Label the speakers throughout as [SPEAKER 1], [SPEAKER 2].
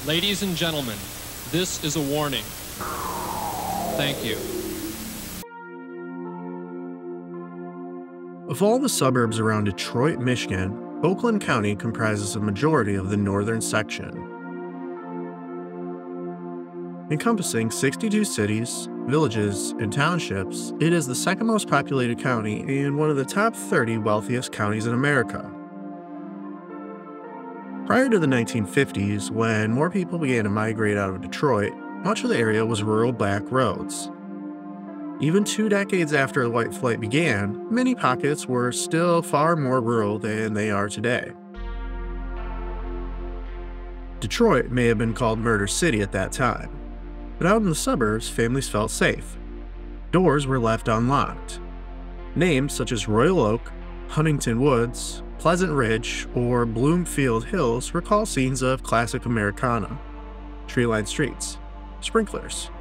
[SPEAKER 1] Ladies and gentlemen, this is a warning. Thank you.
[SPEAKER 2] Of all the suburbs around Detroit, Michigan, Oakland County comprises a majority of the northern section. Encompassing 62 cities, villages, and townships, it is the second most populated county and one of the top 30 wealthiest counties in America. Prior to the 1950s, when more people began to migrate out of Detroit, much of the area was rural back roads. Even 2 decades after the white flight began, many pockets were still far more rural than they are today. Detroit may have been called Murder City at that time, but out in the suburbs, families felt safe. Doors were left unlocked. Names such as Royal Oak, Huntington Woods, Pleasant Ridge, or Bloomfield Hills recall scenes of classic Americana: tree-lined streets, sprinklers,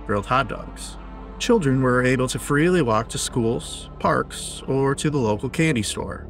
[SPEAKER 2] grilled hot dogs. Children were able to freely walk to schools, parks, or to the local candy store.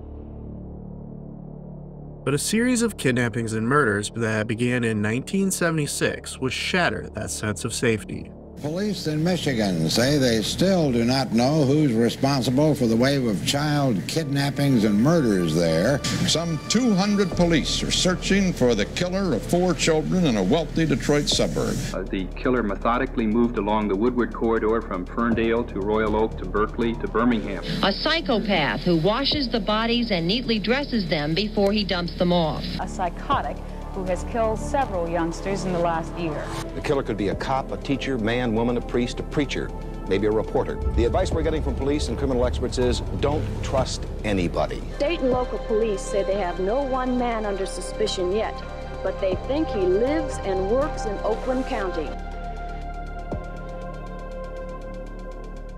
[SPEAKER 2] But a series of kidnappings and murders that began in 1976 would shatter that sense of safety.
[SPEAKER 3] Police in Michigan say they still do not know who's responsible for the wave of child kidnappings and murders there.
[SPEAKER 4] Some 200 police are searching for the killer of 4 children in a wealthy Detroit suburb.
[SPEAKER 5] The killer methodically moved along the Woodward corridor from Ferndale to Royal Oak to Berkeley to Birmingham.
[SPEAKER 6] A psychopath who washes the bodies and neatly dresses them before he dumps them off.
[SPEAKER 7] A psychotic who has killed several youngsters in the last year.
[SPEAKER 8] The killer could be a cop, a teacher, man, woman, a priest, a preacher, maybe a reporter. The advice we're getting from police and criminal experts is don't trust anybody.
[SPEAKER 9] State and local police say they have no one man under suspicion yet, but they think he lives and works in Oakland County.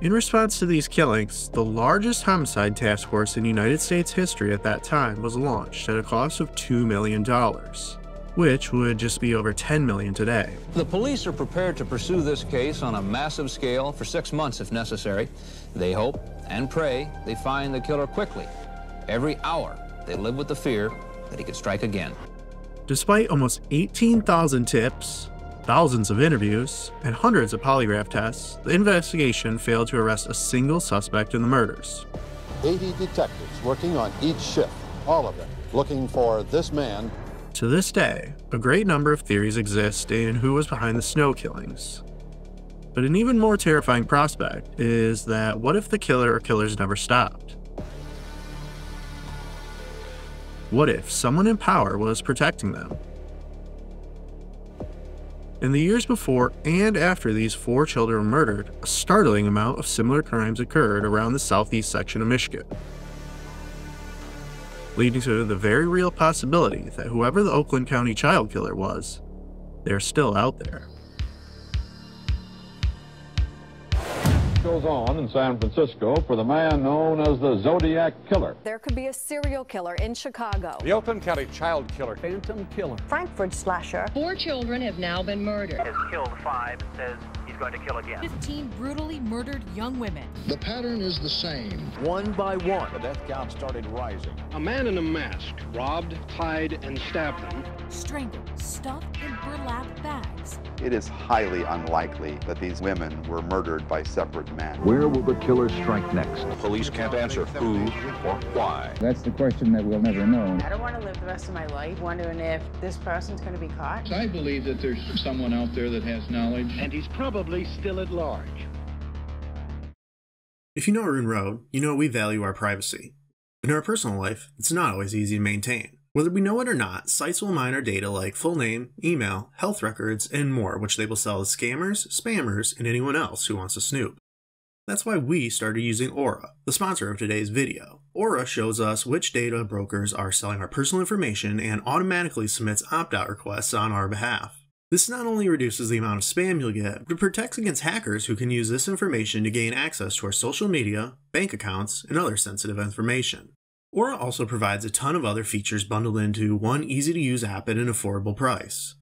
[SPEAKER 2] In response to these killings, the largest homicide task force in United States history at that time was launched at a cost of $2 million. Which would just be over $10 million today.
[SPEAKER 10] The police are prepared to pursue this case on a massive scale for 6 months if necessary. They hope and pray they find the killer quickly. Every hour, they live with the fear that he could strike again.
[SPEAKER 2] Despite almost 18,000 tips, thousands of interviews, and hundreds of polygraph tests, the investigation failed to arrest a single suspect in the murders.
[SPEAKER 11] 80 detectives working on each shift, all of them looking for this man.
[SPEAKER 2] To this day, a great number of theories exist in who was behind the Snow killings. But an even more terrifying prospect is that what if the killer or killers never stopped? What if someone in power was protecting them? In the years before and after these 4 children were murdered, a startling amount of similar crimes occurred around the southeast section of Michigan, leading to the very real possibility that whoever the Oakland County Child Killer was, they're still out there.
[SPEAKER 12] Goes on in San Francisco for the man known as the Zodiac Killer.
[SPEAKER 13] There could be a serial killer in Chicago.
[SPEAKER 14] The Oakland County Child Killer.
[SPEAKER 13] Phantom Killer.
[SPEAKER 6] Frankfurt slasher. 4 children have now been murdered.
[SPEAKER 15] Has killed 5 and says he's going to kill again.
[SPEAKER 16] 15 brutally murdered young women.
[SPEAKER 17] The pattern is the same.
[SPEAKER 18] One by one,
[SPEAKER 19] the death count started rising.
[SPEAKER 20] A man in a mask robbed, tied, and stabbed them.
[SPEAKER 16] Strangled, stuffed in burlap bags.
[SPEAKER 21] It is highly unlikely that these women were murdered by separate men.
[SPEAKER 18] Where will the killer strike next?
[SPEAKER 4] Police can't answer who or why.
[SPEAKER 22] That's the question that we'll never know.
[SPEAKER 7] I don't want to live the rest of my life wondering if this person's going to be caught.
[SPEAKER 22] I believe that there's someone out there that has knowledge.
[SPEAKER 20] And he's probably still at large.
[SPEAKER 2] If you know theruinroad, you know we value our privacy. But in our personal life, it's not always easy to maintain. Whether we know it or not, sites will mine our data like full name, email, health records, and more, which they will sell to scammers, spammers, and anyone else who wants to snoop. That's why we started using Aura, the sponsor of today's video. Aura shows us which data brokers are selling our personal information and automatically submits opt-out requests on our behalf. This not only reduces the amount of spam you'll get, but protects against hackers who can use this information to gain access to our social media, bank accounts, and other sensitive information. Aura also provides a ton of other features bundled into one easy-to-use app at an affordable price.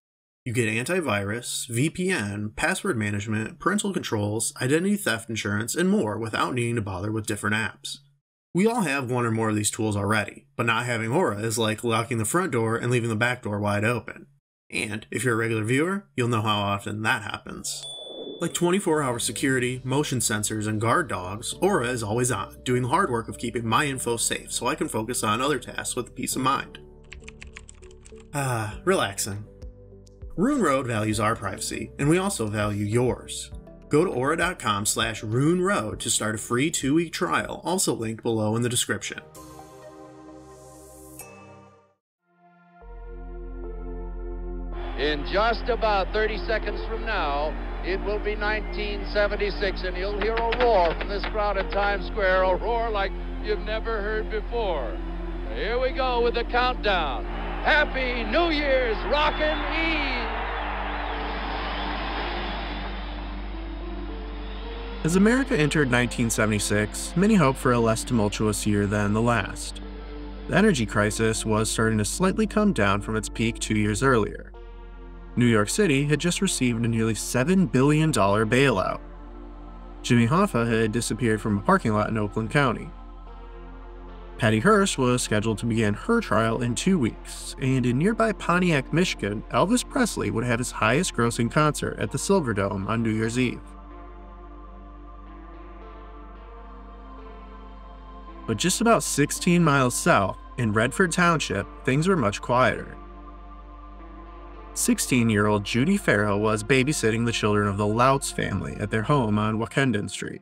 [SPEAKER 2] You get antivirus, VPN, password management, parental controls, identity theft insurance, and more without needing to bother with different apps. We all have one or more of these tools already, but not having Aura is like locking the front door and leaving the back door wide open. And if you're a regular viewer, you'll know how often that happens. Like 24-hour security, motion sensors, and guard dogs, Aura is always on, doing the hard work of keeping my info safe so I can focus on other tasks with peace of mind. Relaxing. Theruinroad values our privacy, and we also value yours. Go to aura.com/runeroad to start a free 2-week trial, also linked below in the description.
[SPEAKER 14] In just about 30 seconds from now, it will be 1976, and you'll hear a roar from this crowd in Times Square, a roar like you've never heard before. Here we go with the countdown. Happy New Year's Rockin' Eve!
[SPEAKER 2] As America entered 1976, many hoped for a less tumultuous year than the last. The energy crisis was starting to slightly come down from its peak 2 years earlier. New York City had just received a nearly $7 billion bailout. Jimmy Hoffa had disappeared from a parking lot in Oakland County. Patty Hearst was scheduled to begin her trial in 2 weeks, and in nearby Pontiac, Michigan, Elvis Presley would have his highest-grossing concert at the Silverdome on New Year's Eve. But just about 16 miles south, in Redford Township, things were much quieter. 16-year-old Judy Farrell was babysitting the children of the Louts family at their home on Wakendon Street.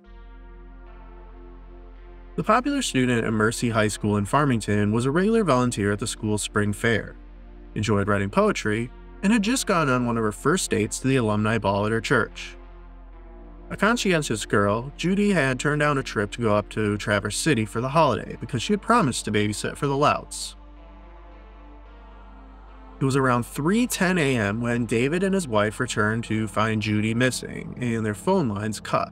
[SPEAKER 2] The popular student at Mercy High School in Farmington was a regular volunteer at the school's spring fair, enjoyed writing poetry, and had just gone on one of her first dates to the alumni ball at her church. A conscientious girl, Judy had turned down a trip to go up to Traverse City for the holiday because she had promised to babysit for the Louts. It was around 3:10 a.m. when David and his wife returned to find Judy missing and their phone lines cut.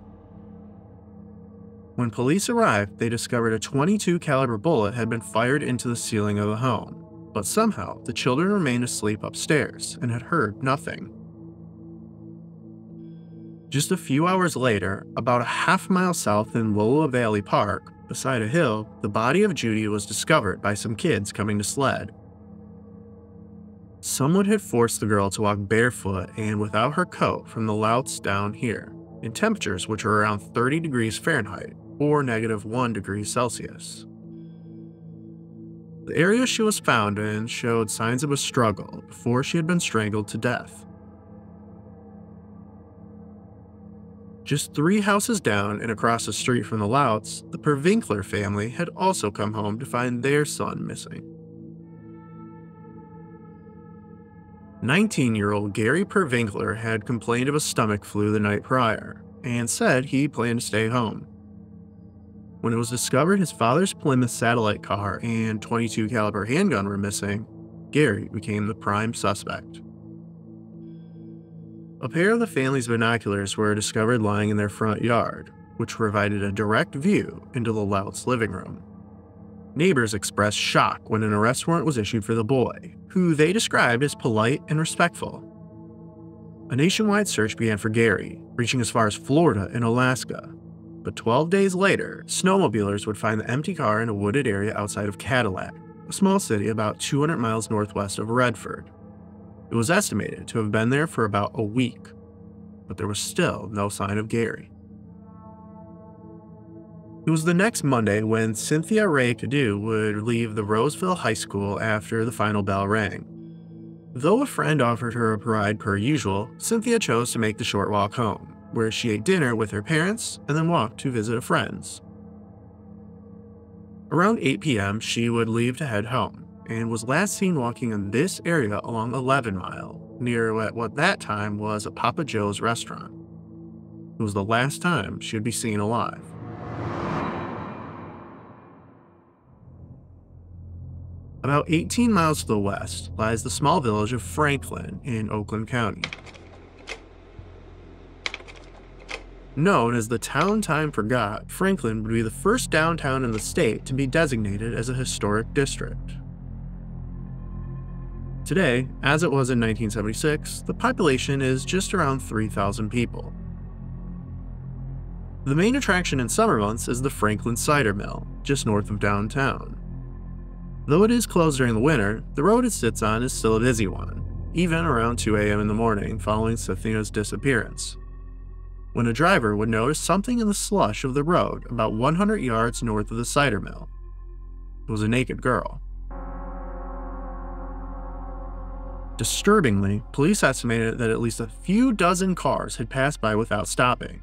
[SPEAKER 2] When police arrived, they discovered a .22 caliber bullet had been fired into the ceiling of the home, but somehow the children remained asleep upstairs and had heard nothing. Just a few hours later, about a half-mile south in Lola Valley Park, beside a hill, the body of Judy was discovered by some kids coming to sled. Someone had forced the girl to walk barefoot and without her coat from the Louts down here, in temperatures which were around 30 degrees Fahrenheit, or -1 degree Celsius. The area she was found in showed signs of a struggle before she had been strangled to death. Just 3 houses down and across the street from the Louts, the Pervinkler family had also come home to find their son missing. 19-year-old Gary Pervinkler had complained of a stomach flu the night prior, and said he planned to stay home. When it was discovered his father's Plymouth satellite car and .22 caliber handgun were missing, Gary became the prime suspect. A pair of the family's binoculars were discovered lying in their front yard, which provided a direct view into the Louts' living room. Neighbors expressed shock when an arrest warrant was issued for the boy, who they described as polite and respectful. A nationwide search began for Gary, reaching as far as Florida and Alaska. But 12 days later, snowmobilers would find the empty car in a wooded area outside of Cadillac, a small city about 200 miles northwest of Redford. It was estimated to have been there for about a week, but there was still no sign of Gary. It was the next Monday when Cynthia Ray Cadu would leave the Roseville High School after the final bell rang. Though a friend offered her a ride per usual, Cynthia chose to make the short walk home, where she ate dinner with her parents and then walked to visit a friend's. Around 8 p.m., she would leave to head home, and was last seen walking in this area along 11 Mile, near what that time was a Papa Joe's restaurant. It was the last time she would be seen alive. About 18 miles to the west lies the small village of Franklin in Oakland County. Known as the town time forgot, Franklin would be the first downtown in the state to be designated as a historic district. Today, as it was in 1976, the population is just around 3,000 people. The main attraction in summer months is the Franklin Cider Mill, just north of downtown. Though it is closed during the winter, the road it sits on is still a busy one, even around 2 a.m. in the morning following Cynthia's disappearance, when a driver would notice something in the slush of the road about 100 yards north of the cider mill. It was a naked girl. Disturbingly, police estimated that at least a few dozen cars had passed by without stopping.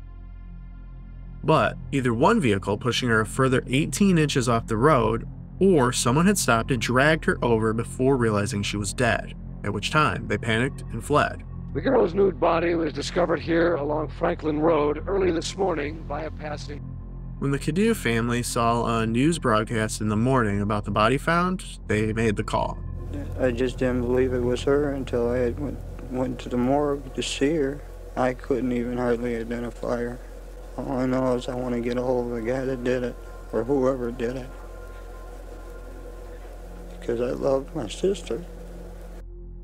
[SPEAKER 2] But either one vehicle pushing her a further 18 inches off the road, or someone had stopped and dragged her over before realizing she was dead, at which time they panicked and fled.
[SPEAKER 1] The girl's nude body was discovered here along Franklin Road early this morning by a passing.
[SPEAKER 2] When the Cadieux family saw a news broadcast in the morning about the body found, they made the call.
[SPEAKER 19] I just didn't believe it was her until I went to the morgue to see her. I couldn't even hardly identify her. All I know is I want to get a hold of the guy that did it, or whoever did it, because I loved my sister.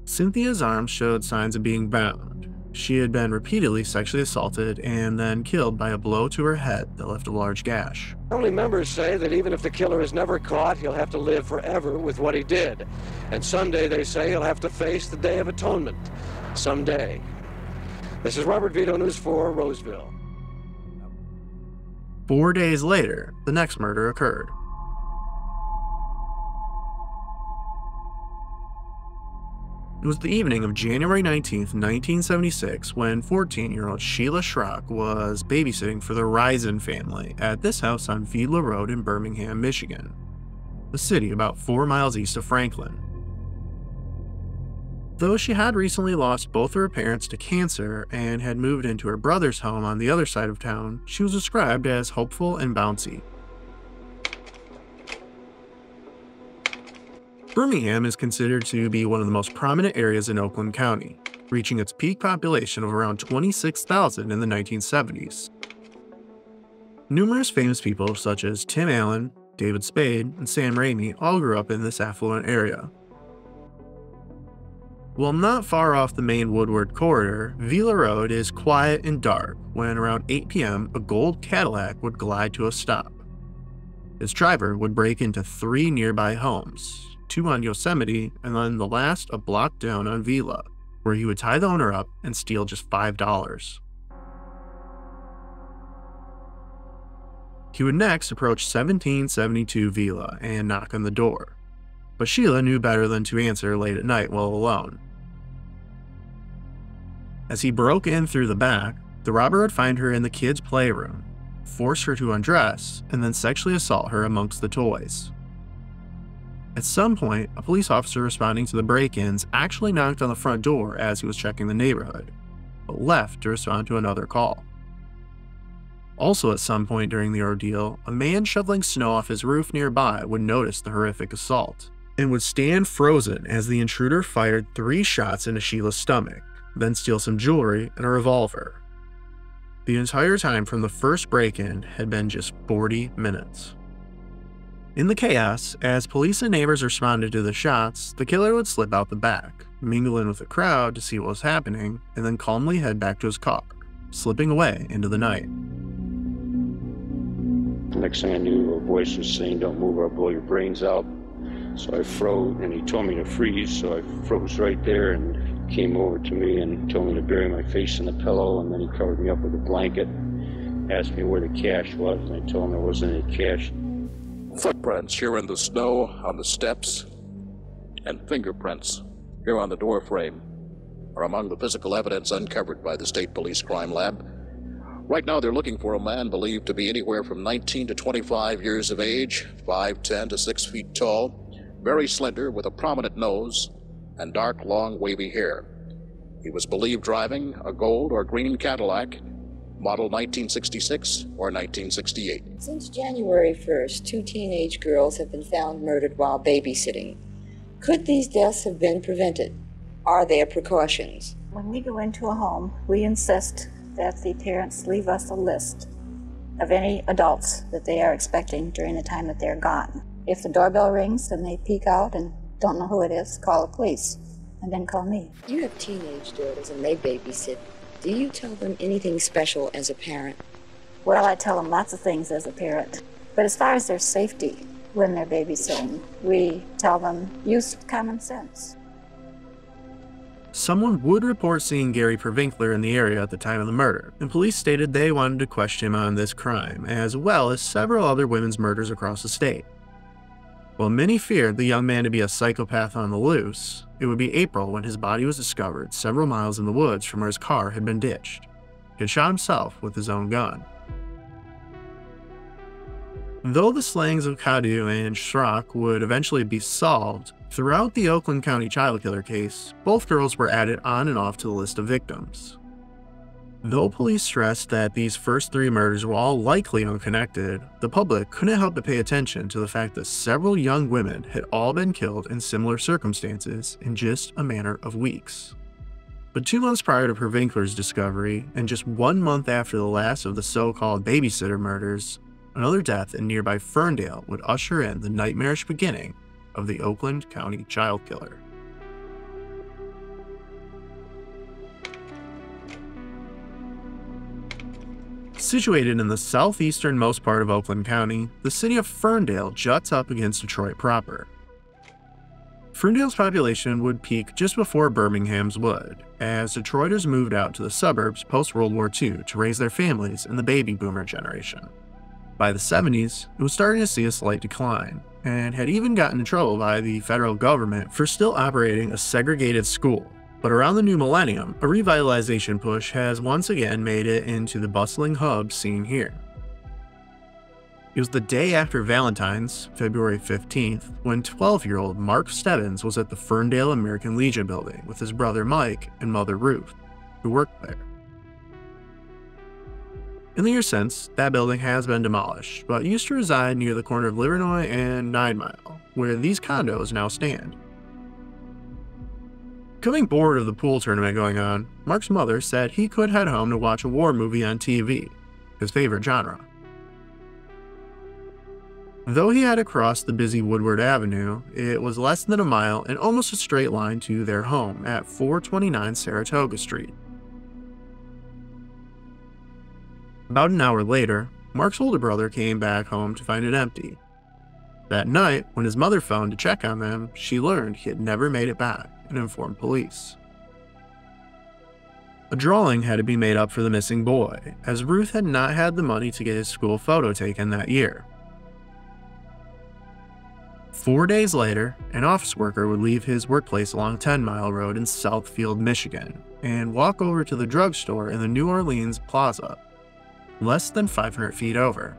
[SPEAKER 2] Cynthia's arms showed signs of being bound. She had been repeatedly sexually assaulted and then killed by a blow to her head that left a large gash.
[SPEAKER 1] Family members say that even if the killer is never caught, he'll have to live forever with what he did. And someday, they say, he'll have to face the Day of Atonement. Someday. This is Robert Vito, News 4, Roseville.
[SPEAKER 2] 4 days later, the next murder occurred. It was the evening of January 19th, 1976, when 14-year-old Sheila Schrock was babysitting for the Risen family at this house on Vidla Road in Birmingham, Michigan, a city about 4 miles east of Franklin. Though she had recently lost both of her parents to cancer and had moved into her brother's home on the other side of town, she was described as hopeful and bouncy. Birmingham is considered to be one of the most prominent areas in Oakland County, reaching its peak population of around 26,000 in the 1970s. Numerous famous people such as Tim Allen, David Spade, and Sam Raimi all grew up in this affluent area. While not far off the main Woodward corridor, Vidla Road is quiet and dark when around 8 p.m. a gold Cadillac would glide to a stop. Its driver would break into 3 nearby homes, 2 on Yosemite, and then the last a block down on Vidla, where he would tie the owner up and steal just $5. He would next approach 1772 Vidla and knock on the door, but Sheila knew better than to answer late at night while alone. As he broke in through the back, the robber would find her in the kids' playroom, force her to undress, and then sexually assault her amongst the toys. At some point, a police officer responding to the break-ins actually knocked on the front door as he was checking the neighborhood, but left to respond to another call. Also at some point during the ordeal, a man shoveling snow off his roof nearby would notice the horrific assault, and would stand frozen as the intruder fired 3 shots into Sheila's stomach, then steal some jewelry and a revolver. The entire time from the first break-in had been just 40 minutes. In the chaos, as police and neighbors responded to the shots, the killer would slip out the back, mingle in with the crowd to see what was happening, and then calmly head back to his car, slipping away into the night.
[SPEAKER 23] The next thing I knew, a voice was saying, "Don't move or I'll blow your brains out." So I froze, and he told me to freeze, so I froze right there, and came over to me and told me to bury my face in the pillow, and then he covered me up with a blanket, asked me where the cash was, and I told him there wasn't any cash.
[SPEAKER 24] Footprints here in the snow on the steps and fingerprints here on the door frame are among the physical evidence uncovered by the State Police Crime Lab. Right now they're looking for a man believed to be anywhere from 19 to 25 years of age, 5'10" to 6 feet tall, very slender with a prominent nose and dark, long, wavy hair. He was believed driving a gold or green Cadillac, model 1966 or 1968.
[SPEAKER 25] Since January 1st, 2 teenage girls have been found murdered while babysitting. Could these deaths have been prevented? Are there precautions?
[SPEAKER 7] When we go into a home, we insist that the parents leave us a list of any adults that they are expecting during the time that they're gone. If the doorbell rings and they peek out and don't know who it is, call the police and then call me.
[SPEAKER 25] You have teenage daughters and they babysit. Do you tell them anything special as a parent?
[SPEAKER 7] Well, I tell them lots of things as a parent. But as far as their safety when they're babysitting, we tell them use common sense.
[SPEAKER 2] Someone would report seeing Gary Pervinkler in the area at the time of the murder, and police stated they wanted to question him on this crime, as well as several other women's murders across the state. While many feared the young man to be a psychopath on the loose, it would be April when his body was discovered several miles in the woods from where his car had been ditched. He had shot himself with his own gun. Though the slayings of Cadu and Schrock would eventually be solved, throughout the Oakland County Child Killer case, both girls were added on and off to the list of victims. Though police stressed that these first 3 murders were all likely unconnected, the public couldn't help but pay attention to the fact that several young women had all been killed in similar circumstances in just a matter of weeks. But 2 months prior to Pervinkler's discovery, and just 1 month after the last of the so-called babysitter murders, another death in nearby Ferndale would usher in the nightmarish beginning of the Oakland County Child Killer. Situated in the southeasternmost part of Oakland County, the city of Ferndale juts up against Detroit proper. Ferndale's population would peak just before Birmingham's would, as Detroiters moved out to the suburbs post-World War II to raise their families in the baby boomer generation. By the 70s, it was starting to see a slight decline, and had even gotten in trouble by the federal government for still operating a segregated school. But around the new millennium, a revitalization push has once again made it into the bustling hub seen here. It was the day after Valentine's, February 15th, when 12-year-old Mark Stebbins was at the Ferndale American Legion building with his brother Mike and mother Ruth, who worked there. In the years since, that building has been demolished, but used to reside near the corner of Livernois and 9 Mile, where these condos now stand. Becoming bored of the pool tournament going on, Mark's mother said he could head home to watch a war movie on TV, his favorite genre. Though he had to cross the busy Woodward Avenue, it was less than a mile and almost a straight line to their home at 429 Saratoga Street. About an hour later, Mark's older brother came back home to find it empty. That night, when his mother phoned to check on them, she learned he had never made it back and informed police. A drawing had to be made up for the missing boy, as Ruth had not had the money to get his school photo taken that year. 4 days later, an office worker would leave his workplace along 10 Mile Road in Southfield, Michigan, and walk over to the drugstore in the New Orleans Plaza, less than 500 feet over.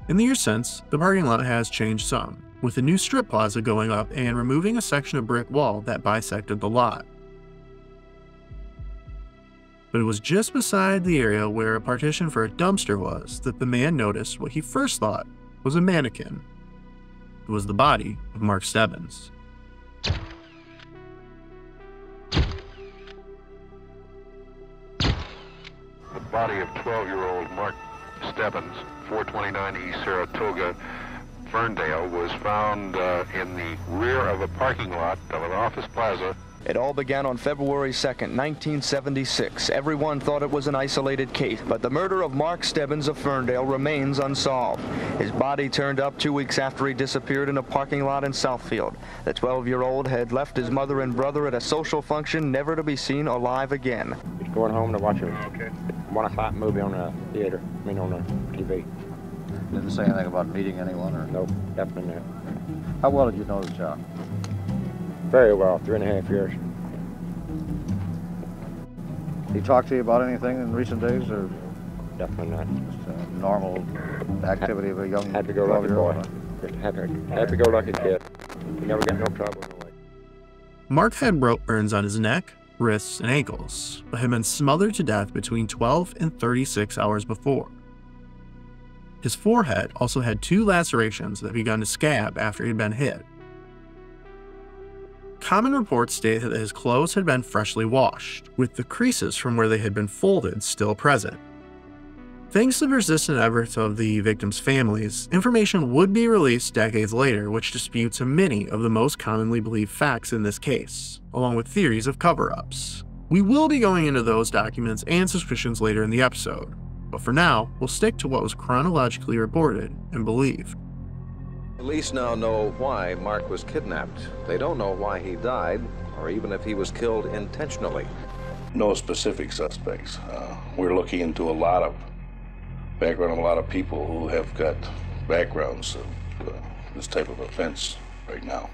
[SPEAKER 2] In the years since, the parking lot has changed some, with a new strip plaza going up and removing a section of brick wall that bisected the lot. But it was just beside the area where a partition for a dumpster was that the man noticed what he first thought was a mannequin. It was the body of Mark Stebbins.
[SPEAKER 3] The body of 12-year-old Mark Stebbins, 429 East Saratoga, Ferndale, was found in the rear of a parking lot of an office plaza.
[SPEAKER 5] It all began on February 2nd, 1976. Everyone thought it was an isolated case, but the murder of Mark Stebbins of Ferndale remains unsolved. His body turned up 2 weeks after he disappeared in a parking lot in Southfield. The 12-year-old had left his mother and brother at a social function, never to be seen alive again.
[SPEAKER 8] He's going home to watch a 1 o'clock movie on the theater, on the TV.
[SPEAKER 9] Didn't say anything about meeting anyone, or?
[SPEAKER 8] Nope, definitely not.
[SPEAKER 9] How well did you know the child?
[SPEAKER 8] Very well, 3.5 years.
[SPEAKER 9] He talked to you about anything in recent days, or?
[SPEAKER 8] Definitely not.
[SPEAKER 9] Just a normal activity of a young
[SPEAKER 8] happy-go-lucky boy. Just happy-go-lucky kid. He never got no trouble in the way.
[SPEAKER 2] Mark had rope burns on his neck, wrists, and ankles, but had been smothered to death between 12 and 36 hours before. His forehead also had 2 lacerations that had begun to scab after he had been hit. Common reports state that his clothes had been freshly washed, with the creases from where they had been folded still present. Thanks to the persistent efforts of the victims' families, information would be released decades later which disputes many of the most commonly believed facts in this case, along with theories of cover-ups. We will be going into those documents and suspicions later in the episode, but for now, we'll stick to what was chronologically reported and believed.
[SPEAKER 6] Police now know why Mark was kidnapped. They don't know why he died, or even if he was killed intentionally.
[SPEAKER 3] No specific suspects. We're looking into a lot of background, a lot of people who have got backgrounds of this type of offense right now.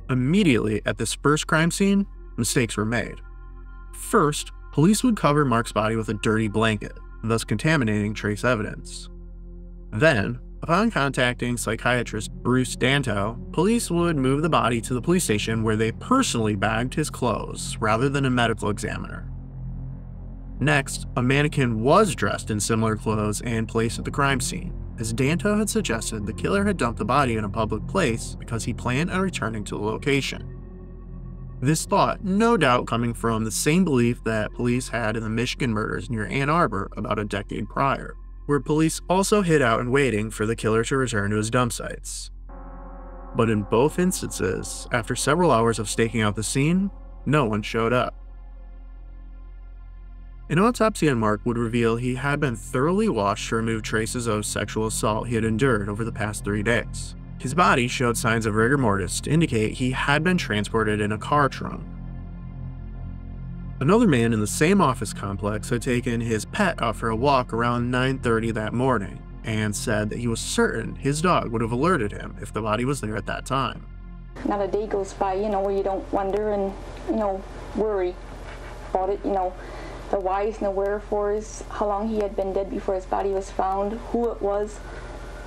[SPEAKER 2] Immediately at this first crime scene, mistakes were made. First, police would cover Mark's body with a dirty blanket, thus contaminating trace evidence. Then, upon contacting psychiatrist Bruce Danto, police would move the body to the police station where they personally bagged his clothes rather than a medical examiner. Next, a mannequin was dressed in similar clothes and placed at the crime scene, as Danto had suggested the killer had dumped the body in a public place because he planned on returning to the location. This thought, no doubt coming from the same belief that police had in the Michigan murders near Ann Arbor about a decade prior, where police also hid out and waiting for the killer to return to his dump sites. But in both instances, after several hours of staking out the scene, no one showed up. An autopsy on Mark would reveal he had been thoroughly washed to remove traces of sexual assault he had endured over the past 3 days. His body showed signs of rigor mortis to indicate he had been transported in a car trunk. Another man in the same office complex had taken his pet out for a walk around 9:30 that morning and said that he was certain his dog would have alerted him if the body was there at that time.
[SPEAKER 10] Not a day goes by, where you don't wonder and, worry about it, the whys and the wherefores, how long he had been dead before his body was found, who it was,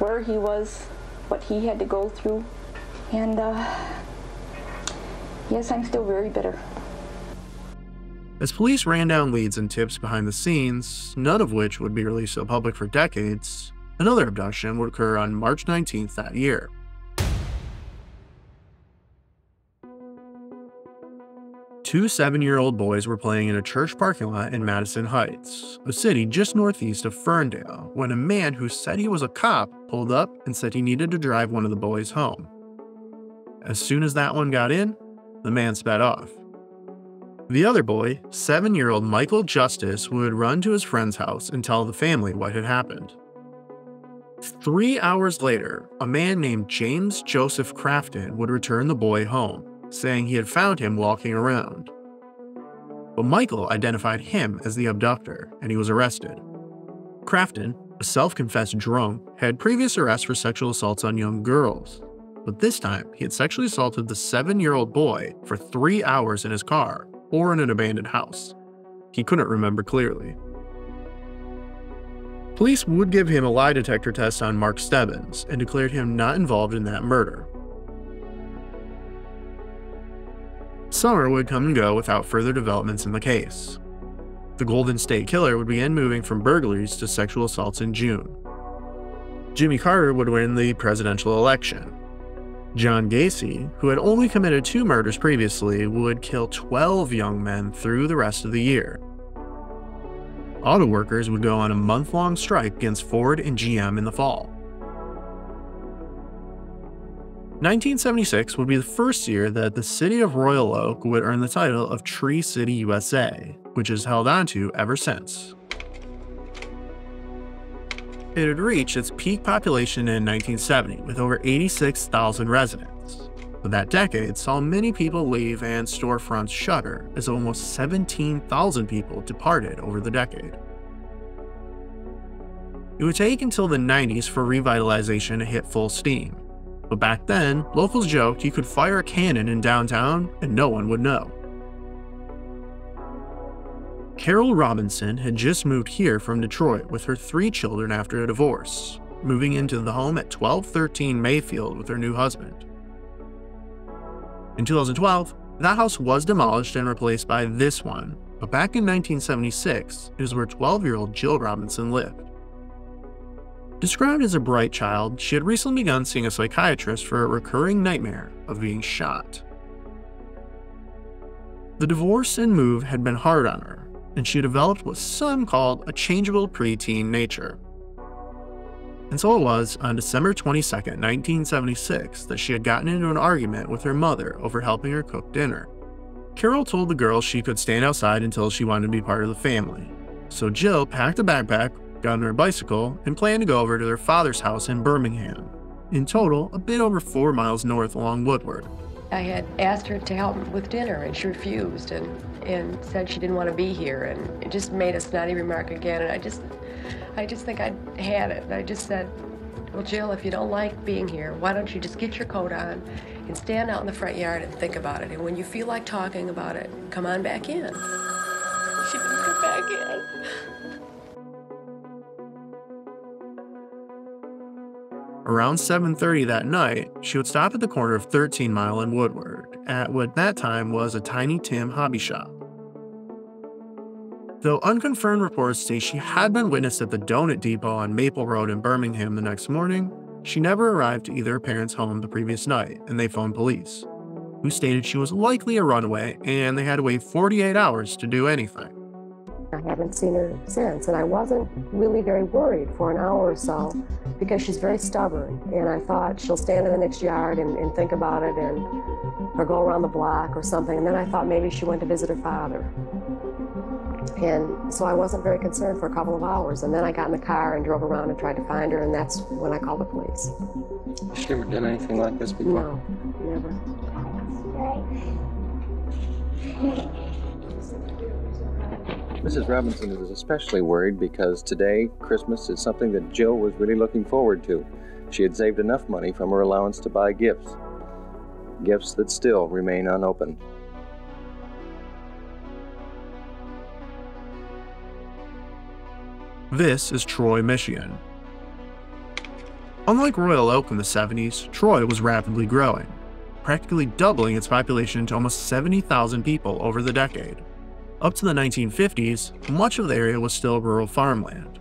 [SPEAKER 10] where he was, what he had to go through. And, yes, I'm still very bitter.
[SPEAKER 2] As police ran down leads and tips behind the scenes, none of which would be released to the public for decades, another abduction would occur on March 19th that year. Two 7-year-old boys were playing in a church parking lot in Madison Heights, a city just northeast of Ferndale, when a man who said he was a cop pulled up and said he needed to drive one of the boys home. As soon as that one got in, the man sped off. The other boy, 7-year-old Michael Justice, would run to his friend's house and tell the family what had happened. 3 hours later, a man named James Joseph Crafton would return the boy home, saying he had found him walking around. But Michael identified him as the abductor, and he was arrested. Crafton, a self-confessed drunk, had previous arrests for sexual assaults on young girls, but this time he had sexually assaulted the 7-year-old boy for 3 hours in his car, or in an abandoned house. He couldn't remember clearly. Police would give him a lie detector test on Mark Stebbins and declared him not involved in that murder. Summer would come and go without further developments in the case. The Golden State Killer would begin moving from burglaries to sexual assaults in June. Jimmy Carter would win the presidential election. John Gacy, who had only committed 2 murders previously, would kill 12 young men through the rest of the year. Auto workers would go on a month-long strike against Ford and GM in the fall. 1976 would be the first year that the city of Royal Oak would earn the title of Tree City, USA, which is held onto ever since. It had reached its peak population in 1970 with over 86,000 residents, but that decade saw many people leave and storefronts shutter as almost 17,000 people departed over the decade. It would take until the 90s for revitalization to hit full steam, but back then, locals joked you could fire a cannon in downtown and no one would know. Carol Robinson had just moved here from Detroit with her 3 children after a divorce, moving into the home at 1213 Mayfield with her new husband. In 2012, that house was demolished and replaced by this one, but back in 1976 is where 12-year-old Jill Robinson lived. Described as a bright child, she had recently begun seeing a psychiatrist for a recurring nightmare of being shot. The divorce and move had been hard on her, and she developed what some called a changeable preteen nature. And so it was on December 22, 1976, that she had gotten into an argument with her mother over helping her cook dinner. Carol told the girls she could stand outside until she wanted to be part of the family, so Jill packed a backpack, got on her bicycle, and planned to go over to their father's house in Birmingham. in total a bit over 4 miles north along Woodward.
[SPEAKER 11] I had asked her to help with dinner, and she refused and said she didn't want to be here, and it just made a snotty remark again, and I just think I'd had it. And I just said, well, Jill, if you don't like being here, why don't you just get your coat on and stand out in the front yard and think about it, and when you feel like talking about it, come on back in. She didn't come back in.
[SPEAKER 2] Around 7:30 that night, she would stop at the corner of 13 Mile and Woodward at what that time was a Tiny Tim hobby shop. Though unconfirmed reports say she had been witnessed at the donut depot on Maple Road in Birmingham the next morning, she never arrived to either her parents' home the previous night, and they phoned police, who stated she was likely a runaway and they had to wait 48 hours to do anything.
[SPEAKER 12] I haven't seen her since, and I wasn't really very worried for an hour or so because she's very stubborn, and I thought she'll stand in the next yard and think about it or go around the block or something, and then I thought maybe she went to visit her father. And so I wasn't very concerned for a couple of hours, and then I got in the car and drove around and tried to find her, and that's when I called the police.
[SPEAKER 13] She never done anything like this before?
[SPEAKER 12] No, never.
[SPEAKER 6] Mrs. Robinson was especially worried because today, Christmas, is something that Jill was really looking forward to. She had saved enough money from her allowance to buy gifts. Gifts that still remain unopened.
[SPEAKER 2] This is Troy, Michigan. Unlike Royal Oak in the 70s, Troy was rapidly growing, practically doubling its population to almost 70,000 people over the decade. Up to the 1950s, much of the area was still rural farmland.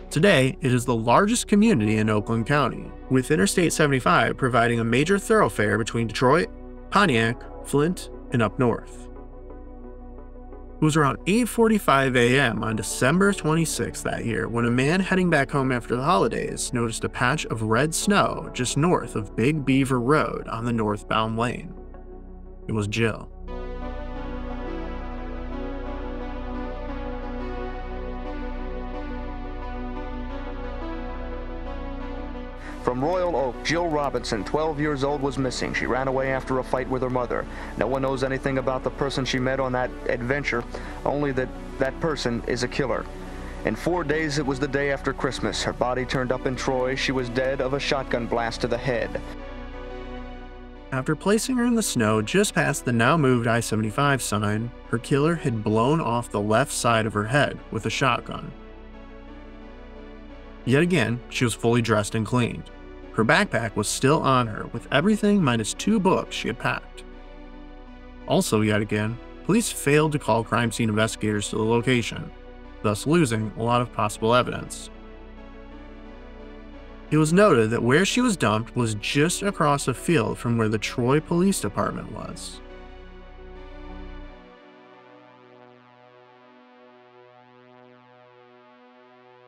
[SPEAKER 2] Today, it is the largest community in Oakland County, with Interstate 75 providing a major thoroughfare between Detroit, Pontiac, Flint, and up north. It was around 8:45 a.m. on December 26 that year when a man heading back home after the holidays noticed a patch of red snow just north of Big Beaver Road on the northbound lane. It was Jill.
[SPEAKER 5] From Royal Oak, Jill Robinson, 12 years old, was missing. She ran away after a fight with her mother. No one knows anything about the person she met on that adventure, only that that person is a killer. In 4 days, it was the day after Christmas. Her body turned up in Troy. She was dead of a shotgun blast to the head.
[SPEAKER 2] After placing her in the snow just past the now moved I-75 sign, her killer had blown off the left side of her head with a shotgun. Yet again, she was fully dressed and cleaned. Her backpack was still on her, with everything minus 2 books she had packed. Also, yet again, police failed to call crime scene investigators to the location, thus losing a lot of possible evidence. It was noted that where she was dumped was just across a field from where the Troy Police Department was.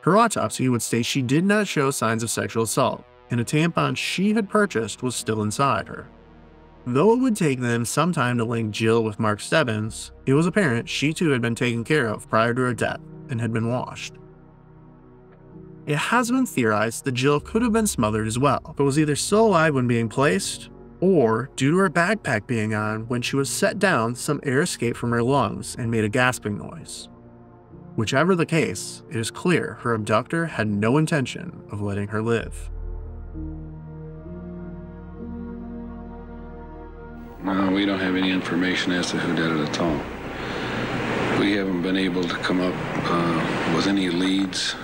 [SPEAKER 2] Her autopsy would state she did not show signs of sexual assault, and a tampon she had purchased was still inside her. Though it would take them some time to link Jill with Mark Stebbins, it was apparent she too had been taken care of prior to her death and had been washed. It has been theorized that Jill could have been smothered as well, but was either still alive when being placed, or due to her backpack being on, when she was set down, some air escaped from her lungs and made a gasping noise. Whichever the case, it is clear her abductor had no intention of letting her live.
[SPEAKER 22] No, we don't have any information as to who did it at all. We haven't been able to come up with any leads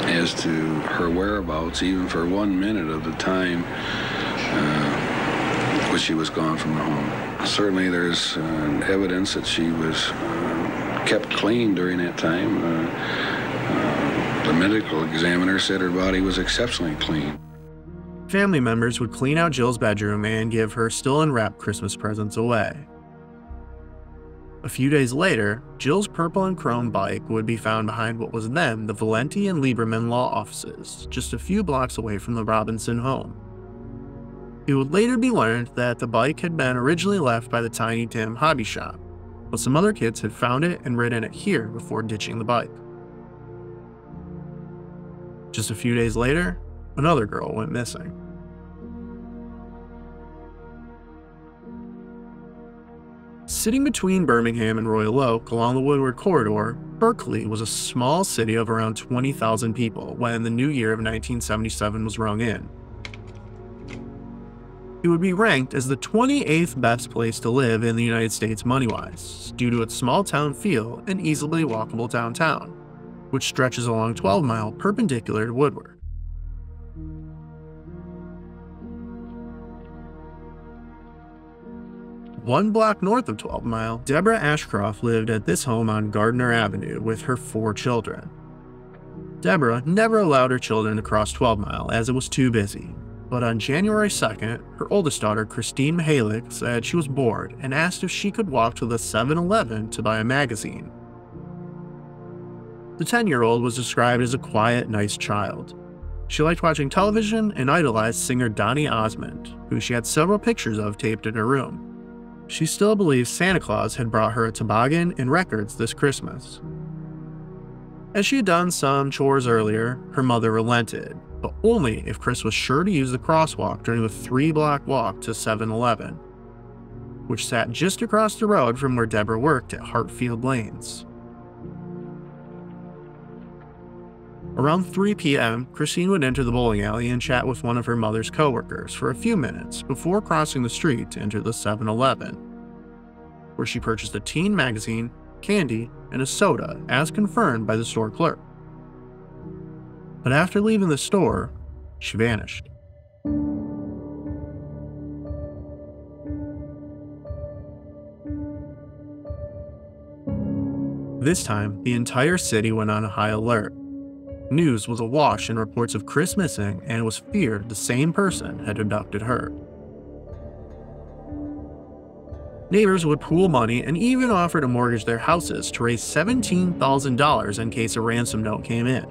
[SPEAKER 22] as to her whereabouts, even for 1 minute of the time when she was gone from the home. Certainly there's evidence that she was kept clean during that time. The medical examiner said her body was exceptionally clean.
[SPEAKER 2] Family members would clean out Jill's bedroom and give her still unwrapped Christmas presents away. A few days later, Jill's purple and chrome bike would be found behind what was then the Valenti and Lieberman law offices, just a few blocks away from the Robinson home. It would later be learned that the bike had been originally left by the Tiny Tim hobby shop, but some other kids had found it and ridden it here before ditching the bike. Just a few days later, another girl went missing. Sitting between Birmingham and Royal Oak along the Woodward Corridor, Berkeley was a small city of around 20,000 people when the new year of 1977 was rung in. It would be ranked as the 28th best place to live in the United States money-wise, due to its small-town feel and easily walkable downtown, which stretches along 12 Mile perpendicular to Woodward. One block north of 12 Mile, Deborah Ashcroft lived at this home on Gardner Avenue with her 4 children. Deborah never allowed her children to cross 12 Mile as it was too busy, but on January 2nd, her oldest daughter, Christine Mihalik, said she was bored and asked if she could walk to the 7-Eleven to buy a magazine. The 10-year-old was described as a quiet, nice child. She liked watching television and idolized singer Donny Osmond, who she had several pictures of taped in her room. She still believes Santa Claus had brought her a toboggan and records this Christmas. As she had done some chores earlier, her mother relented, but only if Chris was sure to use the crosswalk during the 3-block walk to 7-Eleven, which sat just across the road from where Deborah worked at Hartfield Lanes. Around 3 p.m., Christine would enter the bowling alley and chat with one of her mother's coworkers for a few minutes before crossing the street to enter the 7-Eleven, where she purchased a teen magazine, candy, and a soda as confirmed by the store clerk. But after leaving the store, she vanished. This time, the entire city went on a high alert. News was awash in reports of Chris missing, and it was feared the same person had abducted her. Neighbors would pool money and even offer to mortgage their houses to raise $17,000 in case a ransom note came in.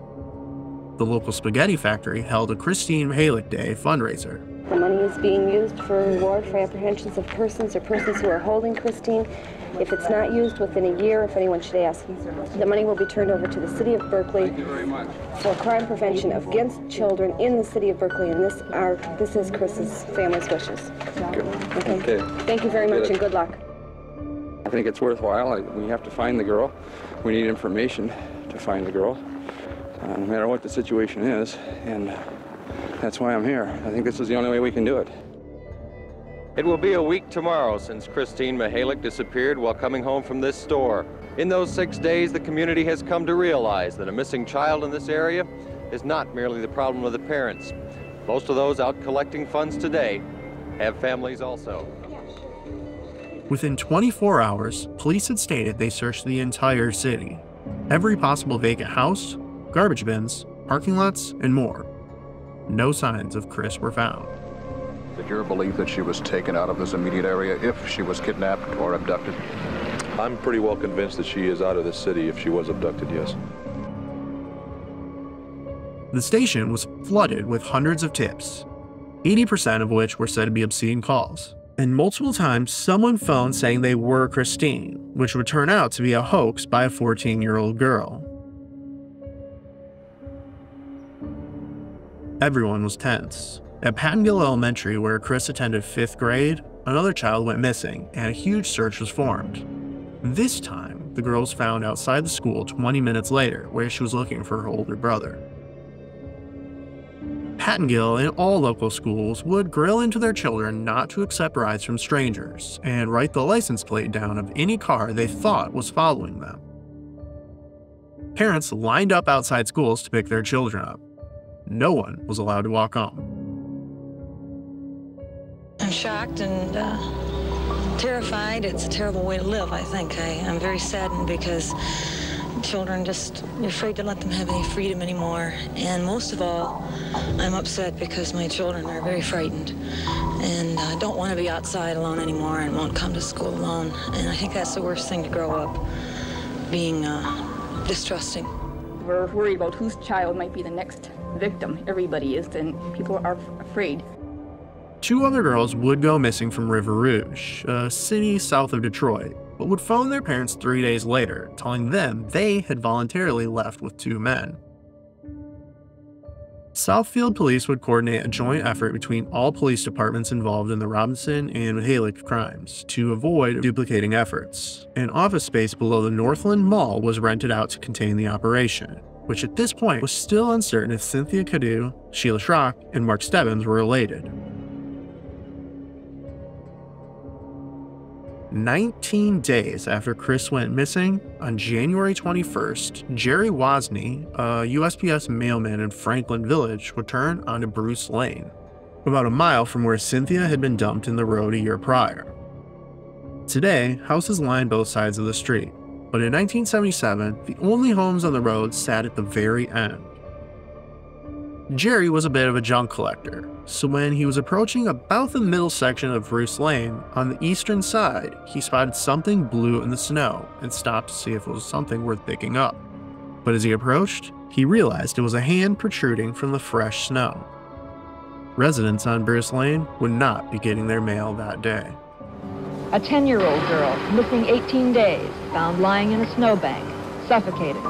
[SPEAKER 2] The local spaghetti factory held a Christine Mihalik Day fundraiser.
[SPEAKER 15] The money is being used for reward for apprehensions of persons or persons who are holding Christine. If it's not used within a year, if anyone should ask, the money will be turned over to the City of Berkeley for crime prevention against children in the City of Berkeley, and this is Chris's family's wishes. Okay. Thank you very much and good luck.
[SPEAKER 13] I think it's worthwhile. We have to find the girl. We need information to find the girl, no matter what the situation is, and that's why I'm here. I think this is the only way we can do it.
[SPEAKER 6] It will be a week tomorrow since Christine Mihalik disappeared while coming home from this store. In those 6 days, the community has come to realize that a missing child in this area is not merely the problem of the parents. Most of those out collecting funds today have families also.
[SPEAKER 2] Within 24 hours, police had stated they searched the entire city. Every possible vacant house, garbage bins, parking lots, and more. No signs of Chris were found.
[SPEAKER 16] Is it your belief that she was taken out of this immediate area if she was kidnapped or abducted?
[SPEAKER 17] I'm pretty well convinced that she is out of this city if she was abducted, yes.
[SPEAKER 2] The station was flooded with hundreds of tips, 80% of which were said to be obscene calls. And multiple times, someone phoned saying they were Christine, which would turn out to be a hoax by a 14-year-old girl. Everyone was tense. At Pattongill Elementary, where Chris attended 5th grade, another child went missing, and a huge search was formed. This time, the girl was found outside the school 20 minutes later, where she was looking for her older brother. Pattongill and all local schools would grill into their children not to accept rides from strangers, and write the license plate down of any car they thought was following them. Parents lined up outside schools to pick their children up. No one was allowed to walk home.
[SPEAKER 18] I'm shocked and terrified. It's a terrible way to live, I think. I'm very saddened because children you're afraid to let them have any freedom anymore. And most of all, I'm upset because my children are very frightened and don't want to be outside alone anymore and won't come to school alone. And I think that's the worst thing to grow up, being distrusting.
[SPEAKER 21] We're worried about whose child might be the next victim. Everybody is, and people are afraid.
[SPEAKER 2] 2 other girls would go missing from River Rouge, a city south of Detroit, but would phone their parents 3 days later, telling them they had voluntarily left with 2 men. Southfield police would coordinate a joint effort between all police departments involved in the Robinson and Mahalik crimes to avoid duplicating efforts. An office space below the Northland Mall was rented out to contain the operation, which at this point was still uncertain if Cynthia Cadu, Sheila Schrock, and Mark Stebbins were related. 19 days after Chris went missing, on January 21st, Jerry Wozni, a USPS mailman in Franklin Village, would turn onto Bruce Lane, about a mile from where Cynthia had been dumped in the road a year prior. Today, houses line both sides of the street, but in 1977, the only homes on the road sat at the very end. Jerry was a bit of a junk collector, so when he was approaching about the middle section of Bruce Lane, on the eastern side, he spotted something blue in the snow and stopped to see if it was something worth picking up. But as he approached, he realized it was a hand protruding from the fresh snow. Residents on Bruce Lane would not be getting their mail that day.
[SPEAKER 1] A 10-year-old girl, missing 18 days, found lying in a snowbank, suffocated.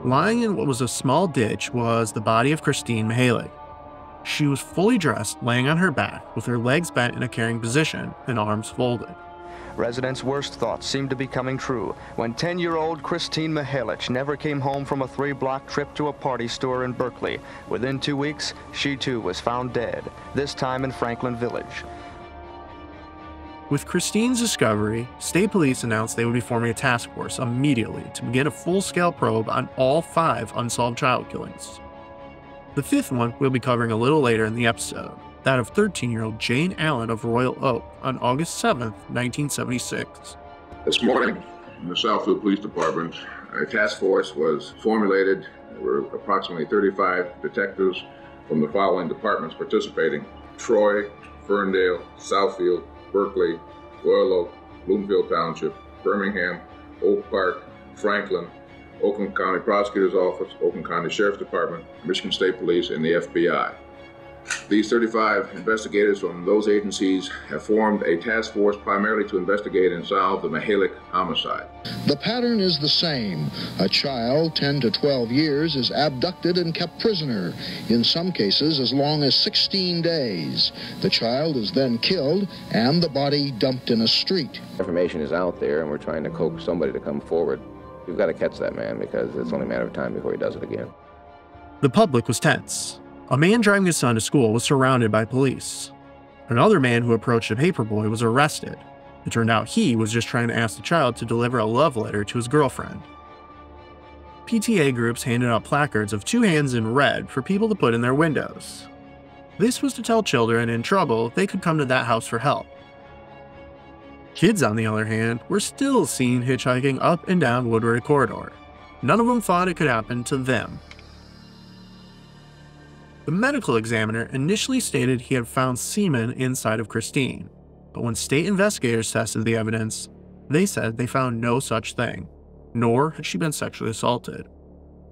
[SPEAKER 2] Lying in what was a small ditch was the body of Christine Mahalik. She was fully dressed, laying on her back, with her legs bent in a carrying position and arms folded.
[SPEAKER 5] Residents' worst thoughts seemed to be coming true when 10-year-old Christine Mahalik never came home from a 3-block trip to a party store in Berkeley. Within 2 weeks, she too was found dead, this time in Franklin Village.
[SPEAKER 2] With Christine's discovery, state police announced they would be forming a task force immediately to begin a full-scale probe on all 5 unsolved child killings. The 5th one we'll be covering a little later in the episode, that of 13-year-old Jane Allen of Royal Oak on August 7, 1976.
[SPEAKER 3] This morning, in the Southfield Police Department, a task force was formulated. There were approximately 35 detectives from the following departments participating: Troy, Ferndale, Southfield, Berkeley, Royal Oak, Bloomfield Township, Birmingham, Oak Park, Franklin, Oakland County Prosecutor's Office, Oakland County Sheriff's Department, Michigan State Police, and the FBI. These 35 investigators from those agencies have formed a task force primarily to investigate and solve the Mahalik homicide.
[SPEAKER 4] The pattern is the same. A child 10 to 12 years is abducted and kept prisoner, in some cases as long as 16 days. The child is then killed and the body dumped in a street.
[SPEAKER 6] Information is out there and we're trying to coax somebody to come forward. We've got to catch that man because it's only a matter of time before he does it again.
[SPEAKER 2] The public was tense. A man driving his son to school was surrounded by police. Another man who approached a paperboy was arrested. It turned out he was just trying to ask the child to deliver a love letter to his girlfriend. PTA groups handed out placards of 2 hands in red for people to put in their windows. This was to tell children in trouble they could come to that house for help. Kids, on the other hand, were still seen hitchhiking up and down Woodward Corridor. None of them thought it could happen to them. The medical examiner initially stated he had found semen inside of Christine, but when state investigators tested the evidence, they said they found no such thing, nor had she been sexually assaulted.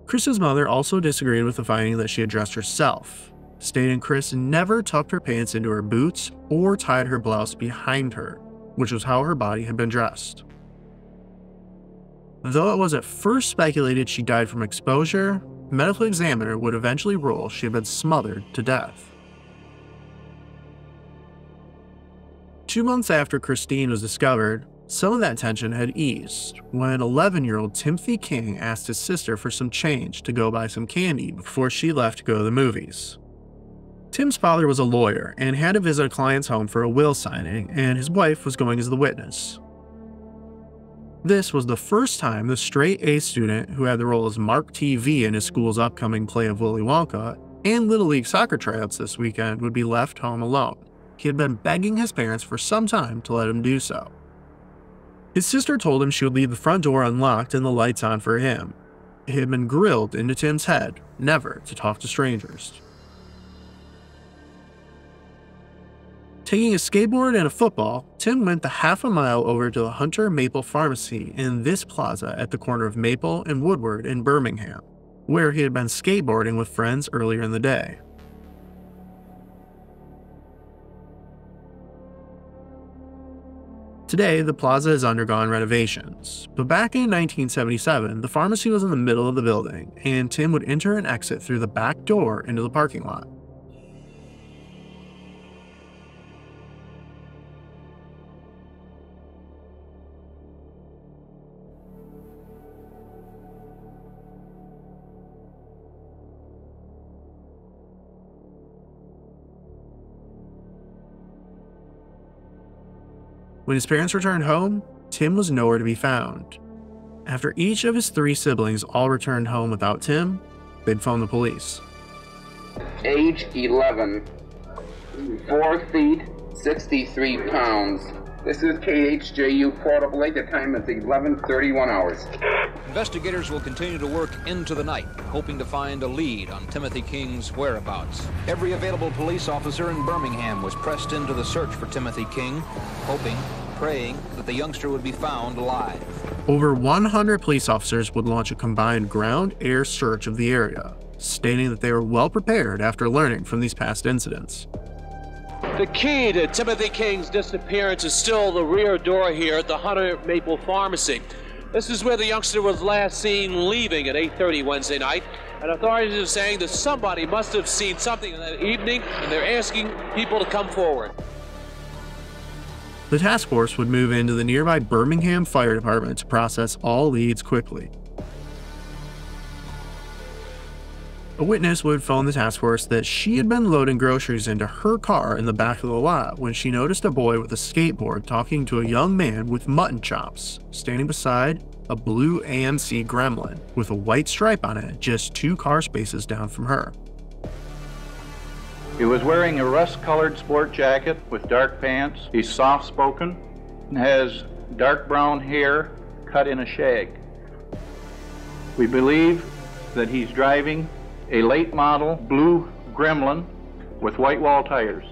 [SPEAKER 2] Chris's mother also disagreed with the finding that she had dressed herself, stating Chris never tucked her pants into her boots or tied her blouse behind her, which was how her body had been dressed. Though it was at first speculated she died from exposure, the medical examiner would eventually rule she had been smothered to death. 2 months after Christine was discovered, some of that tension had eased when 11-year-old Timothy King asked his sister for some change to go buy some candy before she left to go to the movies. Tim's father was a lawyer and had to visit a client's home for a will signing, and his wife was going as the witness. This was the first time the straight-A student who had the role as Mark TV in his school's upcoming play of Willy Wonka and Little League soccer tryouts this weekend would be left home alone. He had been begging his parents for some time to let him do so. His sister told him she would leave the front door unlocked and the lights on for him. It had been drilled into Tim's head never to talk to strangers. Taking a skateboard and a football, Tim went the half a mile over to the Hunter Maple Pharmacy in this plaza at the corner of Maple and Woodward in Birmingham, where he had been skateboarding with friends earlier in the day. Today, the plaza has undergone renovations, but back in 1977, the pharmacy was in the middle of the building, and Tim would enter and exit through the back door into the parking lot. When his parents returned home, Tim was nowhere to be found. After each of his 3 siblings all returned home without Tim, they'd phone the police.
[SPEAKER 14] Age 11, 4 feet, 63 pounds. This is KHJU Portable 8. The time is 11:31 hours.
[SPEAKER 19] Investigators will continue to work into the night, hoping to find a lead on Timothy King's whereabouts. Every available police officer in Birmingham was pressed into the search for Timothy King, hoping, praying that the youngster would be found alive.
[SPEAKER 2] Over 100 police officers would launch a combined ground-air search of the area, stating that they were well prepared after learning from these past incidents.
[SPEAKER 20] The key to Timothy King's disappearance is still the rear door here at the Hunter Maple Pharmacy. This is where the youngster was last seen leaving at 8:30 Wednesday night, and authorities are saying that somebody must have seen something in that evening, and they're asking people to come forward.
[SPEAKER 2] The task force would move into the nearby Birmingham Fire Department to process all leads quickly. A witness would phone the task force that she had been loading groceries into her car in the back of the lot when she noticed a boy with a skateboard talking to a young man with mutton chops, standing beside a blue AMC Gremlin with a white stripe on it just 2 car spaces down from her.
[SPEAKER 23] He was wearing a rust-colored sport jacket with dark pants. He's soft-spoken and has dark brown hair cut in a shag. We believe that he's driving a late model blue Gremlin with white wall tires.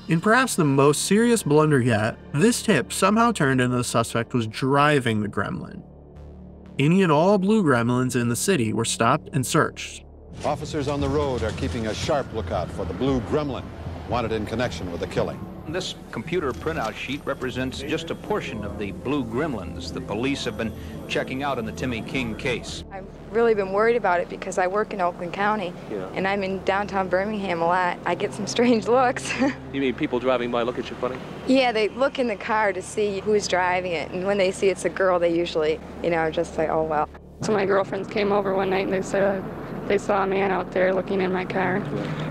[SPEAKER 2] In perhaps the most serious blunder yet, this tip somehow turned into the suspect was driving the Gremlin. Any and all blue Gremlins in the city were stopped and searched.
[SPEAKER 24] Officers on the road are keeping a sharp lookout for the blue Gremlin, wanted in connection with the killing.
[SPEAKER 19] This computer printout sheet represents just a portion of the blue Gremlins the police have been checking out in the Timmy King case.
[SPEAKER 26] I've really been worried about it because I work in Oakland County, and I'm in downtown Birmingham a lot. I get some strange looks.
[SPEAKER 20] You mean people driving by look at you funny?
[SPEAKER 26] Yeah, they look in the car to see who's driving it, and when they see it's a girl, they usually, just say, oh, well.
[SPEAKER 27] So my girlfriends came over one night and they said they saw a man out there looking in my car.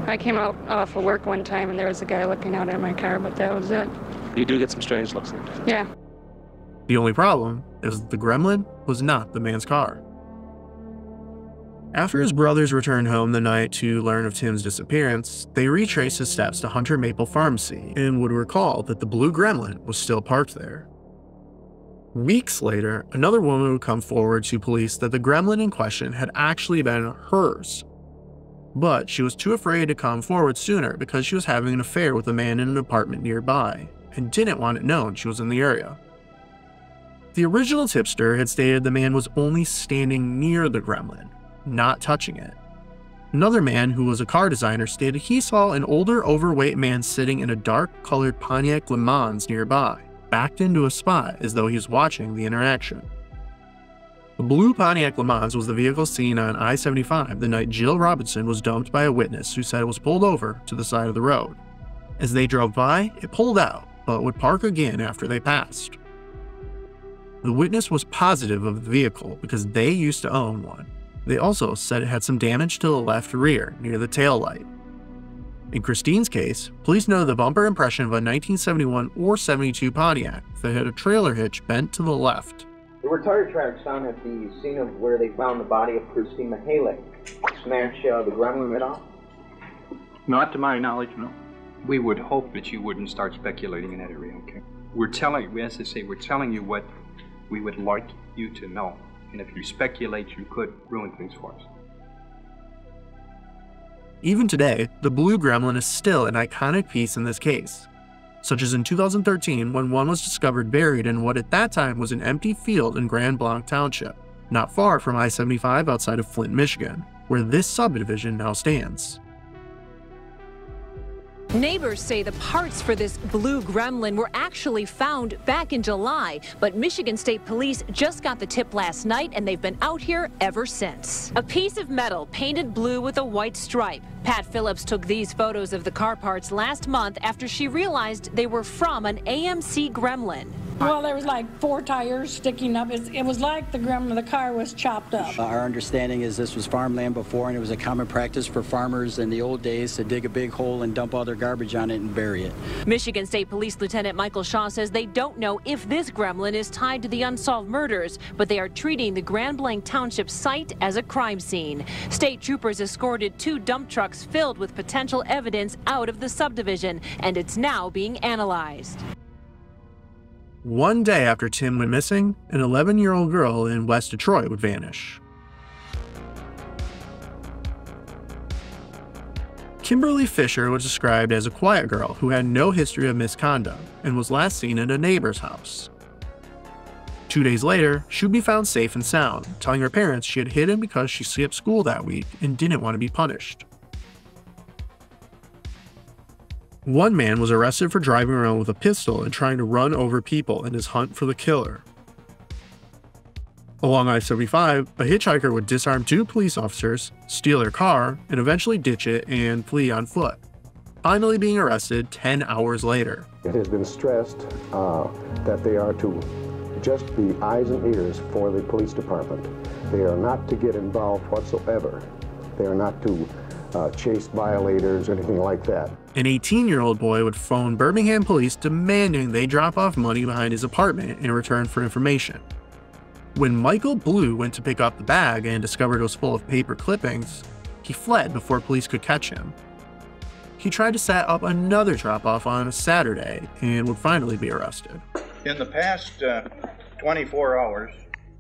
[SPEAKER 27] I came out off of work one time and there was a guy looking out at my car, but that was it.
[SPEAKER 20] You do get some strange looks.
[SPEAKER 27] Yeah.
[SPEAKER 2] The only problem is that the Gremlin was not the man's car. After his brothers returned home the night to learn of Tim's disappearance, they retraced his steps to Hunter Maple Pharmacy and would recall that the blue Gremlin was still parked there. Weeks later, another woman would come forward to police that the Gremlin in question had actually been hers. But she was too afraid to come forward sooner because she was having an affair with a man in an apartment nearby and didn't want it known she was in the area. The original tipster had stated the man was only standing near the Gremlin, not touching it. Another man who was a car designer stated he saw an older, overweight man sitting in a dark-colored Pontiac Le Mans nearby, backed into a spot as though he was watching the interaction. The blue Pontiac Le Mans was the vehicle seen on I-75 the night Jill Robinson was dumped by a witness who said it was pulled over to the side of the road. As they drove by, it pulled out, but would park again after they passed. The witness was positive of the vehicle because they used to own one. They also said it had some damage to the left rear near the taillight. In Christine's case, police noted the bumper impression of a 1971 or 72 Pontiac that had a trailer hitch bent to the left.
[SPEAKER 28] There were tire tracks found at the scene of where they found the body of Christine Mahaley. Smash the Gremlin at all?
[SPEAKER 23] Not to my knowledge, no.
[SPEAKER 29] We would hope that you wouldn't start speculating in that area, okay? We're telling you what we would like you to know. And if you speculate, you could ruin things for us.
[SPEAKER 2] Even today, the blue Gremlin is still an iconic piece in this case, such as in 2013 when one was discovered buried in what at that time was an empty field in Grand Blanc Township, not far from I-75 outside of Flint, Michigan, where this subdivision now stands.
[SPEAKER 7] Neighbors say the parts for this blue gremlin were actually found back in July, but Michigan State Police just got the tip last night and they've been out here ever since. A piece of metal painted blue with a white stripe. Pat Phillips took these photos of the car parts last month after she realized they were from an AMC gremlin.
[SPEAKER 8] Well, there was like 4 tires sticking up. It was like the gremlin, the car was chopped up.
[SPEAKER 9] Our understanding is this was farmland before, and it was a common practice for farmers in the old days to dig a big hole and dump all their garbage on it and bury it.
[SPEAKER 7] Michigan State Police Lieutenant Michael Shaw says they don't know if this gremlin is tied to the unsolved murders, but they are treating the Grand Blanc Township site as a crime scene. State troopers escorted 2 dump trucks filled with potential evidence out of the subdivision, and it's now being analyzed.
[SPEAKER 2] One day after Tim went missing, an 11-year-old girl in West Detroit would vanish. Kimberly Fisher was described as a quiet girl who had no history of misconduct and was last seen at a neighbor's house. 2 days later, she would be found safe and sound, telling her parents she had hidden because she skipped school that week and didn't want to be punished. One man was arrested for driving around with a pistol and trying to run over people in his hunt for the killer. Along I-75, a hitchhiker would disarm 2 police officers, steal their car, and eventually ditch it and flee on foot, finally being arrested 10 hours later.
[SPEAKER 10] It has been stressed that they are to just be eyes and ears for the police department. They are not to get involved whatsoever. They are not to chase violators or anything like that.
[SPEAKER 2] An 18-year-old boy would phone Birmingham police demanding they drop off money behind his apartment in return for information. When Michael Blue went to pick up the bag and discovered it was full of paper clippings, he fled before police could catch him. He tried to set up another drop-off on a Saturday and would finally be arrested.
[SPEAKER 23] In the past 24 hours,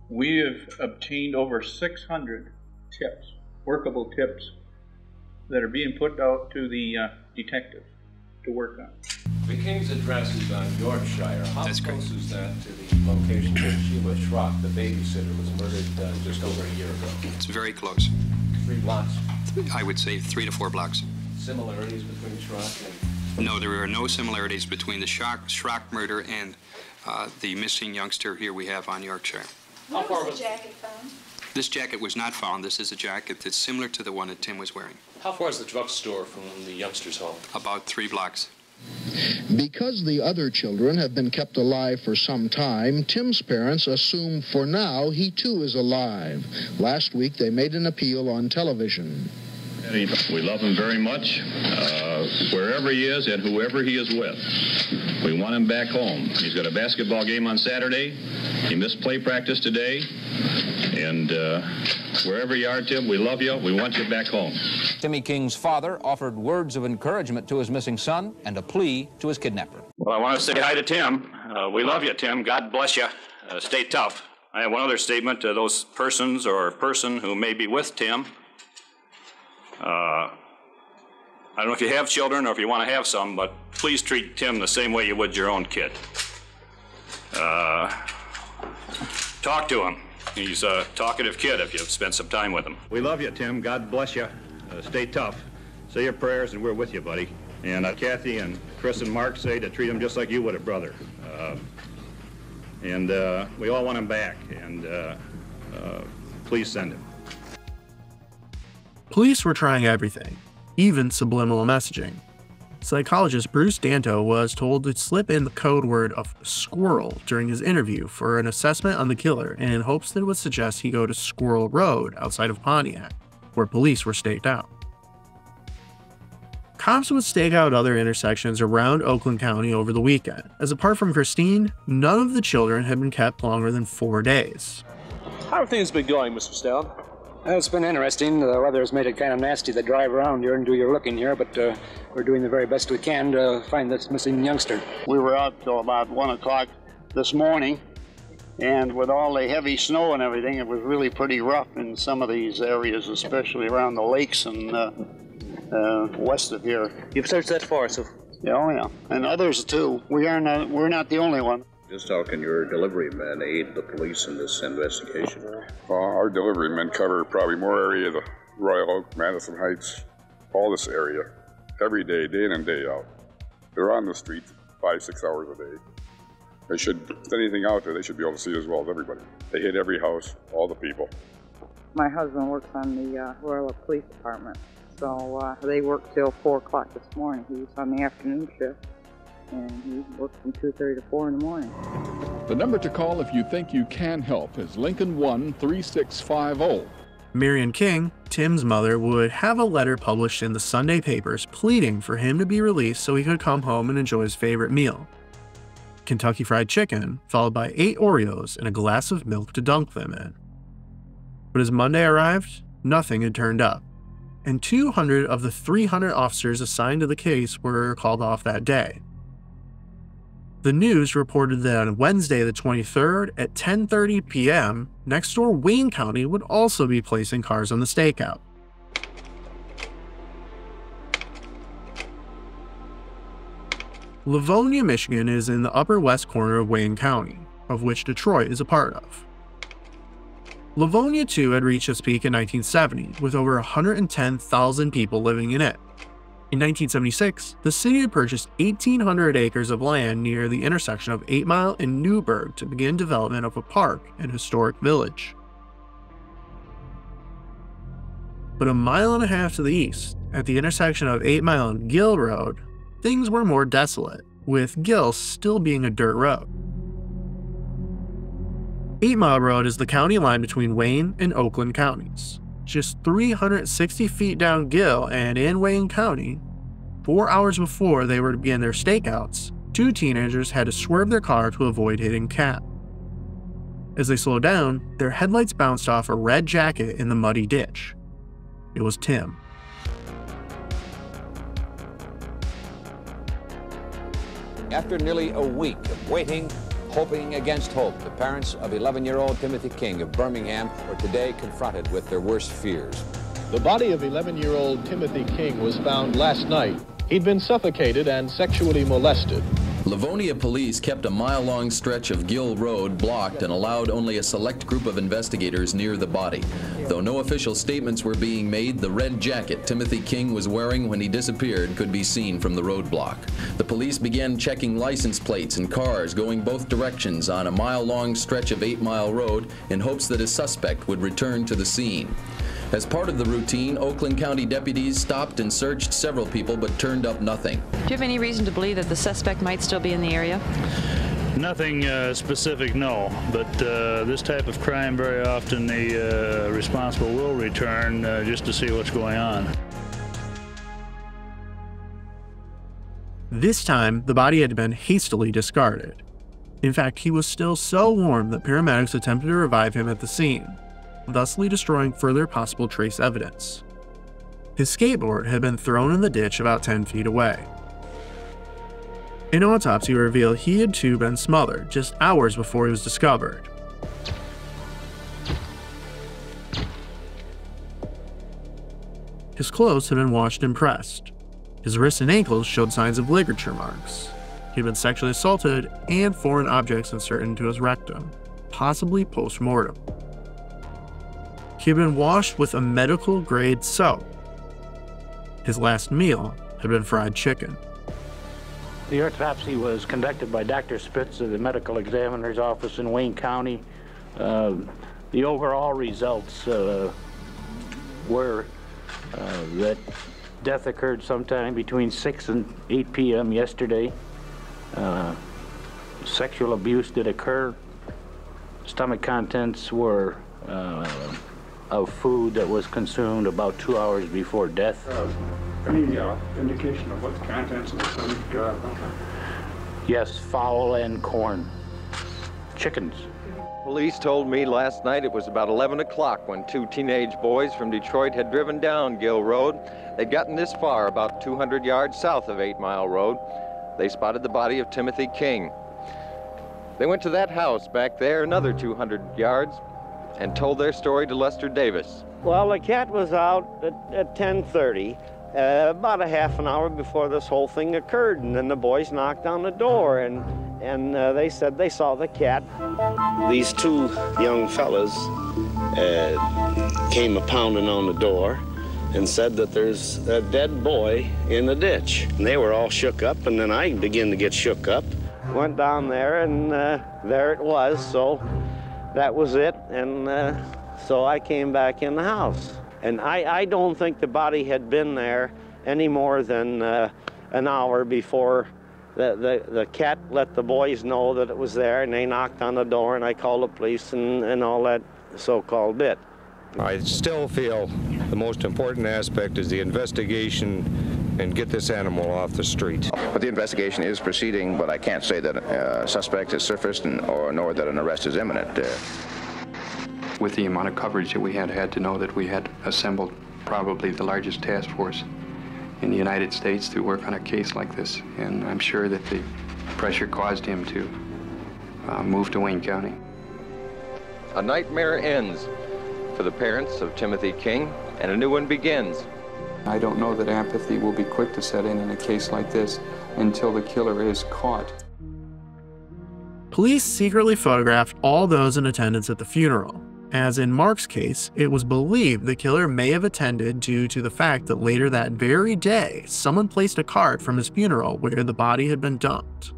[SPEAKER 23] we have obtained over 600 tips, workable tips, that are being put out to the detectives to work on.
[SPEAKER 20] The King's address is on Yorkshire. How close is that to the location where Sheila Schrock, the babysitter, was murdered just over a year ago?
[SPEAKER 11] It's very close.
[SPEAKER 20] 3 blocks?
[SPEAKER 11] I would say 3 to 4 blocks.
[SPEAKER 20] Similarities between Schrock and...
[SPEAKER 11] No, there are no similarities between the Schrock murder and the missing youngster here we have on Yorkshire.
[SPEAKER 8] How far was the jacket found?
[SPEAKER 11] This jacket was not found. This is a jacket that's similar to the one that Tim was wearing.
[SPEAKER 20] How far is the drugstore from the youngster's home?
[SPEAKER 11] About 3 blocks.
[SPEAKER 4] Because the other children have been kept alive for some time, Tim's parents assume for now he too is alive. Last week they made an appeal on television.
[SPEAKER 12] We love him very much, wherever he is and whoever he is with. We want him back home. He's got a basketball game on Saturday. He missed play practice today. And wherever you are, Tim, we love you. We want you back home.
[SPEAKER 19] Timmy King's father offered words of encouragement to his missing son and a plea to his kidnapper.
[SPEAKER 12] Well, I want to say hi to Tim. We love you, Tim. God bless you. Stay tough. I have one other statement to those persons or person who may be with Tim. I don't know if you have children or if you want to have some, but please treat Tim the same way you would your own kid. Talk to him. He's a talkative kid if you've spent some time with him. We love you, Tim. God bless you. Stay tough. Say your prayers, and we're with you, buddy. And Kathy and Chris and Mark say to treat him just like you would a brother. And we all want him back, and please send him.
[SPEAKER 2] Police were trying everything, even subliminal messaging. Psychologist Bruce Danto was told to slip in the code word of squirrel during his interview for an assessment on the killer in hopes that it would suggest he go to Squirrel Road outside of Pontiac, where police were staked out. Cops would stake out other intersections around Oakland County over the weekend, as apart from Christine, none of the children had been kept longer than 4 days.
[SPEAKER 20] How have things been going, Mr. Stalin?
[SPEAKER 15] Well, it's been interesting. The weather has made it kind of nasty to drive around here and do your looking here, but we're doing the very best we can to find this missing youngster.
[SPEAKER 22] We were out till about 1 o'clock this morning, and with all the heavy snow and everything, it was really pretty rough in some of these areas, especially around the lakes and west of here.
[SPEAKER 20] You've searched that far, so...
[SPEAKER 22] Yeah, oh yeah, and others too. We're not the only one.
[SPEAKER 25] Just how can your delivery men aid the police in this investigation?
[SPEAKER 30] Our delivery men cover probably more area, the Royal Oak, Madison Heights, all this area.
[SPEAKER 1] every day, day in and day out. They're on the street 5-6 hours a day. They should, if anything out there, they should be able to see it as well as everybody. They hit every house, all the people.
[SPEAKER 3] My husband works on the Royal Police Department, so they work till 4 o'clock this morning. He was on the afternoon shift, and he worked from 2:30 to 4 in the morning.
[SPEAKER 5] The number to call if you think you can help is Lincoln 1-3650.
[SPEAKER 2] Marion King, Tim's mother, would have a letter published in the Sunday papers pleading for him to be released so he could come home and enjoy his favorite meal: Kentucky Fried Chicken, followed by 8 Oreos and a glass of milk to dunk them in. But as Monday arrived, nothing had turned up, and 200 of the 300 officers assigned to the case were called off that day. The news reported that on Wednesday the 23rd at 10:30 p.m., next door Wayne County would also be placing cars on the stakeout. Livonia, Michigan is in the upper west corner of Wayne County, of which Detroit is a part of. Livonia too had reached its peak in 1970, with over 110,000 people living in it. In 1976, the city had purchased 1,800 acres of land near the intersection of 8 Mile and Newburgh to begin development of a park and historic village. But 1.5 miles to the east, at the intersection of 8 Mile and Gill Road, things were more desolate, with Gill still being a dirt road. 8 Mile Road is the county line between Wayne and Oakland counties. Just 360 feet down Gill and in Wayne County, 4 hours before they were to begin their stakeouts, 2 teenagers had to swerve their car to avoid hitting Cat. As they slowed down, their headlights bounced off a red jacket in the muddy ditch. It was Tim.
[SPEAKER 19] After nearly a week of waiting, hoping against hope, the parents of 11-year-old Timothy King of Birmingham were today confronted with their worst fears.
[SPEAKER 6] The body of 11-year-old Timothy King was found last night. He'd been suffocated and sexually molested.
[SPEAKER 13] Livonia police kept a mile-long stretch of Gill Road blocked and allowed only a select group of investigators near the body. Though no official statements were being made, the red jacket Timothy King was wearing when he disappeared could be seen from the roadblock. The police began checking license plates and cars going both directions on a mile-long stretch of 8 Mile Road in hopes that a suspect would return to the scene. As part of the routine, Oakland County deputies stopped and searched several people but turned up nothing.
[SPEAKER 16] Do you have any reason to believe that the suspect might still be in the area?
[SPEAKER 17] Nothing specific, no. But this type of crime, very often the responsible will return just to see what's going on.
[SPEAKER 2] This time, the body had been hastily discarded. In fact, he was still so warm that paramedics attempted to revive him at the scene, thusly destroying further possible trace evidence. His skateboard had been thrown in the ditch about 10 feet away. An autopsy revealed he had too been smothered just hours before he was discovered. His clothes had been washed and pressed. His wrists and ankles showed signs of ligature marks. He had been sexually assaulted and foreign objects inserted into his rectum, possibly post-mortem. He had been washed with a medical-grade soap. His last meal had been fried chicken.
[SPEAKER 18] The autopsy was conducted by Dr. Spitz of the medical examiner's office in Wayne County. The overall results were that death occurred sometime between 6 and 8 p.m. yesterday. Sexual abuse did occur. Stomach contents were of food that was consumed about 2 hours before death.
[SPEAKER 23] Any indication of what the contents of the stomach?
[SPEAKER 18] Yes, fowl and corn. Chickens.
[SPEAKER 21] Police told me last night it was about 11 o'clock when 2 teenage boys from Detroit had driven down Gill Road. They'd gotten this far, about 200 yards south of 8 Mile Road. They spotted the body of Timothy King. They went to that house back there, another 200 yards, and told their story to Lester Davis.
[SPEAKER 30] Well, the cat was out at 10:30, about a half an hour before this whole thing occurred, and then the boys knocked on the door, and they said they saw the cat.
[SPEAKER 31] These 2 young fellas came a-pounding on the door,
[SPEAKER 7] and said that there's a dead boy in the ditch. And they were all shook up, and then I began to get shook up. Went down there, and there it was, so that was it. And so I came back in the house. And I don't think the body had been there any more than an hour before the cat let the boys know that it was there, and they knocked on the door, and I called the police and all that so-called bit.
[SPEAKER 8] I still feel the most important aspect is the investigation and get this animal off the street.
[SPEAKER 9] But the investigation is proceeding, but I can't say that a suspect has surfaced nor that an arrest is imminent.
[SPEAKER 11] With the amount of coverage that we had to know that we had assembled probably the largest task force in the United States to work on a case like this. And I'm sure that the pressure caused him to move to Wayne County.
[SPEAKER 21] A nightmare ends for the parents of Timothy King, and a new one begins.
[SPEAKER 10] I don't know that apathy will be quick to set in a case like this until the killer is caught.
[SPEAKER 2] Police secretly photographed all those in attendance at the funeral. As in Mark's case, it was believed the killer may have attended due to the fact that later that very day, someone placed a card from his funeral where the body had been dumped.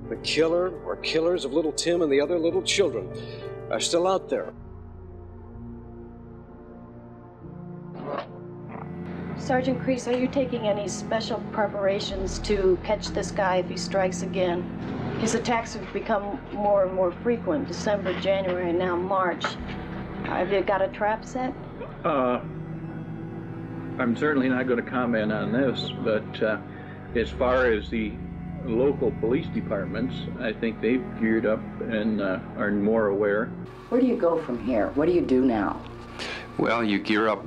[SPEAKER 14] The killer or killers of little Tim and the other little children are still out there.
[SPEAKER 24] Sergeant Crease, are you taking any special preparations to catch this guy if he strikes again? His attacks have become more and more frequent, December, January, and now March. Have you got a trap set?
[SPEAKER 23] I'm certainly not going to comment on this, but as far as the local police departments, I think they've geared up and are more aware.
[SPEAKER 26] Where do you go from here? What do you do now?
[SPEAKER 11] Well, you gear up,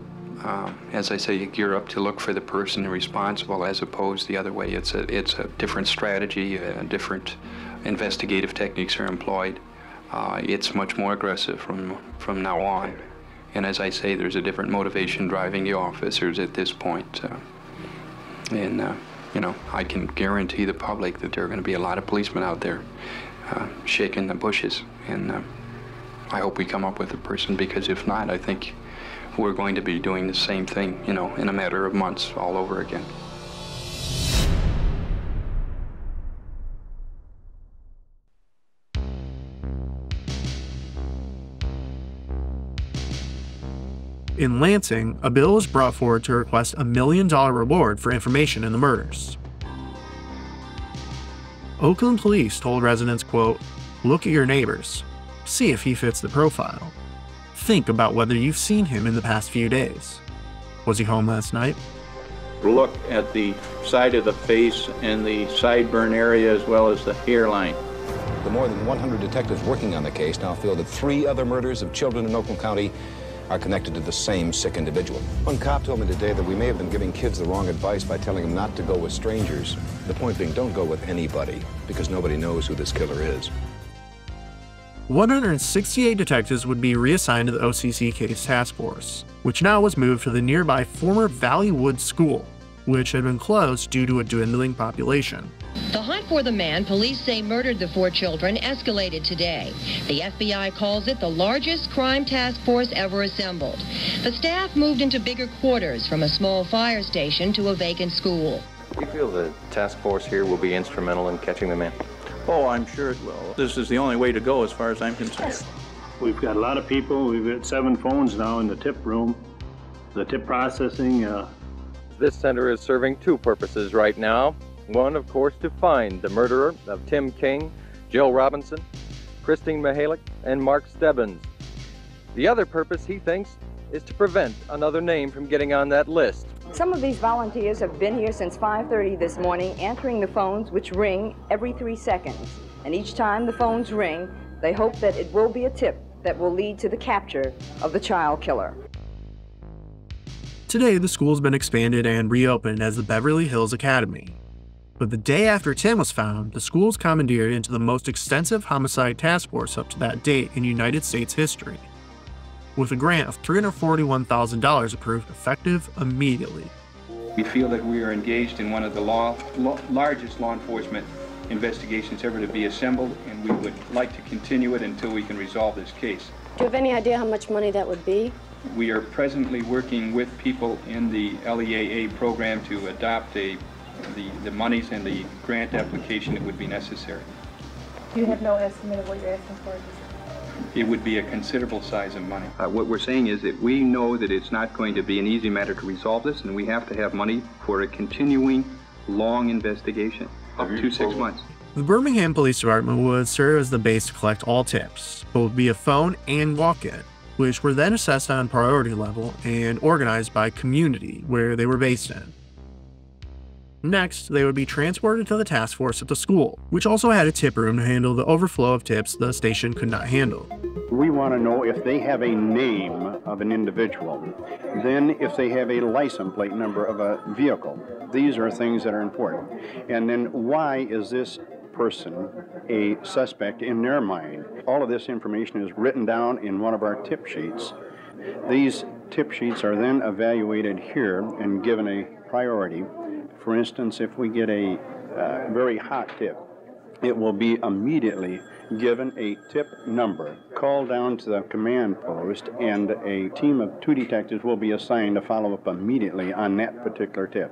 [SPEAKER 11] as I say, you gear up to look for the person responsible, as opposed the other way. It's a different strategy, different investigative techniques are employed. It's much more aggressive from now on. And as I say, there's a different motivation driving the officers at this point. You know, I can guarantee the public that there are going to be a lot of policemen out there shaking the bushes. And I hope we come up with a person, because if not, I think we're going to be doing the same thing, you know, in a matter of months all over again.
[SPEAKER 2] In Lansing, a bill was brought forward to request a $1 million reward for information in the murders. Oakland police told residents, quote, "Look at your neighbors. See if he fits the profile. Think about whether you've seen him in the past few days. Was he home last night?"
[SPEAKER 23] Look at the side of the face and the sideburn area as well as the hairline.
[SPEAKER 27] The more than 100 detectives working on the case now feel that 3 other murders of children in Oakland County are connected to the same sick individual. One cop told me today that we may have been giving kids the wrong advice by telling them not to go with strangers. The point being, don't go with anybody, because nobody knows who this killer is.
[SPEAKER 2] 168 detectives would be reassigned to the OCC case task force, which now was moved to the nearby former Valley Woods School, which had been closed due to a dwindling population.
[SPEAKER 28] The hunt for the man police say murdered the 4 children escalated today. The FBI calls it the largest crime task force ever assembled. The staff moved into bigger quarters from a small fire station to a vacant school.
[SPEAKER 21] Do you feel the task force here will be instrumental in catching the man?
[SPEAKER 23] Oh, I'm sure it will. This is the only way to go as far as I'm concerned.
[SPEAKER 30] We've got a lot of people. We've got 7 phones now in the tip room, the tip processing.
[SPEAKER 21] This center is serving 2 purposes right now. One, of course, to find the murderer of Tim King, Jill Robinson, Christine Mihalik, and Mark Stebbins. The other purpose, he thinks, is to prevent another name from getting on that list.
[SPEAKER 29] Some of these volunteers have been here since 5:30 this morning, answering the phones, which ring every 3 seconds. And each time the phones ring, they hope that it will be a tip that will lead to the capture of the child killer.
[SPEAKER 2] Today, the school's been expanded and reopened as the Beverly Hills Academy. But the day after Tim was found, the school's commandeered into the most extensive homicide task force up to that date in United States history, with a grant of $341,000 approved effective immediately.
[SPEAKER 31] We feel that we are engaged in one of the largest law enforcement investigations ever to be assembled, and we would like to continue it until we can resolve this case.
[SPEAKER 24] Do you have any idea how much money that would be?
[SPEAKER 31] We are presently working with people in the LEAA program to adopt the monies and the grant application that would be necessary.
[SPEAKER 24] You have no estimate of what you're asking for?
[SPEAKER 31] It would be a considerable size of money. What we're saying is that we know that it's not going to be an easy matter to resolve this, and we have to have money for a continuing long investigation up to 6 months.
[SPEAKER 2] The Birmingham Police Department would serve as the base to collect all tips, both via phone and walk-in, which were then assessed on priority level and organized by community where they were based in. Next, they would be transported to the task force at the school, which also had a tip room to handle the overflow of tips the station could not handle.
[SPEAKER 1] We want to know if they have a name of an individual, then if they have a license plate number of a vehicle. These are things that are important. And then why is this person a suspect in their mind? All of this information is written down in one of our tip sheets. These tip sheets are then evaluated here and given a priority. For instance, if we get a very hot tip, it will be immediately given a tip number, called down to the command post, and a team of 2 detectives will be assigned to follow up immediately on that particular tip.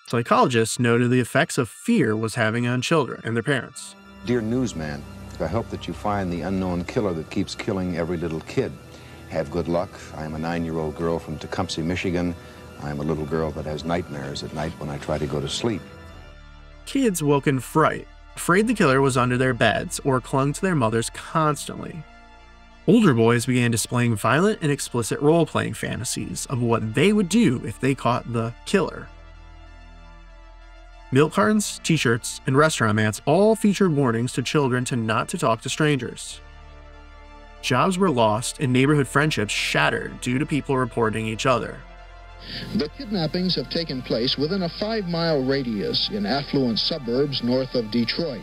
[SPEAKER 2] Psychologists noted the effects of fear was having on children and their parents.
[SPEAKER 27] Dear newsman, I hope that you find the unknown killer that keeps killing every little kid. Have good luck. I am a 9-year-old girl from Tecumseh, Michigan. I am a little girl that has nightmares at night when I try to go to sleep.
[SPEAKER 2] Kids woke in fright, afraid the killer was under their beds or clung to their mothers constantly. Older boys began displaying violent and explicit role-playing fantasies of what they would do if they caught the killer. Milk cartons, t-shirts, and restaurant mats all featured warnings to children not to talk to strangers. Jobs were lost and neighborhood friendships shattered due to people reporting each other.
[SPEAKER 3] The kidnappings have taken place within a 5-mile radius in affluent suburbs north of Detroit.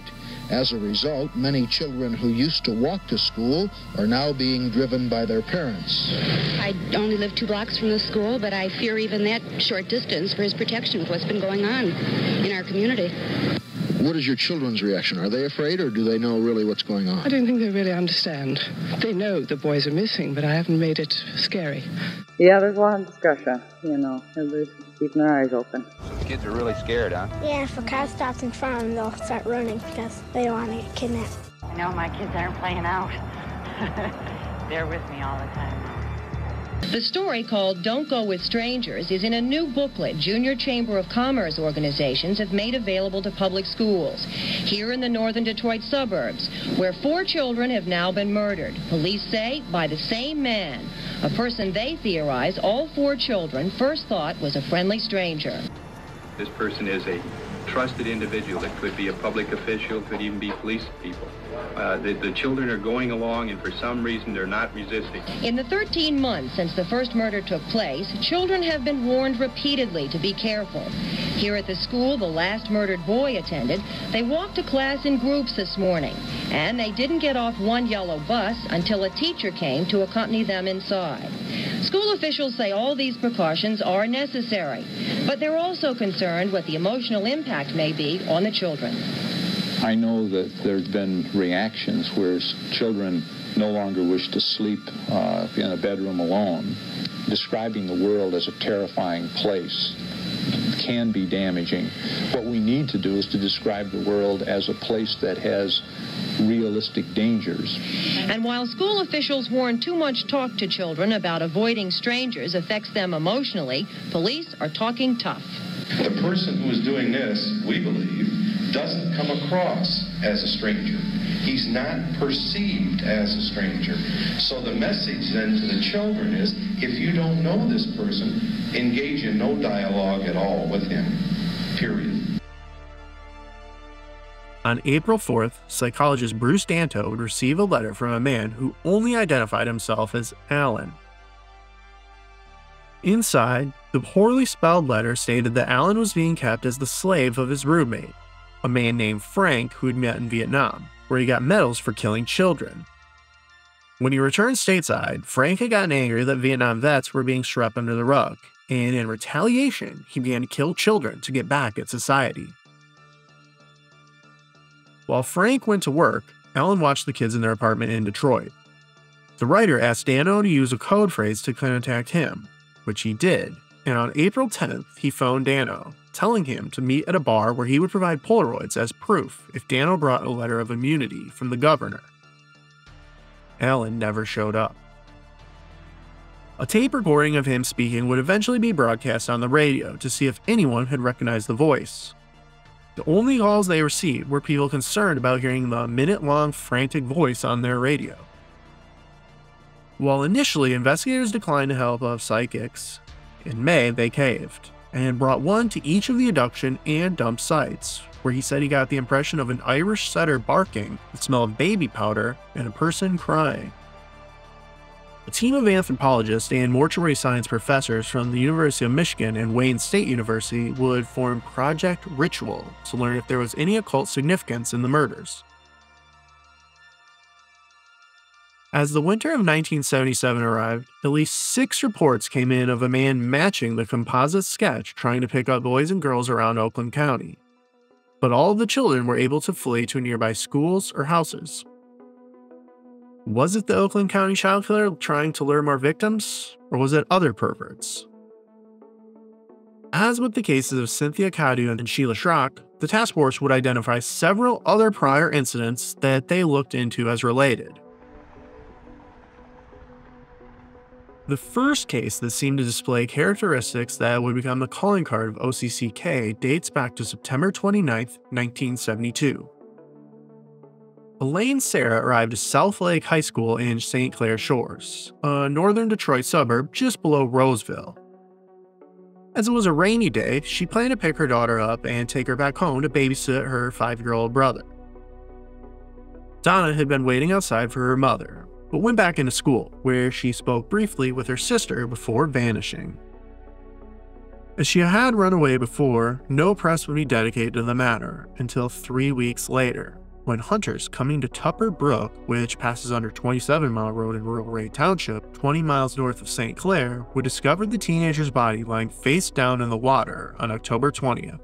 [SPEAKER 3] As a result, many children who used to walk to school are now being driven by their parents.
[SPEAKER 4] I only live 2 blocks from the school, but I fear even that short distance for his protection with what's been going on in our community.
[SPEAKER 3] What is your children's reaction? Are they afraid, or do they know really what's going on?
[SPEAKER 5] I don't think they really understand. They know the boys are missing, but I haven't made it scary.
[SPEAKER 6] Yeah, there's a lot of discussion, you know. Everybody's keeping their eyes open.
[SPEAKER 21] So the kids are really scared, huh?
[SPEAKER 12] Yeah, if a car stops in front of them, they'll start running because they don't want to get kidnapped.
[SPEAKER 15] I know my kids aren't playing out. They're with me all the time.
[SPEAKER 28] The story, called Don't Go With Strangers, is in a new booklet Junior Chamber of Commerce organizations have made available to public schools here in the northern Detroit suburbs, where 4 children have now been murdered. Police say by the same man, a person they theorize all 4 children first thought was a friendly stranger.
[SPEAKER 31] This person is a trusted individual that could be a public official, could even be police people. The children are going along, and for some reason they're not resisting.
[SPEAKER 28] In the 13 months since the first murder took place, children have been warned repeatedly to be careful. Here at the school the last murdered boy attended, they walked to class in groups this morning, and they didn't get off one yellow bus until a teacher came to accompany them inside. School officials say all these precautions are necessary, but they're also concerned what the emotional impact may be on the children.
[SPEAKER 19] I know that there have been reactions where children no longer wish to sleep in a bedroom alone. Describing the world as a terrifying place can be damaging. What we need to do is to describe the world as a place that has realistic dangers.
[SPEAKER 28] And while school officials warn too much talk to children about avoiding strangers affects them emotionally, police are talking tough.
[SPEAKER 20] The person who is doing this, we believe, doesn't come across as a stranger. He's not perceived as a stranger. So the message then to the children is, if you don't know this person, engage in no dialogue at all with him, period.
[SPEAKER 2] On April 4th, psychologist Bruce Danto would receive a letter from a man who only identified himself as Alan. Inside, the poorly spelled letter stated that Alan was being kept as the slave of his roommate, a man named Frank who had met in Vietnam, where he got medals for killing children. When he returned stateside, Frank had gotten angry that Vietnam vets were being swept under the rug, and in retaliation, he began to kill children to get back at society. While Frank went to work, Alan watched the kids in their apartment in Detroit. The writer asked Dano to use a code phrase to contact him, which he did, and on April 10th, he phoned Dano, telling him to meet at a bar where he would provide Polaroids as proof if Dano brought a letter of immunity from the governor. Alan never showed up. A tape recording of him speaking would eventually be broadcast on the radio to see if anyone had recognized the voice. The only calls they received were people concerned about hearing the minute-long frantic voice on their radio. While initially investigators declined the help of psychics, in May they caved, and brought one to each of the abduction and dump sites, where he said he got the impression of an Irish setter barking, the smell of baby powder, and a person crying. A team of anthropologists and mortuary science professors from the University of Michigan and Wayne State University would form Project Ritual to learn if there was any occult significance in the murders. As the winter of 1977 arrived, at least 6 reports came in of a man matching the composite sketch trying to pick up boys and girls around Oakland County. But all of the children were able to flee to nearby schools or houses. Was it the Oakland County Child Killer trying to lure more victims, or was it other perverts? As with the cases of Cynthia Cadu and Sheila Schrock, the task force would identify several other prior incidents that they looked into as related. The first case that seemed to display characteristics that would become the calling card of OCCK dates back to September 29, 1972. Elaine Sarah arrived at South Lake High School in St. Clair Shores, a northern Detroit suburb just below Roseville. As it was a rainy day, she planned to pick her daughter up and take her back home to babysit her 5-year-old brother. Donna had been waiting outside for her mother, but went back into school, where she spoke briefly with her sister before vanishing. As she had run away before, no press would be dedicated to the matter until 3 weeks later, when hunters coming to Tupper Brook, which passes under 27 Mile Road in rural Ray Township, 20 miles north of St. Clair, would discover the teenager's body lying face down in the water on October 20th,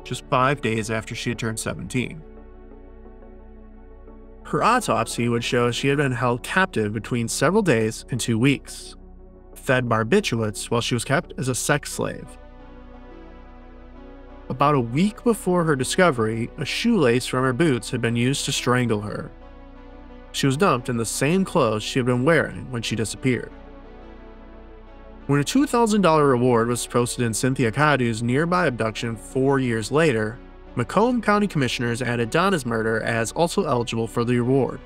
[SPEAKER 2] just 5 days after she had turned 17. Her autopsy would show she had been held captive between several days and 2 weeks, fed barbiturates while she was kept as a sex slave. About a week before her discovery, a shoelace from her boots had been used to strangle her. She was dumped in the same clothes she had been wearing when she disappeared. When a $2,000 reward was posted in Cynthia Cadu's nearby abduction 4 years later, Macomb County Commissioners added Donna's murder as also eligible for the reward.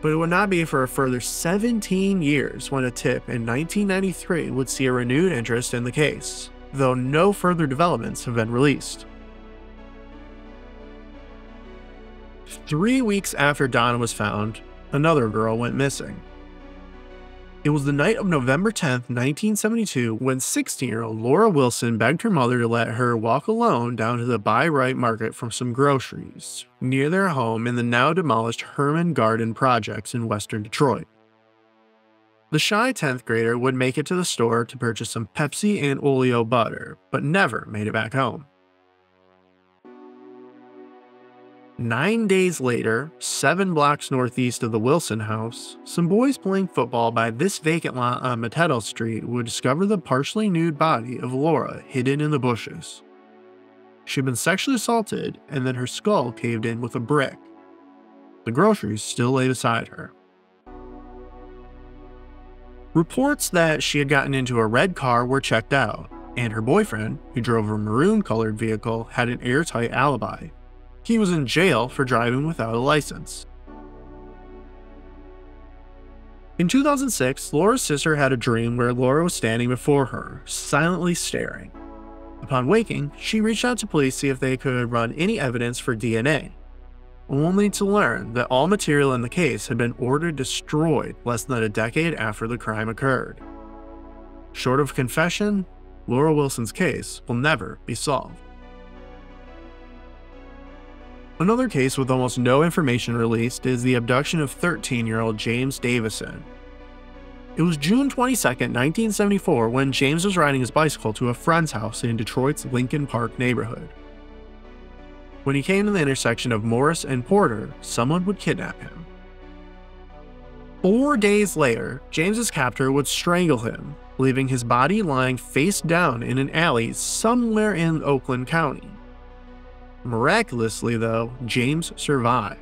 [SPEAKER 2] But it would not be for a further 17 years when a tip in 1993 would see a renewed interest in the case, though no further developments have been released. 3 weeks after Donna was found, another girl went missing. It was the night of November 10, 1972, when 16-year-old Laura Wilson begged her mother to let her walk alone down to the Buy Right Market for some groceries, near their home in the now demolished Herman Garden Projects in western Detroit. The shy 10th grader would make it to the store to purchase some Pepsi and Oleo butter, but never made it back home. 9 days later, 7 blocks northeast of the Wilson house, some boys playing football by this vacant lot on Mateto Street would discover the partially nude body of Laura hidden in the bushes. She had been sexually assaulted, and then her skull caved in with a brick. The groceries still lay beside her. Reports that she had gotten into a red car were checked out, and her boyfriend, who drove a maroon-colored vehicle, had an airtight alibi. He was in jail for driving without a license. In 2006, Laura's sister had a dream where Laura was standing before her, silently staring. Upon waking, she reached out to police to see if they could run any evidence for DNA, only to learn that all material in the case had been ordered destroyed less than a decade after the crime occurred. Short of confession, Laura Wilson's case will never be solved. Another case with almost no information released is the abduction of 13-year-old James Davison. It was June 22, 1974, when James was riding his bicycle to a friend's house in Detroit's Lincoln Park neighborhood. When he came to the intersection of Morris and Porter, someone would kidnap him. 4 days later, James's captor would strangle him, leaving his body lying face down in an alley somewhere in Oakland County. Miraculously, though, James survived.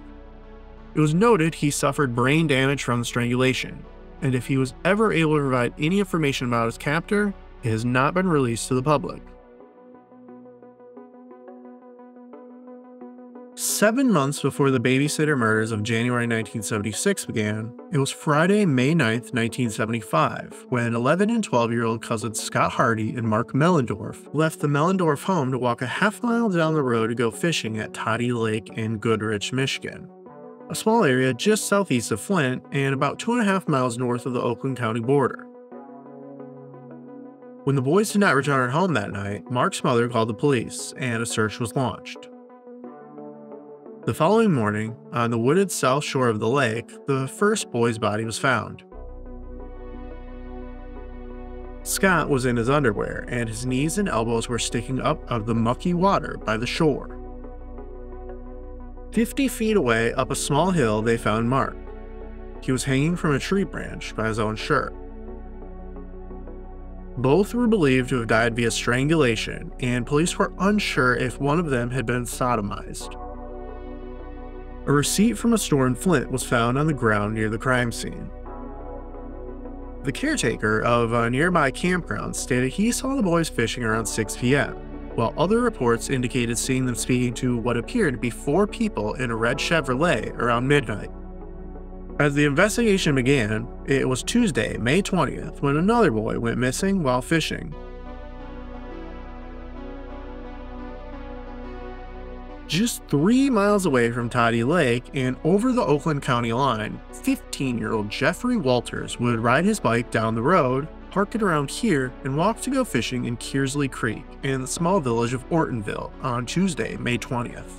[SPEAKER 2] It was noted he suffered brain damage from the strangulation, and if he was ever able to provide any information about his captor, it has not been released to the public. 7 months before the babysitter murders of January 1976 began, it was Friday, May 9, 1975, when 11 and 12-year-old cousins Scott Hardy and Mark Mellendorf left the Mellendorf home to walk a half-mile down the road to go fishing at Toddy Lake in Goodrich, Michigan, a small area just southeast of Flint and about 2.5 miles north of the Oakland County border. When the boys did not return home that night, Mark's mother called the police and a search was launched. The following morning, on the wooded south shore of the lake, the first boy's body was found. Scott was in his underwear, and his knees and elbows were sticking up out of the mucky water by the shore. 50 feet away up a small hill, they found Mark. He was hanging from a tree branch by his own shirt. Both were believed to have died via strangulation, and police were unsure if one of them had been sodomized. A receipt from a store in Flint was found on the ground near the crime scene. The caretaker of a nearby campground stated he saw the boys fishing around 6 p.m., while other reports indicated seeing them speaking to what appeared to be 4 people in a red Chevrolet around midnight. As the investigation began, it was Tuesday, May 20th, when another boy went missing while fishing. Just 3 miles away from Toddy Lake and over the Oakland County line, 15-year-old Jeffrey Walters would ride his bike down the road, park it around here, and walk to go fishing in Kearsley Creek in the small village of Ortonville on Tuesday, May 20th.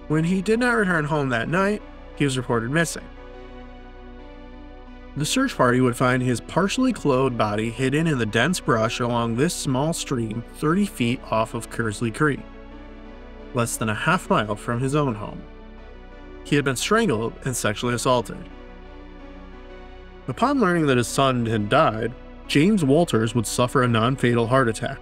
[SPEAKER 2] When he did not return home that night, he was reported missing. The search party would find his partially clothed body hidden in the dense brush along this small stream 30 feet off of Kearsley Creek, less than a half mile from his own home. He had been strangled and sexually assaulted. Upon learning that his son had died, James Walters would suffer a non-fatal heart attack.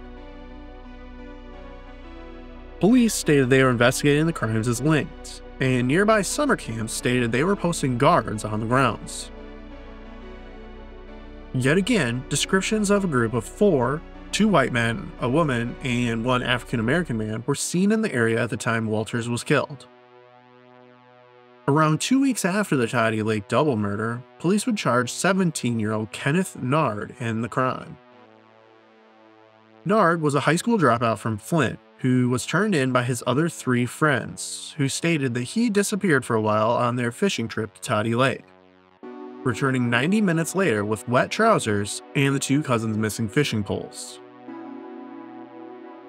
[SPEAKER 2] Police stated they were investigating the crimes as linked, and nearby summer camps stated they were posting guards on the grounds. Yet again, descriptions of a group of 4, 2 white men, a woman, and 1 African-American man were seen in the area at the time Walters was killed. Around 2 weeks after the Toddy Lake double murder, police would charge 17-year-old Kenneth Nard in the crime. Nard was a high school dropout from Flint who was turned in by his other 3 friends, who stated that he disappeared for a while on their fishing trip to Toddy Lake, returning 90 minutes later with wet trousers and the 2 cousins' missing fishing poles.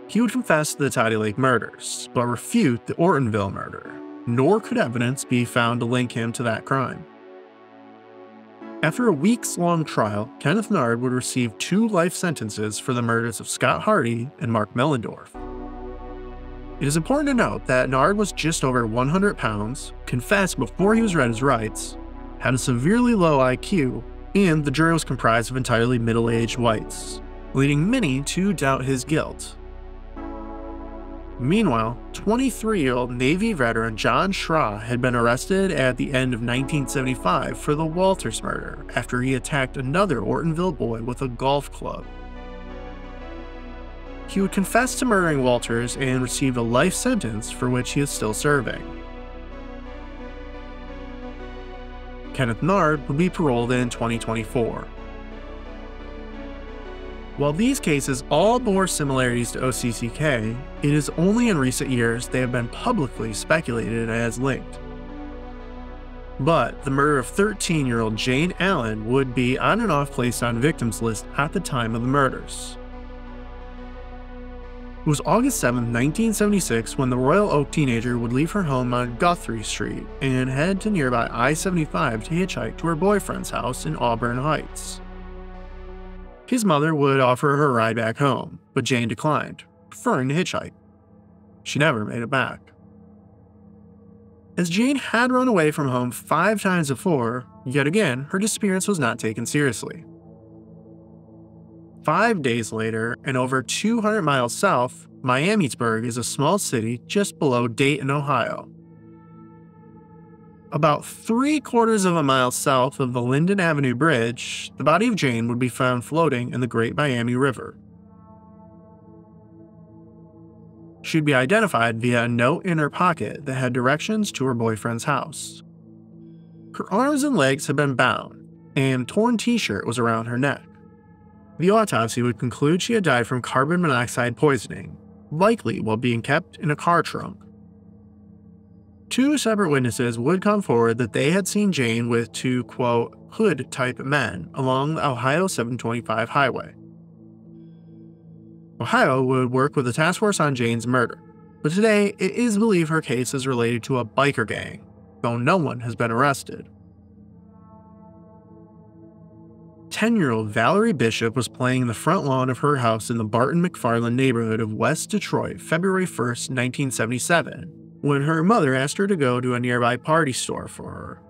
[SPEAKER 2] He would confess to the Toddy Lake murders, but refute the Ortonville murder, nor could evidence be found to link him to that crime. After a weeks-long trial, Kenneth Nard would receive 2 life sentences for the murders of Scott Hardy and Mark Mellendorf. It is important to note that Nard was just over 100 pounds, confessed before he was read his rights, had a severely low IQ, and the jury was comprised of entirely middle-aged whites, leading many to doubt his guilt. Meanwhile, 23-year-old Navy veteran John Schra had been arrested at the end of 1975 for the Walters murder after he attacked another Ortonville boy with a golf club. He would confess to murdering Walters and received a life sentence for which he is still serving. Kenneth Nard would be paroled in 2024. While these cases all bore similarities to OCCK, it is only in recent years they have been publicly speculated as linked. But the murder of 13-year-old Jane Allen would be on and off placed on victims list at the time of the murders. It was August 7, 1976 when the Royal Oak teenager would leave her home on Guthrie Street and head to nearby I-75 to hitchhike to her boyfriend's house in Auburn Heights. His mother would offer her a ride back home, but Jane declined, preferring to hitchhike. She never made it back. As Jane had run away from home 5 times before, yet again, her disappearance was not taken seriously. 5 days later, and over 200 miles south, Miamisburg is a small city just below Dayton, Ohio. About 3/4 of a mile south of the Linden Avenue Bridge, the body of Jane would be found floating in the Great Miami River. She'd be identified via a note in her pocket that had directions to her boyfriend's house. Her arms and legs had been bound, and a torn t-shirt was around her neck. The autopsy would conclude she had died from carbon monoxide poisoning, likely while being kept in a car trunk. 2 separate witnesses would come forward that they had seen Jane with 2, quote, hood-type men along the Ohio 725 highway. Ohio would work with the task force on Jane's murder, but today it is believed her case is related to a biker gang, though no one has been arrested. 10-year-old Valerie Bishop was playing in the front lawn of her house in the Barton McFarland neighborhood of West Detroit, February 1st, 1977, when her mother asked her to go to a nearby party store for her.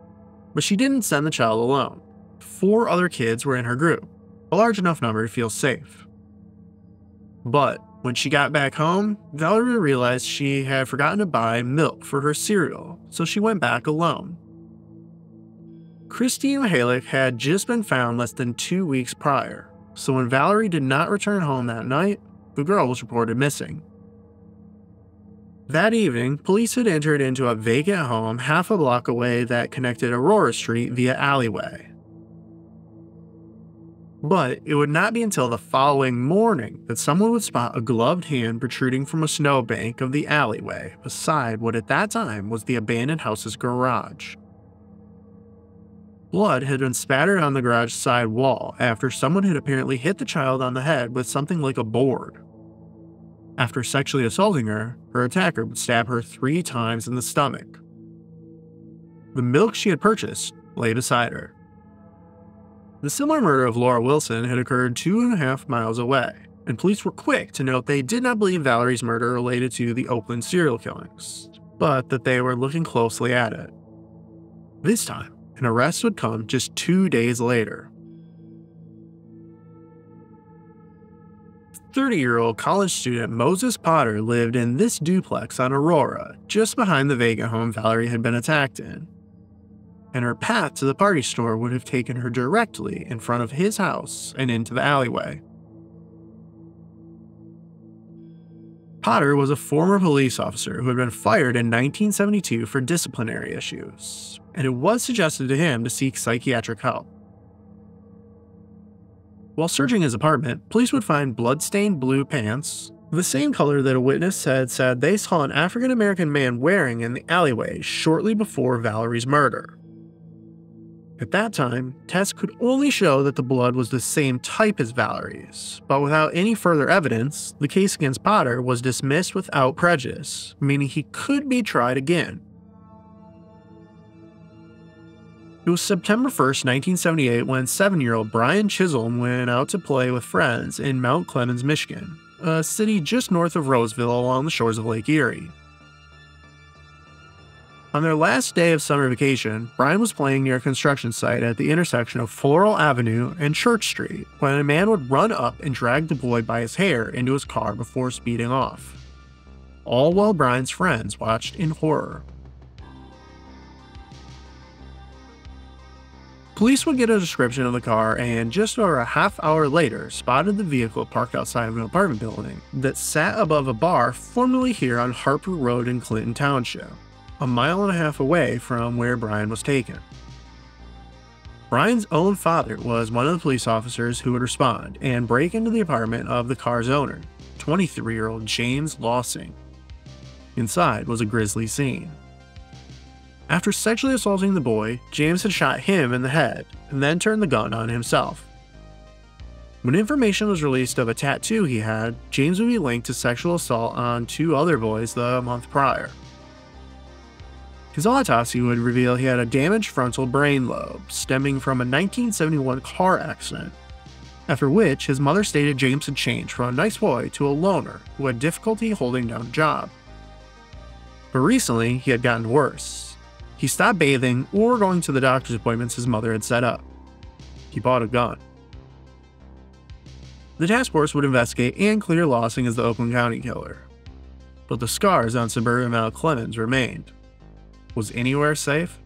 [SPEAKER 2] But she didn't send the child alone. 4 other kids were in her group, a large enough number to feel safe. But when she got back home, Valerie realized she had forgotten to buy milk for her cereal, so she went back alone. Christine Mihalik had just been found less than 2 weeks prior, so when Valerie did not return home that night, the girl was reported missing. That evening, police had entered into a vacant home half a block away that connected Aurora Street via alleyway. But it would not be until the following morning that someone would spot a gloved hand protruding from a snowbank of the alleyway beside what at that time was the abandoned house's garage. Blood had been spattered on the garage side wall after someone had apparently hit the child on the head with something like a board. After sexually assaulting her, her attacker would stab her 3 times in the stomach. The milk she had purchased lay beside her. The similar murder of Laura Wilson had occurred 2.5 miles away, and police were quick to note they did not believe Valerie's murder related to the Oakland serial killings, but that they were looking closely at it. This time, an arrest would come just 2 days later. 30-year-old college student Moses Potter lived in this duplex on Aurora, just behind the vacant home Valerie had been attacked in. And her path to the party store would have taken her directly in front of his house and into the alleyway. Potter was a former police officer who had been fired in 1972 for disciplinary issues, and it was suggested to him to seek psychiatric help. While searching his apartment, police would find blood-stained blue pants, the same color that a witness had said they saw an African-American man wearing in the alleyway shortly before Valerie's murder. At that time, tests could only show that the blood was the same type as Valerie's, but without any further evidence, the case against Potter was dismissed without prejudice, meaning he could be tried again. It was September 1st, 1978 when 7-year-old Brian Chisholm went out to play with friends in Mount Clemens, Michigan, a city just north of Roseville along the shores of Lake Erie. On their last day of summer vacation, Brian was playing near a construction site at the intersection of Floral Avenue and Church Street when a man would run up and drag the boy by his hair into his car before speeding off. All while Brian's friends watched in horror. Police would get a description of the car and just over a half hour later spotted the vehicle parked outside of an apartment building that sat above a bar formerly here on Harper Road in Clinton Township, a mile and a half away from where Brian was taken. Brian's own father was one of the police officers who would respond and break into the apartment of the car's owner, 23-year-old James Lawsing. Inside was a grisly scene. After sexually assaulting the boy, James had shot him in the head and then turned the gun on himself. When information was released of a tattoo he had, James would be linked to sexual assault on 2 other boys the month prior. His autopsy would reveal he had a damaged frontal brain lobe stemming from a 1971 car accident, after which his mother stated James had changed from a nice boy to a loner who had difficulty holding down a job. But recently, he had gotten worse, He stopped bathing or going to the doctor's appointments his mother had set up. He bought a gun. The task force would investigate and clear Lossing as the Oakland County Killer. But the scars on suburban Mount Clemens remained. Was anywhere safe?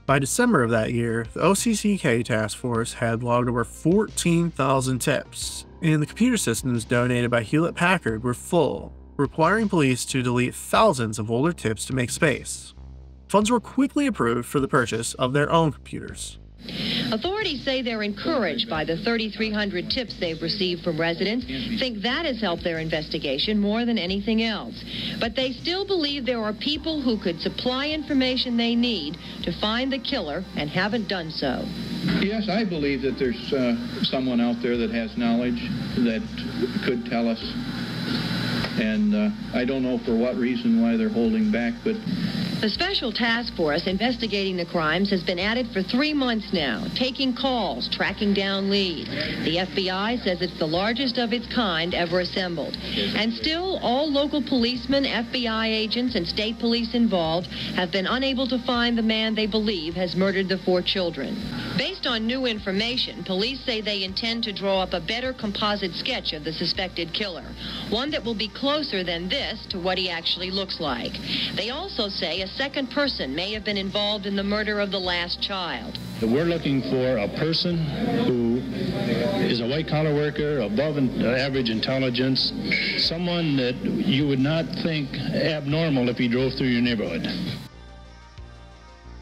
[SPEAKER 2] By December of that year, the OCCK task force had logged over 14,000 tips, and the computer systems donated by Hewlett-Packard were full, requiring police to delete thousands of older tips to make space. Funds were quickly approved for the purchase of their own computers.
[SPEAKER 28] Authorities say they're encouraged by the 3,300 tips they've received from residents, think that has helped their investigation more than anything else. But they still believe there are people who could supply information they need to find the killer and haven't done so.
[SPEAKER 19] Yes, I believe that there's someone out there that has knowledge that could tell us. And I don't know for what reason why they're holding back, but...
[SPEAKER 28] The special task force investigating the crimes has been at it for 3 months now, taking calls, tracking down leads. The FBI says it's the largest of its kind ever assembled. And still, all local policemen, FBI agents, and state police involved have been unable to find the man they believe has murdered the 4 children. Based on new information, police say they intend to draw up a better composite sketch of the suspected killer, one that will be closer than this to what he actually looks like. They also say a second person may have been involved in the murder of the last child.
[SPEAKER 7] We're looking for a person who is a white-collar worker, above average intelligence, someone that you would not think abnormal if he drove through your neighborhood.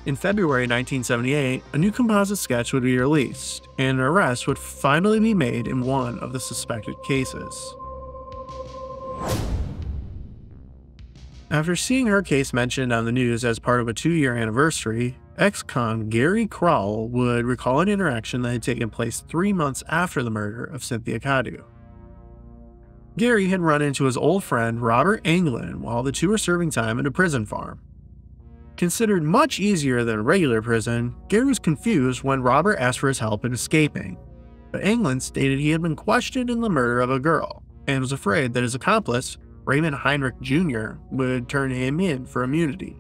[SPEAKER 2] In February 1978, a new composite sketch would be released, and an arrest would finally be made in one of the suspected cases. After seeing her case mentioned on the news as part of a 2-year anniversary, ex-con Gary Crowell would recall an interaction that had taken place 3 months after the murder of Cynthia Cadu. Gary had run into his old friend Robert Anglin while the two were serving time at a prison farm. Considered much easier than regular prison, Gary was confused when Robert asked for his help in escaping, but Anglin stated he had been questioned in the murder of a girl and was afraid that his accomplice, Raymond Heinrich Jr., would turn him in for immunity.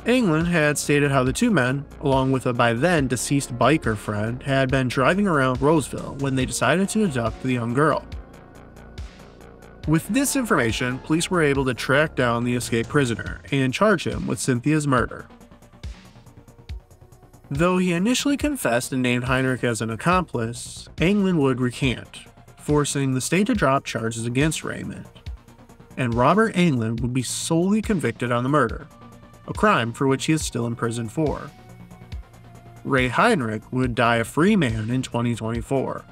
[SPEAKER 2] Anglin had stated how the two men, along with a by then deceased biker friend, had been driving around Roseville when they decided to abduct the young girl. With this information, police were able to track down the escaped prisoner and charge him with Cynthia's murder. Though he initially confessed and named Heinrich as an accomplice, Anglin would recant, forcing the state to drop charges against Raymond, and Robert Anglin would be solely convicted on the murder, a crime for which he is still in prison for. Ray Heinrich would die a free man in 2024.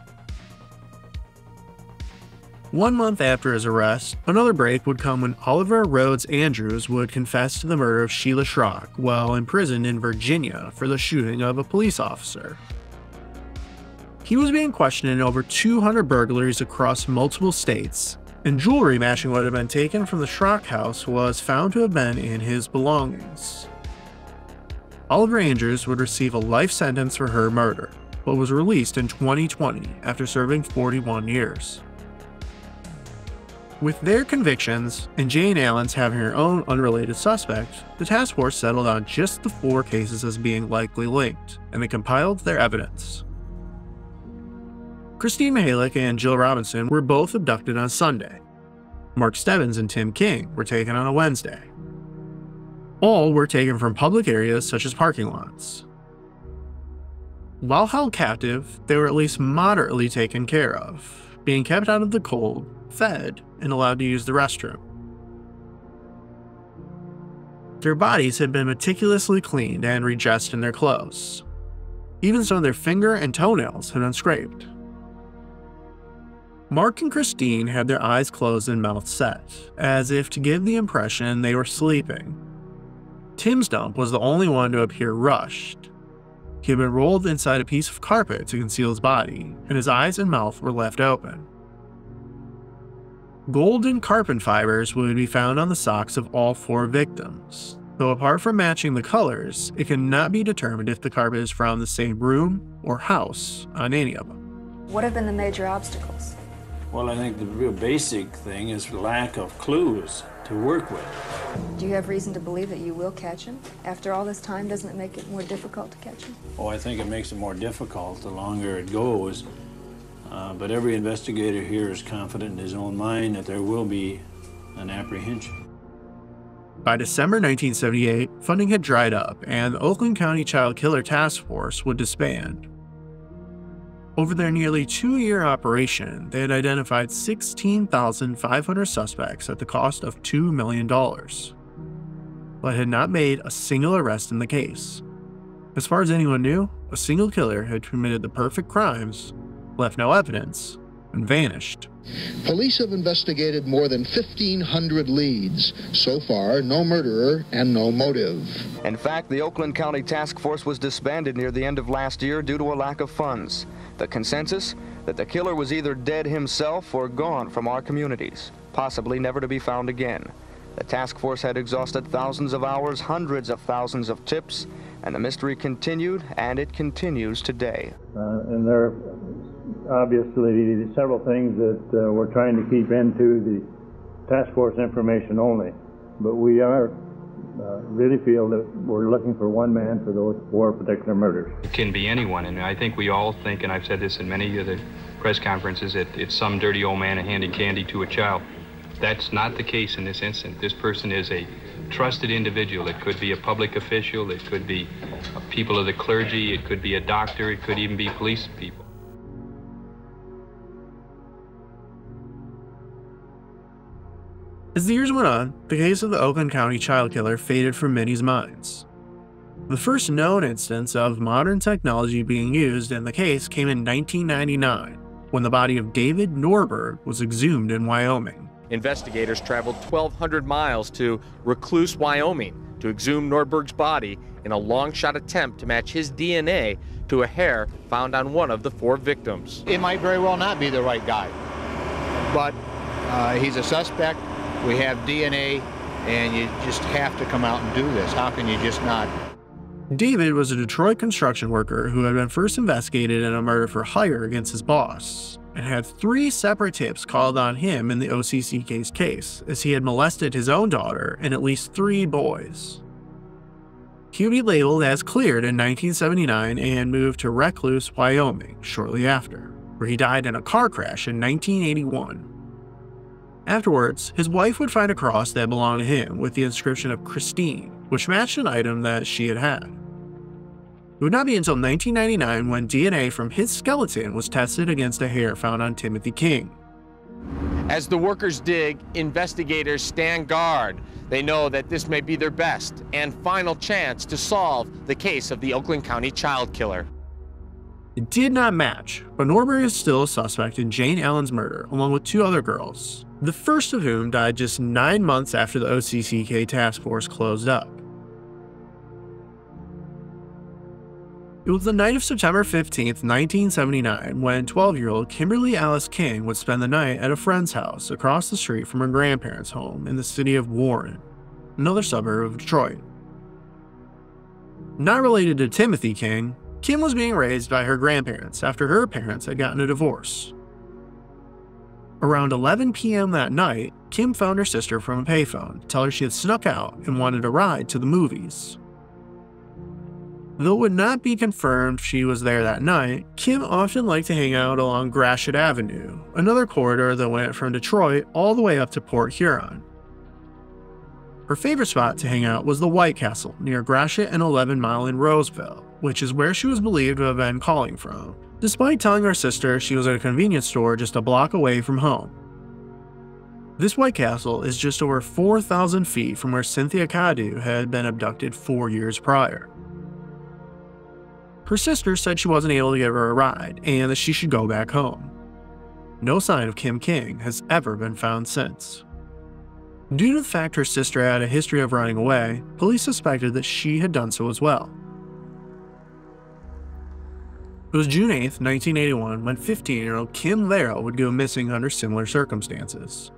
[SPEAKER 2] 1 month after his arrest, another break would come when Oliver Rhodes Andrews would confess to the murder of Sheila Schrock while imprisoned in Virginia for the shooting of a police officer. He was being questioned in over 200 burglaries across multiple states, and jewelry matching what had been taken from the Schrock house was found to have been in his belongings. Oliver Andrews would receive a life sentence for her murder, but was released in 2020 after serving 41 years. With their convictions, and Jane Allen's having her own unrelated suspect, the task force settled on just the 4 cases as being likely linked, and they compiled their evidence. Christine Mihalik and Jill Robinson were both abducted on Sunday. Mark Stebbins and Tim King were taken on a Wednesday. All were taken from public areas such as parking lots. While held captive, they were at least moderately taken care of, being kept out of the cold, fed, and allowed to use the restroom. Their bodies had been meticulously cleaned and redressed in their clothes. Even some of their finger and toenails had been scraped. Mark and Christine had their eyes closed and mouths set, as if to give the impression they were sleeping. Tim's dump was the only one to appear rushed. He had been rolled inside a piece of carpet to conceal his body, and his eyes and mouth were left open. Golden carbon fibers would be found on the socks of all 4 victims, though apart from matching the colors, it cannot be determined if the carpet is from the same room or house on any of them.
[SPEAKER 8] What have been the major obstacles? Well, I think the real basic thing is lack of clues to work with.
[SPEAKER 9] Do you have reason to believe that you will catch him? After all this time, doesn't it make it more difficult to catch him?
[SPEAKER 8] Oh, I think it makes it more difficult the longer it goes. But every investigator here is confident in his own mind that there will be an apprehension.
[SPEAKER 2] By December 1978, funding had dried up and the Oakland County Child Killer Task Force would disband. Over their nearly 2-year operation, they had identified 16,500 suspects at the cost of $2 million, but had not made a single arrest in the case. As far as anyone knew, a single killer had committed the perfect crimes, left no evidence, and vanished.
[SPEAKER 3] Police have investigated more than 1,500 leads. So far, no murderer and no motive.
[SPEAKER 10] In fact, the Oakland County Task Force was disbanded near the end of last year due to a lack of funds. The consensus? That the killer was either dead himself or gone from our communities, possibly never to be found again. The task force had exhausted thousands of hours, hundreds of thousands of tips, and the mystery continued, and it continues today.
[SPEAKER 7] And there are obviously several things that we're trying to keep into the task force information only, but we really feel that we're looking for one man for those 4 particular murders.
[SPEAKER 31] It can be anyone, and I think we all think, and I've said this in many of the press conferences, that it's some dirty old man handing candy to a child. That's not the case in this instance. This person is a trusted individual. It could be a public official, it could be people of the clergy, it could be a doctor, it could even be police people.
[SPEAKER 2] As the years went on, the case of the Oakland County Child Killer faded from many's minds. The first known instance of modern technology being used in the case came in 1999, when the body of David Norberg was exhumed in Wyoming.
[SPEAKER 13] Investigators traveled 1,200 miles to Recluse, Wyoming, to exhume Norberg's body in a long-shot attempt to match his DNA to a hair found on one of the 4 victims.
[SPEAKER 14] It might very well not be the right guy, but he's a suspect. We have DNA, and you just have to come out and do this. How can you just not?
[SPEAKER 2] David was a Detroit construction worker who had been first investigated in a murder for hire against his boss, and had 3 separate tips called on him in the OCCK's case, as he had molested his own daughter and at least 3 boys. He would be labeled as cleared in 1979 and moved to Recluse, Wyoming shortly after, where he died in a car crash in 1981. Afterwards, his wife would find a cross that belonged to him with the inscription of Christine, which matched an item that she had had. It would not be until 1999 when DNA from his skeleton was tested against a hair found on Timothy King.
[SPEAKER 13] As the workers dig, investigators stand guard. They know that this may be their best and final chance to solve the case of the Oakland County Child Killer.
[SPEAKER 2] It did not match, but Norberg is still a suspect in Jane Allen's murder, along with 2 other girls, the first of whom died just 9 months after the OCCK task force closed up. It was the night of September 15, 1979, when 12-year-old Kimberly Alice King would spend the night at a friend's house across the street from her grandparents' home in the city of Warren, another suburb of Detroit. Not related to Timothy King, Kim was being raised by her grandparents after her parents had gotten a divorce. Around 11 p.m. that night, Kim found her sister from a payphone to tell her she had snuck out and wanted a ride to the movies. Though it would not be confirmed she was there that night, Kim often liked to hang out along Gratiot Avenue, another corridor that went from Detroit all the way up to Port Huron. Her favorite spot to hang out was the White Castle near Gratiot and 11 Mile in Roseville, which is where she was believed to have been calling from, despite telling her sister she was at a convenience store just a block away from home. This White Castle is just over 4,000 feet from where Cynthia Cadu had been abducted 4 years prior. Her sister said she wasn't able to give her a ride and that she should go back home. No sign of Kim King has ever been found since. Due to the fact her sister had a history of running away, police suspected that she had done so as well. It was June 8, 1981, when 15-year-old Kim Lera would go missing under similar circumstances.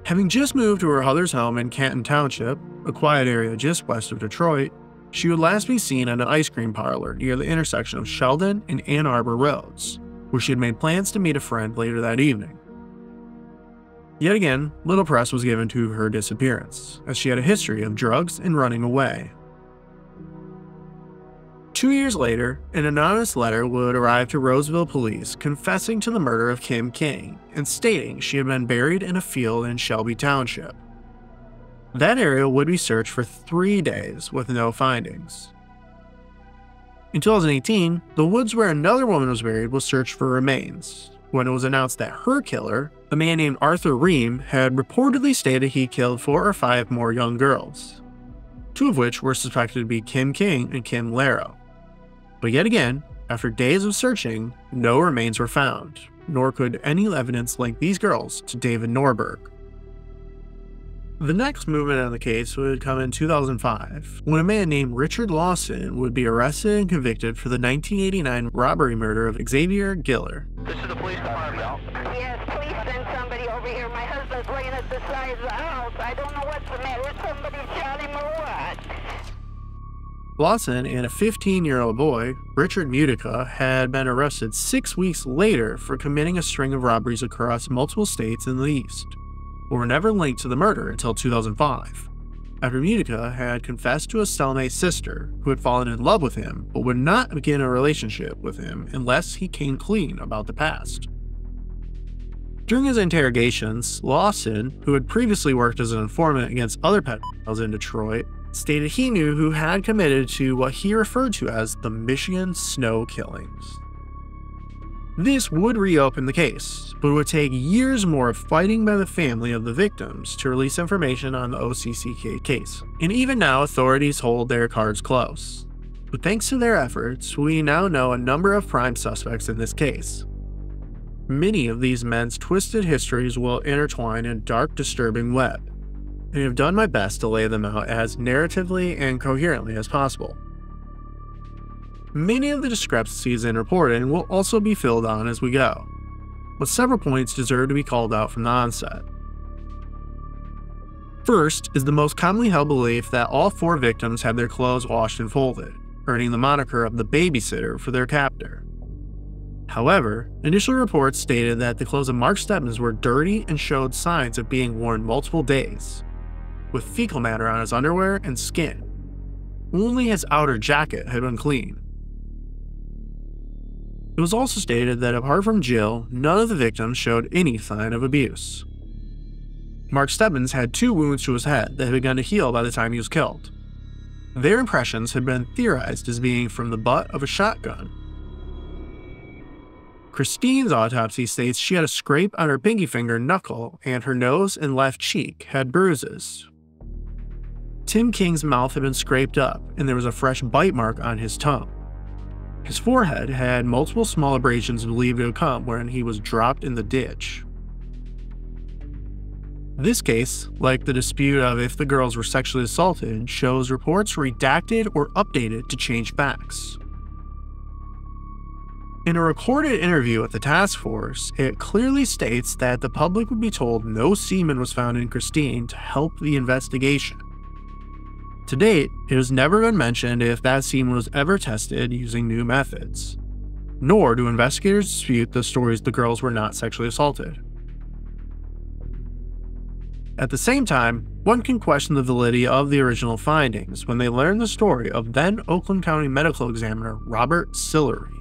[SPEAKER 2] Having just moved to her mother's home in Canton Township, a quiet area just west of Detroit, she would last be seen at an ice cream parlor near the intersection of Sheldon and Ann Arbor Roads, where she had made plans to meet a friend later that evening. Yet again, little press was given to her disappearance, as she had a history of drugs and running away. 2 years later, an anonymous letter would arrive to Roseville police confessing to the murder of Kim King and stating she had been buried in a field in Shelby Township. That area would be searched for 3 days with no findings. In 2018, the woods where another woman was buried was searched for remains, when it was announced that her killer, a man named Arthur Ream, had reportedly stated he killed 4 or 5 more young girls, 2 of which were suspected to be Kim King and Kim Laro. But yet again, after days of searching, no remains were found, nor could any evidence link these girls to David Norberg. The next movement on the case would come in 2005, when a man named Richard Lawson would be arrested and convicted for the 1989 robbery murder of Xavier Giller.
[SPEAKER 11] This is the police department.
[SPEAKER 16] Yes, please send somebody over here. My husband's laying at the side of the house. I don't know what's the matter. Somebody shot him or what?
[SPEAKER 2] Lawson and a 15-year-old boy, Richard Mutica, had been arrested 6 weeks later for committing a string of robberies across multiple states in the East, but were never linked to the murder until 2005, after Mutica had confessed to a cellmate sister who had fallen in love with him but would not begin a relationship with him unless he came clean about the past. During his interrogations, Lawson, who had previously worked as an informant against other pedophiles in Detroit, stated he knew who had committed to what he referred to as the Michigan snow killings. This would reopen the case, but it would take years more of fighting by the family of the victims to release information on the OCCK case. And even now, authorities hold their cards close. But thanks to their efforts, we now know a number of prime suspects in this case. Many of these men's twisted histories will intertwine in a dark, disturbing web, and have done my best to lay them out as narratively and coherently as possible. Many of the discrepancies in reporting will also be filled on as we go, but several points deserve to be called out from the onset. First is the most commonly held belief that all 4 victims had their clothes washed and folded, earning the moniker of the babysitter for their captor. However, initial reports stated that the clothes of Mark Stebbins were dirty and showed signs of being worn multiple days, with fecal matter on his underwear and skin. Only his outer jacket had been clean. It was also stated that apart from Jill, none of the victims showed any sign of abuse. Mark Stebbins had 2 wounds to his head that had begun to heal by the time he was killed. Their impressions had been theorized as being from the butt of a shotgun. Christine's autopsy states she had a scrape on her pinky finger knuckle and her nose and left cheek had bruises. Tim King's mouth had been scraped up and there was a fresh bite mark on his tongue. His forehead had multiple small abrasions believed to have come when he was dropped in the ditch. This case, like the dispute of if the girls were sexually assaulted, shows reports redacted or updated to change facts. In a recorded interview with the task force, it clearly states that the public would be told no semen was found in Christine to help the investigation. To date, it has never been mentioned if that semen was ever tested using new methods, nor do investigators dispute the stories the girls were not sexually assaulted. At the same time, one can question the validity of the original findings when they learn the story of then Oakland County Medical Examiner Robert Sillery.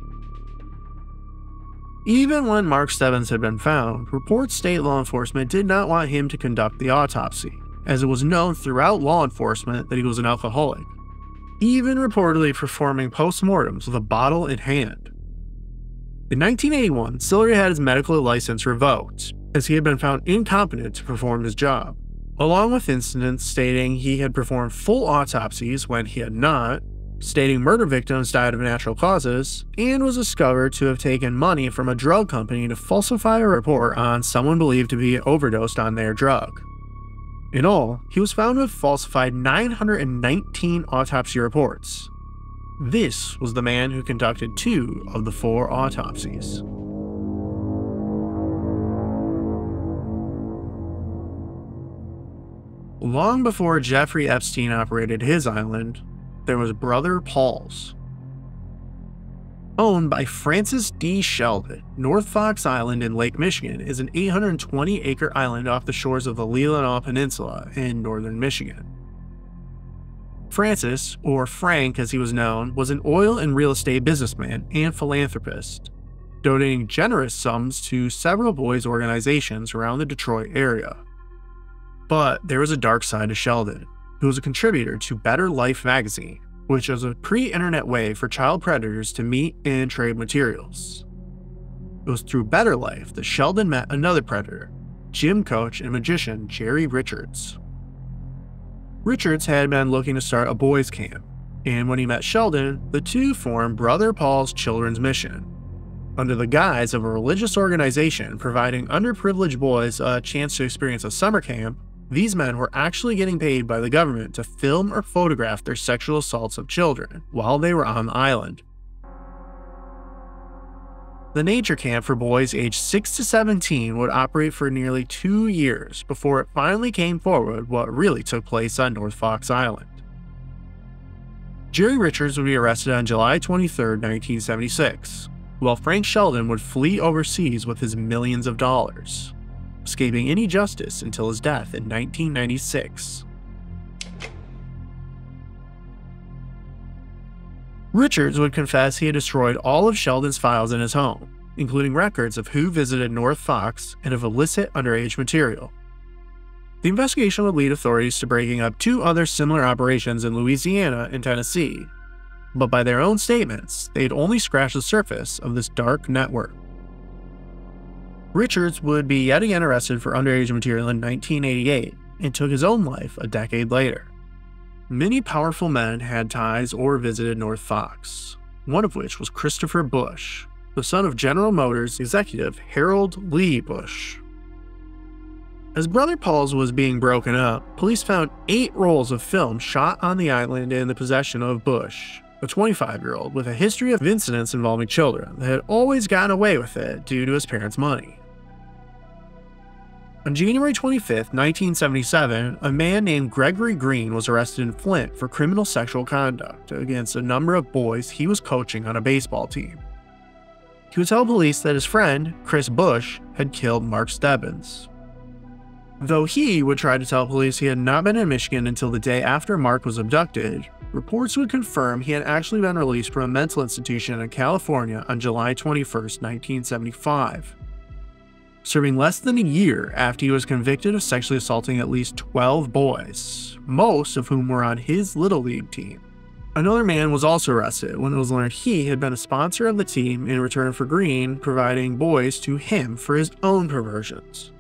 [SPEAKER 2] Even when Mark Stebbins had been found, reports state law enforcement did not want him to conduct the autopsy, as it was known throughout law enforcement that he was an alcoholic, even reportedly performing postmortems with a bottle in hand. In 1981, Sillery had his medical license revoked, as he had been found incompetent to perform his job, along with incidents stating he had performed full autopsies when he had not, stating murder victims died of natural causes, and was discovered to have taken money from a drug company to falsify a report on someone believed to be overdosed on their drug. In all, he was found to have falsified 919 autopsy reports. This was the man who conducted 2 of the 4 autopsies. Long before Jeffrey Epstein operated his island, there was Brother Paul's. Owned by Francis D. Sheldon, North Fox Island in Lake Michigan is an 820-acre island off the shores of the Leelanau Peninsula in northern Michigan. Francis, or Frank as he was known, was an oil and real estate businessman and philanthropist, donating generous sums to several boys' organizations around the Detroit area. But there was a dark side to Sheldon, who was a contributor to Better Life magazine, which was a pre-internet way for child predators to meet and trade materials. It was through Better Life that Sheldon met another predator, gym coach and magician Jerry Richards. Richards had been looking to start a boys' camp, and when he met Sheldon, the two formed Brother Paul's Children's Mission, under the guise of a religious organization providing underprivileged boys a chance to experience a summer camp. These men were actually getting paid by the government to film or photograph their sexual assaults of children while they were on the island. The nature camp for boys aged 6 to 17 would operate for nearly 2 years before it finally came forward what really took place on North Fox Island. Jerry Richards would be arrested on July 23, 1976, while Frank Sheldon would flee overseas with his millions of dollars, escaping any justice until his death in 1996. Richards would confess he had destroyed all of Sheldon's files in his home, including records of who visited North Fox and of illicit underage material. The investigation would lead authorities to breaking up 2 other similar operations in Louisiana and Tennessee, but by their own statements, they had only scratched the surface of this dark network. Richards would be yet again arrested for underage material in 1988 and took his own life a decade later. Many powerful men had ties or visited North Fox, one of which was Christopher Bush, the son of General Motors executive Harold Lee Bush. As Brother Paul's was being broken up, police found 8 rolls of film shot on the island in the possession of Bush, a 25-year-old with a history of incidents involving children that had always gotten away with it due to his parents' money. On January 25, 1977, a man named Gregory Green was arrested in Flint for criminal sexual conduct against a number of boys he was coaching on a baseball team. He would tell police that his friend, Chris Bush, had killed Mark Stebbins. Though he would try to tell police he had not been in Michigan until the day after Mark was abducted, reports would confirm he had actually been released from a mental institution in California on July 21, 1975. Serving less than a year after he was convicted of sexually assaulting at least 12 boys, most of whom were on his Little League team. Another man was also arrested when it was learned he had been a sponsor of the team in return for Green providing boys to him for his own perversions.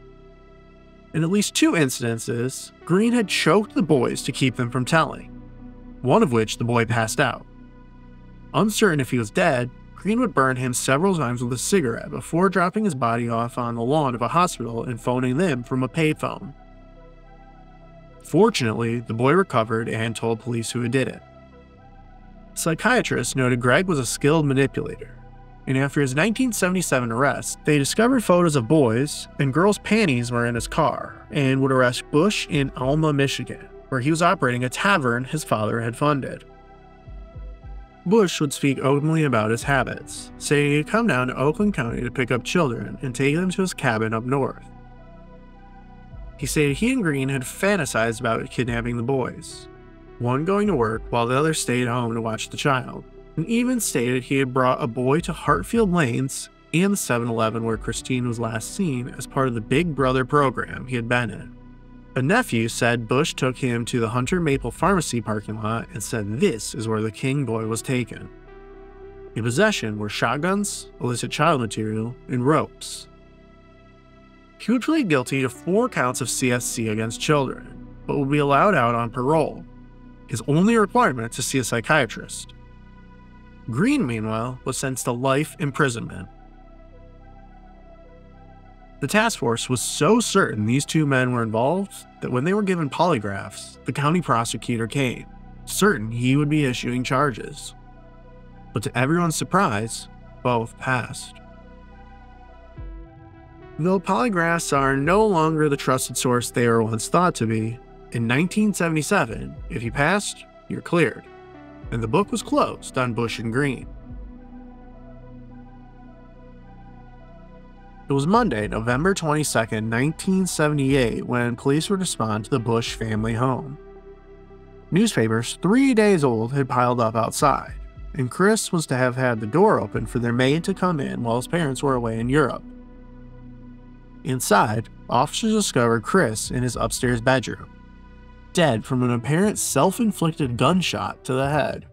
[SPEAKER 2] In at least 2 incidences, Green had choked the boys to keep them from telling, one of which the boy passed out. Uncertain if he was dead, Green would burn him several times with a cigarette before dropping his body off on the lawn of a hospital and phoning them from a payphone. Fortunately, the boy recovered and told police who did it. Psychiatrists noted Greg was a skilled manipulator, and after his 1977 arrest, they discovered photos of boys and girls' panties were in his car and would arrest Bush in Alma, Michigan, where he was operating a tavern his father had funded. Bush would speak openly about his habits, saying he had come down to Oakland County to pick up children and take them to his cabin up north. He stated he and Green had fantasized about kidnapping the boys, one going to work while the other stayed home to watch the child, and even stated he had brought a boy to Hartfield Lanes and the 7-Eleven where Christine was last seen as part of the Big Brother program he had been in. A nephew said Bush took him to the Hunter Maple Pharmacy parking lot and said this is where the King boy was taken. In possession were shotguns, illicit child material, and ropes. He would plead guilty to 4 counts of CSC against children, but would be allowed out on parole, his only requirement to see a psychiatrist. Green, meanwhile, was sentenced to life imprisonment. The task force was so certain these 2 men were involved that when they were given polygraphs, the county prosecutor came, certain he would be issuing charges. But to everyone's surprise, both passed. Though polygraphs are no longer the trusted source they were once thought to be, in 1977, if you passed, you're cleared, and the book was closed on Bush and Green. It was Monday, November 22nd, 1978, when police would respond to the Bush family home. Newspapers 3 days old had piled up outside, and Chris was to have had the door open for their maid to come in while his parents were away in Europe. Inside, officers discovered Chris in his upstairs bedroom, dead from an apparent self-inflicted gunshot to the head.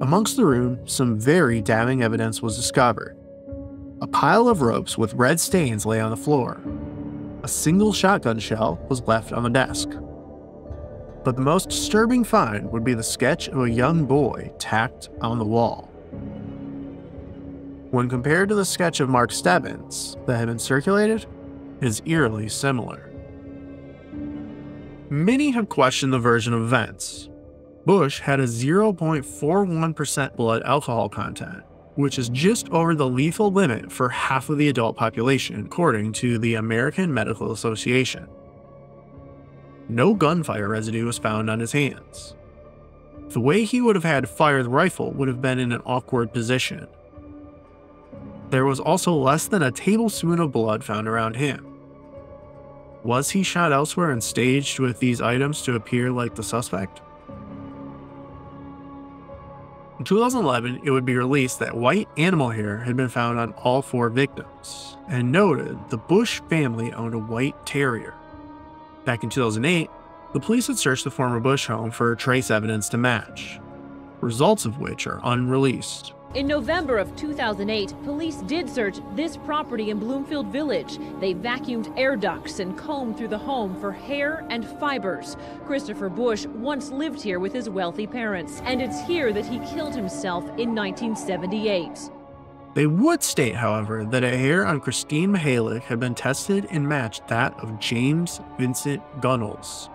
[SPEAKER 2] Amongst the room, some very damning evidence was discovered. A pile of ropes with red stains lay on the floor. A single shotgun shell was left on the desk. But the most disturbing find would be the sketch of a young boy tacked on the wall. When compared to the sketch of Mark Stebbins that had been circulated, it is eerily similar. Many have questioned the version of events. Bush had a 0.41% blood alcohol content, which is just over the lethal limit for half of the adult population, according to the American Medical Association. No gunfire residue was found on his hands. The way he would have had to fire the rifle would have been in an awkward position. There was also less than a tablespoon of blood found around him. Was he shot elsewhere and staged with these items to appear like the suspect? In 2011, it would be released that white animal hair had been found on all 4 victims, and noted the Bush family owned a white terrier. Back in 2008, the police had searched the former Bush home for trace evidence to match, results of which are unreleased.
[SPEAKER 1] In November of 2008, police did search this property in Bloomfield Village. They vacuumed air ducts and combed through the home for hair and fibers. Christopher Bush once lived here with his wealthy parents, and it's here that he killed himself in 1978.
[SPEAKER 2] They would state, however, that a hair on Christine Mihalik had been tested and matched that of James Vincent Gunnels.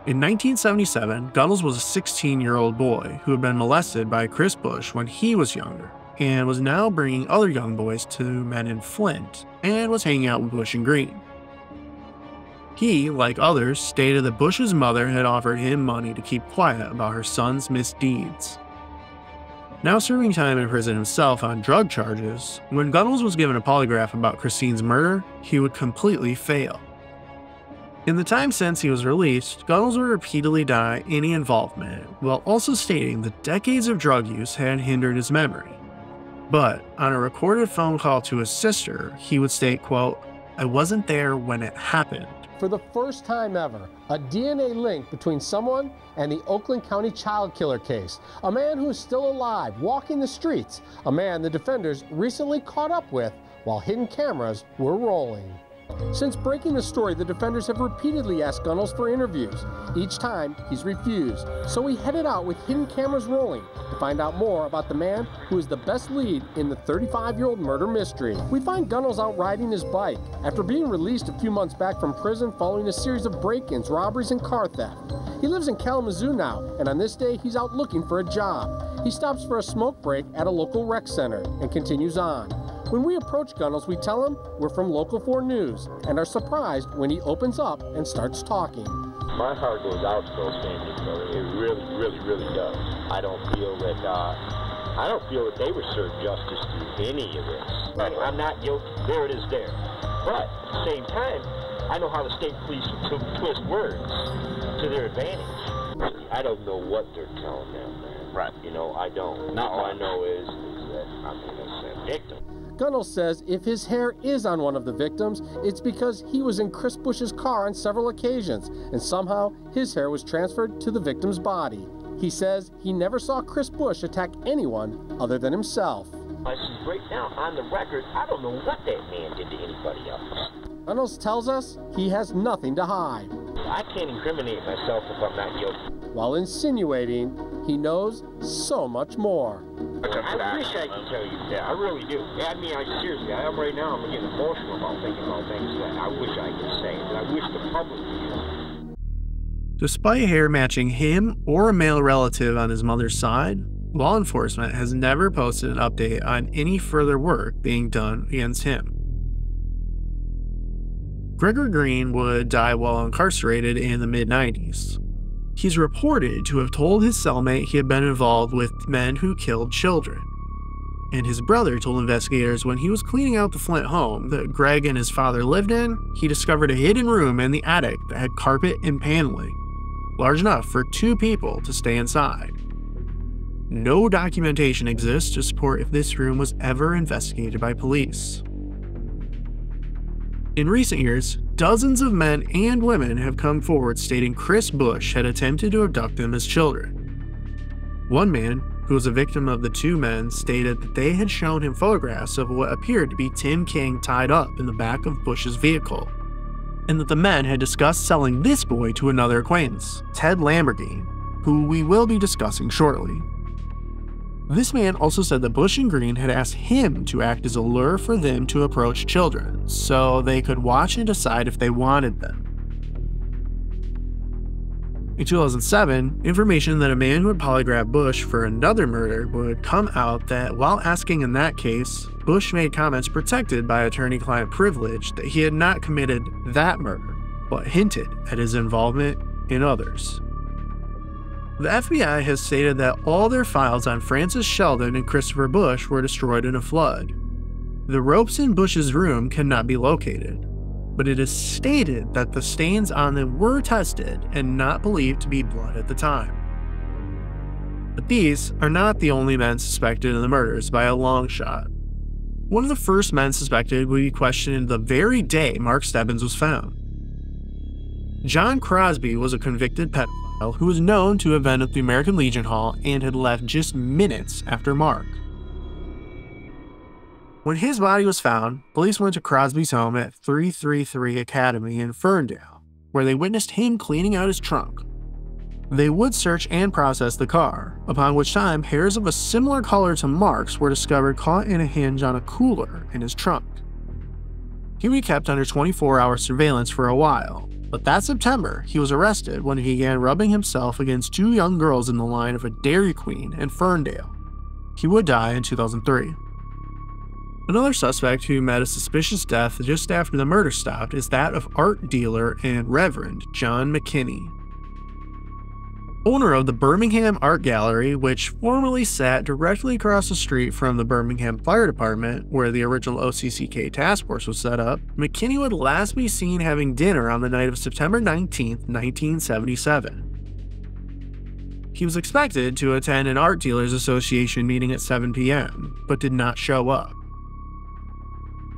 [SPEAKER 2] In 1977, Gunnels was a 16-year-old boy who had been molested by Chris Bush when he was younger, and was now bringing other young boys to men in Flint, and was hanging out with Bush and Green. He, like others, stated that Bush's mother had offered him money to keep quiet about her son's misdeeds. Now serving time in prison himself on drug charges, when Gunnels was given a polygraph about Christine's murder, he would completely fail. In the time since he was released, Gunnels would repeatedly deny any involvement, while also stating that decades of drug use had hindered his memory. But on a recorded phone call to his sister, he would state, quote, "I wasn't there when it happened."
[SPEAKER 11] For the first time ever, a DNA link between someone and the Oakland County Child Killer case. A man who is still alive, walking the streets. A man the defenders recently caught up with while hidden cameras were rolling. Since breaking the story, the defenders have repeatedly asked Gunnels for interviews. Each time, he's refused. So we headed out with hidden cameras rolling to find out more about the man who is the best lead in the 35-year-old murder mystery. We find Gunnels out riding his bike after being released a few months back from prison following a series of break-ins, robberies, and car theft. He lives in Kalamazoo now, and on this day, he's out looking for a job. He stops for a smoke break at a local rec center and continues on. When we approach Gunnels, we tell him we're from Local 4 News and are surprised when he opens up and starts talking.
[SPEAKER 17] My heart goes out to those families, brother. It really does. I don't feel that they were served justice through any of this. I'm not guilty. There it is there. But at the same time, I know how the state police twist words to their advantage. I don't know what they're telling them, man. Right. You know, I don't. All I know is that I'm an innocent victim.
[SPEAKER 11] Gunnels says if his hair is on one of the victims, it's because he was in Chris Bush's car on several occasions, and somehow his hair was transferred to the victim's body. He says he never saw Chris Bush attack anyone other than himself.
[SPEAKER 17] Right now, on the record, I don't know what that man did to anybody else.
[SPEAKER 11] Gunnels tells us he has nothing to hide.
[SPEAKER 17] I can't incriminate myself if I'm not guilty.
[SPEAKER 11] While insinuating he knows so much more.
[SPEAKER 17] I wish I could tell you that. I really do. I mean, seriously, right now I'm getting emotional about thinking about things that I wish I could say, that I wish the public knew.
[SPEAKER 2] Despite hair matching him or a male relative on his mother's side, law enforcement has never posted an update on any further work being done against him. Gregor Green would die while incarcerated in the mid-90s. He's reported to have told his cellmate he had been involved with men who killed children. And his brother told investigators when he was cleaning out the Flint home that Greg and his father lived in, he discovered a hidden room in the attic that had carpet and paneling, large enough for 2 people to stay inside. No documentation exists to support if this room was ever investigated by police. In recent years, dozens of men and women have come forward stating Chris Bush had attempted to abduct them as children. One man, who was a victim of the 2 men, stated that they had shown him photographs of what appeared to be Tim King tied up in the back of Bush's vehicle, and that the men had discussed selling this boy to another acquaintance, Ted Lamborghini, who we will be discussing shortly. This man also said that Bush and Green had asked him to act as a lure for them to approach children, so they could watch and decide if they wanted them. In 2007, information that a man who had polygraphed Bush for another murder would come out that while asking in that case, Bush made comments protected by attorney-client privilege that he had not committed that murder, but hinted at his involvement in others. The FBI has stated that all their files on Francis Sheldon and Christopher Bush were destroyed in a flood. The ropes in Bush's room cannot be located, but it is stated that the stains on them were tested and not believed to be blood at the time. But these are not the only men suspected in the murders by a long shot. One of the first men suspected would be questioned the very day Mark Stebbins was found. John Crosby was a convicted pedophile who was known to have been at the American Legion Hall and had left just minutes after Mark. When his body was found, police went to Crosby's home at 333 Academy in Ferndale, where they witnessed him cleaning out his trunk. They would search and process the car, upon which time hairs of a similar color to Mark's were discovered caught in a hinge on a cooler in his trunk. He would be kept under 24-hour surveillance for a while, but that September, he was arrested when he began rubbing himself against 2 young girls in the line of a Dairy Queen in Ferndale. He would die in 2003. Another suspect who met a suspicious death just after the murder stopped is that of art dealer and Reverend John McKinney. Owner of the Birmingham Art Gallery, which formerly sat directly across the street from the Birmingham Fire Department, where the original OCCK task force was set up, McKinney would last be seen having dinner on the night of September 19, 1977. He was expected to attend an Art Dealers Association meeting at 7 p.m., but did not show up.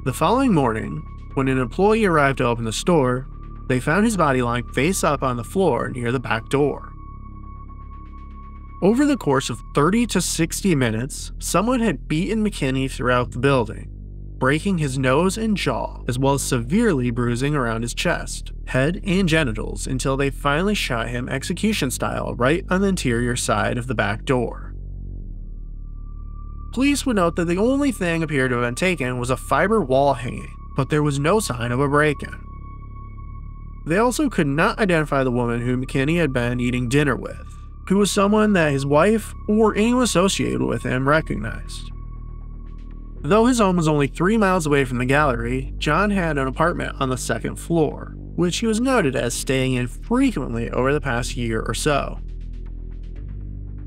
[SPEAKER 2] The following morning, when an employee arrived to open the store, they found his body lying face up on the floor near the back door. Over the course of 30 to 60 minutes, someone had beaten McKinney throughout the building, breaking his nose and jaw, as well as severely bruising around his chest, head, and genitals until they finally shot him execution style right on the interior side of the back door. Police would note that the only thing appeared to have been taken was a fiber wall hanging, but there was no sign of a break-in. They also could not identify the woman who McKinney had been eating dinner with, who was someone that his wife or anyone associated with him recognized. Though his home was only 3 miles away from the gallery, John had an apartment on the 2nd floor, which he was noted as staying in frequently over the past year or so.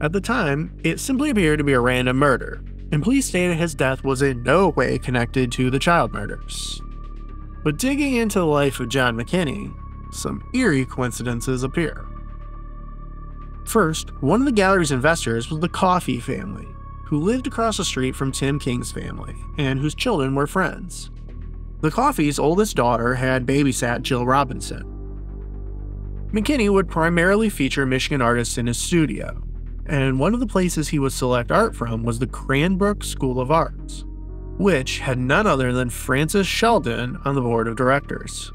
[SPEAKER 2] At the time, it simply appeared to be a random murder, and police stated his death was in no way connected to the child murders. But digging into the life of John McKinney, some eerie coincidences appear. First, one of the gallery's investors was the Coffey family, who lived across the street from Tim King's family, and whose children were friends. The Coffey's oldest daughter had babysat Jill Robinson. McKinney would primarily feature Michigan artists in his studio, and one of the places he would select art from was the Cranbrook School of Arts, which had none other than Francis Sheldon on the board of directors.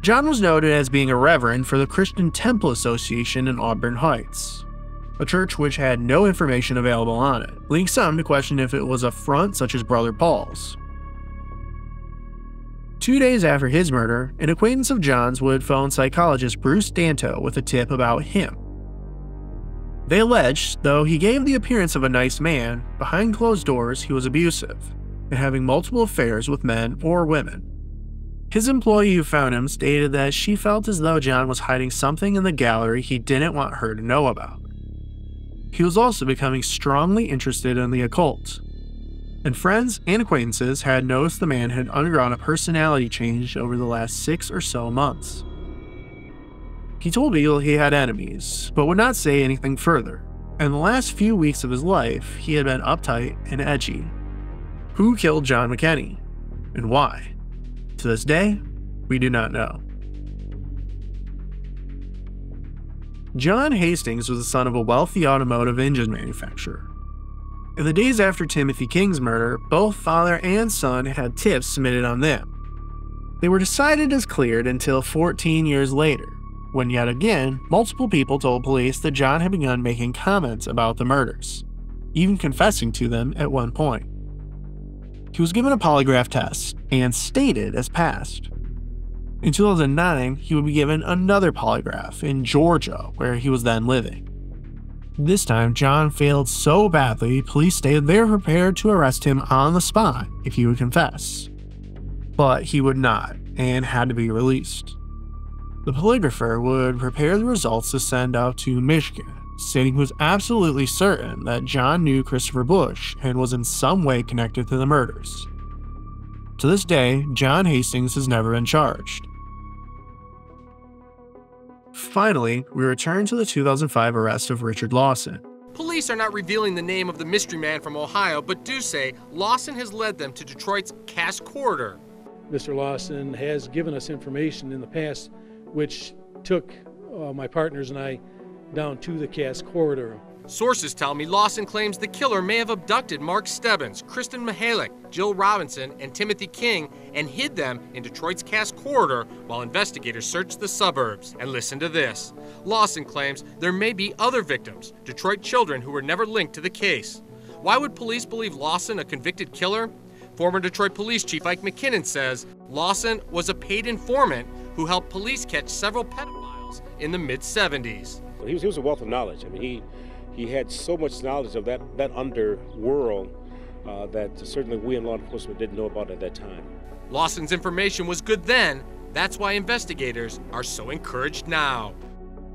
[SPEAKER 2] John was noted as being a reverend for the Christian Temple Association in Auburn Heights, a church which had no information available on it, leading some to question if it was a front such as Brother Paul's. 2 days after his murder, an acquaintance of John's would phone psychologist Bruce Danto with a tip about him. They alleged, though he gave the appearance of a nice man, behind closed doors he was abusive, and having multiple affairs with men or women. His employee who found him stated that she felt as though John was hiding something in the gallery he didn't want her to know about. He was also becoming strongly interested in the occult, and friends and acquaintances had noticed the man had undergone a personality change over the last 6 or so months. He told Eagle he had enemies, but would not say anything further. In the last few weeks of his life, he had been uptight and edgy. Who killed John McKinney, and why? To this day, we do not know. John Hastings was the son of a wealthy automotive engine manufacturer. In the days after Timothy King's murder, both father and son had tips submitted on them. They were decided as cleared until 14 years later, when yet again, multiple people told police that John had begun making comments about the murders, even confessing to them at one point. He was given a polygraph test and stated as passed. In 2009, he would be given another polygraph in Georgia, where he was then living. This time, John failed so badly, police stated they were prepared to arrest him on the spot if he would confess. But he would not, and had to be released. The polygrapher would prepare the results to send out to Michigan, stating he was absolutely certain that John knew Christopher Bush and was in some way connected to the murders. To this day, John Hastings has never been charged. Finally, we return to the 2005 arrest of Richard Lawson.
[SPEAKER 13] Police are not revealing the name of the mystery man from Ohio, but do say Lawson has led them to Detroit's Cass Corridor.
[SPEAKER 4] Mr. Lawson has given us information in the past which took my partners and I down to the Cass Corridor.
[SPEAKER 13] Sources tell me Lawson claims the killer may have abducted Mark Stebbins, Kristen Mihalik, Jill Robinson, and Timothy King and hid them in Detroit's Cass Corridor while investigators searched the suburbs. And listen to this. Lawson claims there may be other victims, Detroit children who were never linked to the case. Why would police believe Lawson a convicted killer? Former Detroit Police Chief Ike McKinnon says Lawson was a paid informant who helped police catch several pedophiles in the mid-70s.
[SPEAKER 5] He was a wealth of knowledge. I mean, he had so much knowledge of that underworld that certainly we in law enforcement didn't know about at that time.
[SPEAKER 13] Lawson's information was good then. That's why investigators are so encouraged now.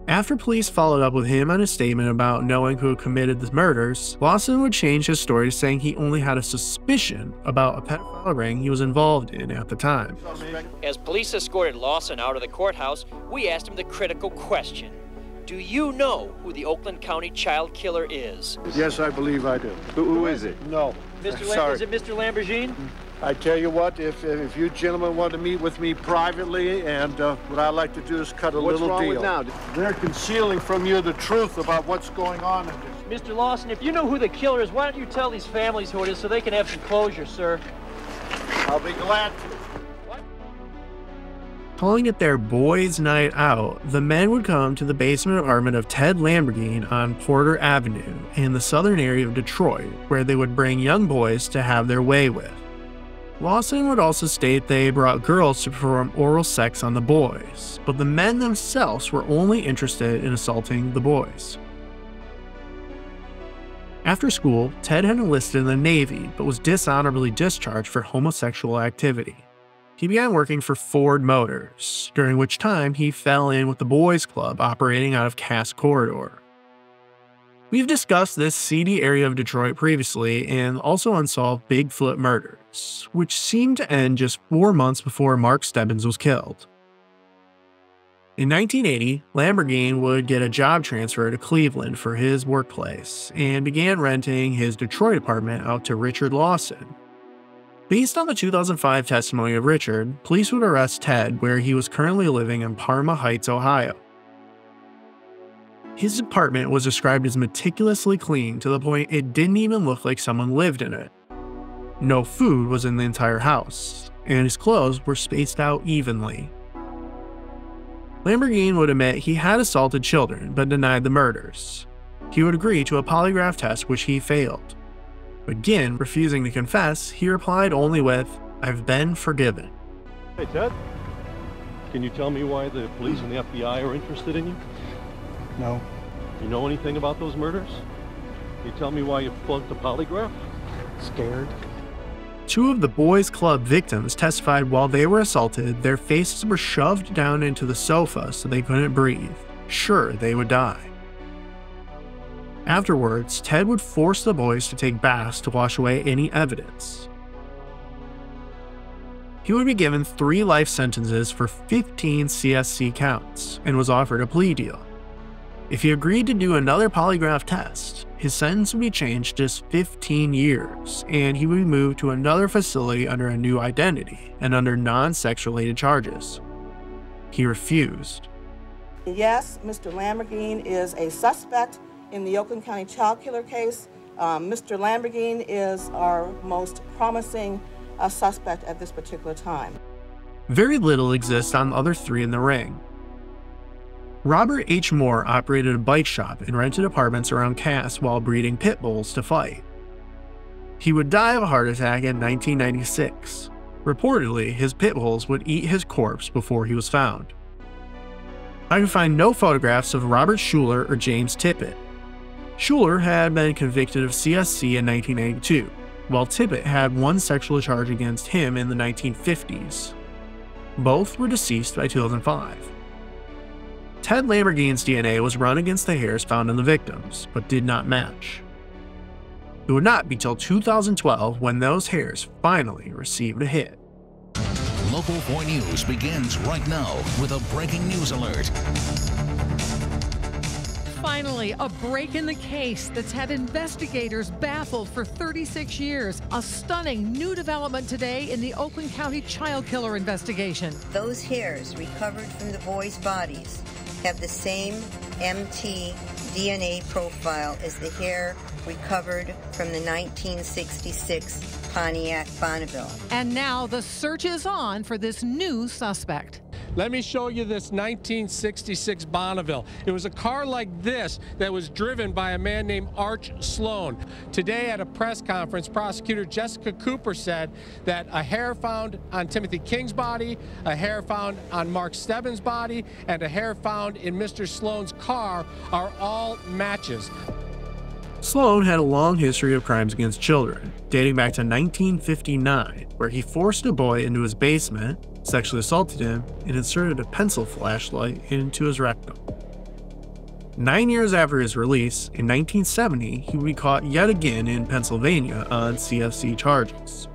[SPEAKER 2] After police followed up with him on his statement about knowing who committed the murders, Lawson would change his story to saying he only had a suspicion about a pedophile ring he was involved in at the time.
[SPEAKER 18] As police escorted Lawson out of the courthouse, we asked him the critical question. Do you know who the Oakland County Child Killer is?
[SPEAKER 22] Yes, I believe I do.
[SPEAKER 5] Who is it?
[SPEAKER 22] No.
[SPEAKER 18] Is it Mr. Lamborghini?
[SPEAKER 22] I tell you what, if you gentlemen want to meet with me privately, and what I like to do is cut a little deal.
[SPEAKER 5] What's wrong with now?
[SPEAKER 22] They're concealing from you the truth about what's going on in this.
[SPEAKER 18] Mr. Lawson, if you know who the killer is, why don't you tell these families who it is so they can have some closure, sir?
[SPEAKER 22] I'll be glad to.
[SPEAKER 2] Calling it their boys' night out, the men would come to the basement apartment of Ted Lamborghini on Porter Avenue in the southern area of Detroit, where they would bring young boys to have their way with. Lawson would also state they brought girls to perform oral sex on the boys, but the men themselves were only interested in assaulting the boys. After school, Ted had enlisted in the Navy, but was dishonorably discharged for homosexual activity. He began working for Ford Motors, during which time he fell in with the Boys Club operating out of Cass Corridor. We've discussed this seedy area of Detroit previously and also unsolved Bigfoot murders, which seemed to end just 4 months before Mark Stebbins was killed. In 1980, Lamborghini would get a job transfer to Cleveland for his workplace and began renting his Detroit apartment out to Richard Lawson. Based on the 2005 testimony of Richard, police would arrest Ted where he was currently living in Parma Heights, Ohio. His apartment was described as meticulously clean to the point it didn't even look like someone lived in it. No food was in the entire house, and his clothes were spaced out evenly. Lamborghini would admit he had assaulted children but denied the murders. He would agree to a polygraph test which he failed. Again, refusing to confess, he replied only with, "I've been forgiven."
[SPEAKER 23] Hey Ted, can you tell me why the police and the FBI are interested in you?
[SPEAKER 22] No.
[SPEAKER 23] You know anything about those murders? Can you tell me why you flunked the polygraph?
[SPEAKER 22] Scared.
[SPEAKER 2] Two of the boys' club victims testified while they were assaulted, their faces were shoved down into the sofa so they couldn't breathe. Sure, they would die. Afterwards, Ted would force the boys to take baths to wash away any evidence. He would be given 3 life sentences for 15 CSC counts and was offered a plea deal. If he agreed to do another polygraph test, his sentence would be changed to just 15 years, and he would be moved to another facility under a new identity and under non-sex related charges. He refused.
[SPEAKER 6] Yes, Mr. Lamborghini is a suspect in the Oakland County Child Killer case. Mr. Lamborghini is our most promising suspect at this particular time.
[SPEAKER 2] Very little exists on the other 3 in the ring. Robert H. Moore operated a bike shop and rented apartments around Cass while breeding pit bulls to fight. He would die of a heart attack in 1996. Reportedly, his pit bulls would eat his corpse before he was found. I could find no photographs of Robert Schuler or James Tippett. Schuler had been convicted of CSC in 1982, while Tippett had 1 sexual charge against him in the 1950s. Both were deceased by 2005. Ted Lamborghini's DNA was run against the hairs found in the victims, but did not match. It would not be till 2012 when those hairs finally received a hit.
[SPEAKER 12] Local 4 News begins right now with a breaking news alert.
[SPEAKER 15] Finally, a break in the case that's had investigators baffled for 36 years. A stunning new development today in the Oakland County Child Killer investigation.
[SPEAKER 20] Those hairs recovered from the boys' bodies have the same mtDNA profile as the hair recovered from the 1966 Pontiac Bonneville.
[SPEAKER 15] And now the search is on for this new suspect.
[SPEAKER 11] Let me show you this 1966 Bonneville. It was a car like this that was driven by a man named Arch Sloan. Today at a press conference, prosecutor Jessica Cooper said that a hair found on Timothy King's body, a hair found on Mark Stebbins' body, and a hair found in Mr. Sloan's car are all matches.
[SPEAKER 2] Sloan had a long history of crimes against children, dating back to 1959, where he forced a boy into his basement, sexually assaulted him, and inserted a pencil flashlight into his rectum. 9 years after his release, in 1970, he would be caught yet again in Pennsylvania on CFC charges.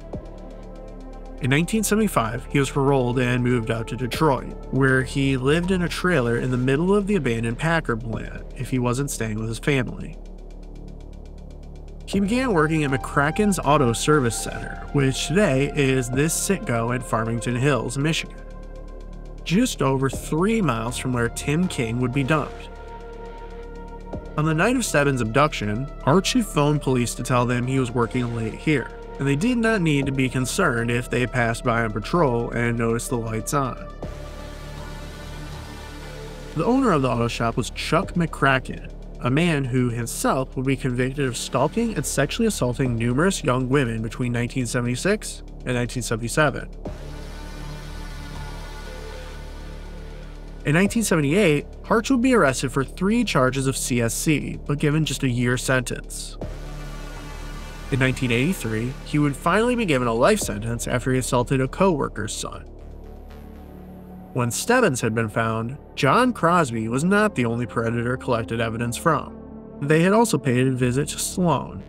[SPEAKER 2] In 1975, he was paroled and moved out to Detroit, where he lived in a trailer in the middle of the abandoned Packard plant if he wasn't staying with his family. He began working at McCracken's Auto Service Center, which today is this Citgo in Farmington Hills, Michigan, just over 3 miles from where Tim King would be dumped. On the night of Stebbins' abduction, Arch had phoned police to tell them he was working late here, and they did not need to be concerned if they passed by on patrol and noticed the lights on. The owner of the auto shop was Chuck McCracken, a man who himself would be convicted of stalking and sexually assaulting numerous young women between 1976 and 1977. In 1978, Arch would be arrested for 3 charges of CSC, but given just a year sentence. In 1983, he would finally be given a life sentence after he assaulted a co-worker's son. When Stebbins had been found, John Crosby was not the only predator collected evidence from. They had also paid a visit to Sloan.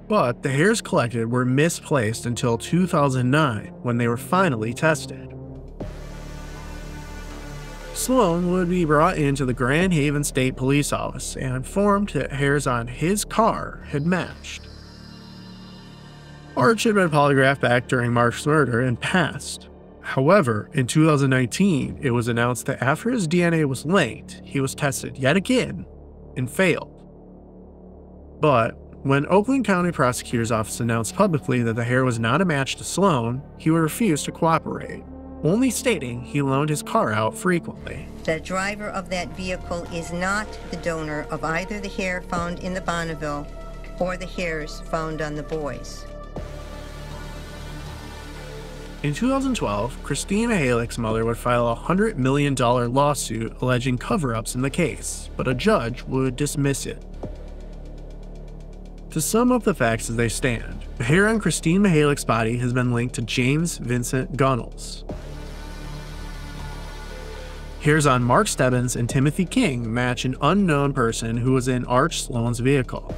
[SPEAKER 2] But the hairs collected were misplaced until 2009, when they were finally tested. Sloan would be brought into the Grand Haven State Police Office and informed that hairs on his car had matched. Arch had been polygraphed back during Mark's murder and passed. However, in 2019, it was announced that after his DNA was linked, he was tested yet again and failed. But when Oakland County Prosecutor's Office announced publicly that the hair was not a match to Sloan, he would refuse to cooperate, only stating he loaned his car out frequently.
[SPEAKER 20] The driver of that vehicle is not the donor of either the hair found in the Bonneville or the hairs found on the boys.
[SPEAKER 2] In 2012, Christina Halick's mother would file a $100 million lawsuit alleging cover-ups in the case, but a judge would dismiss it. To sum up the facts as they stand, the hair on Christine Mihalik's body has been linked to James Vincent Gunnels. Hairs on Mark Stebbins and Timothy King match an unknown person who was in Arch Sloan's vehicle.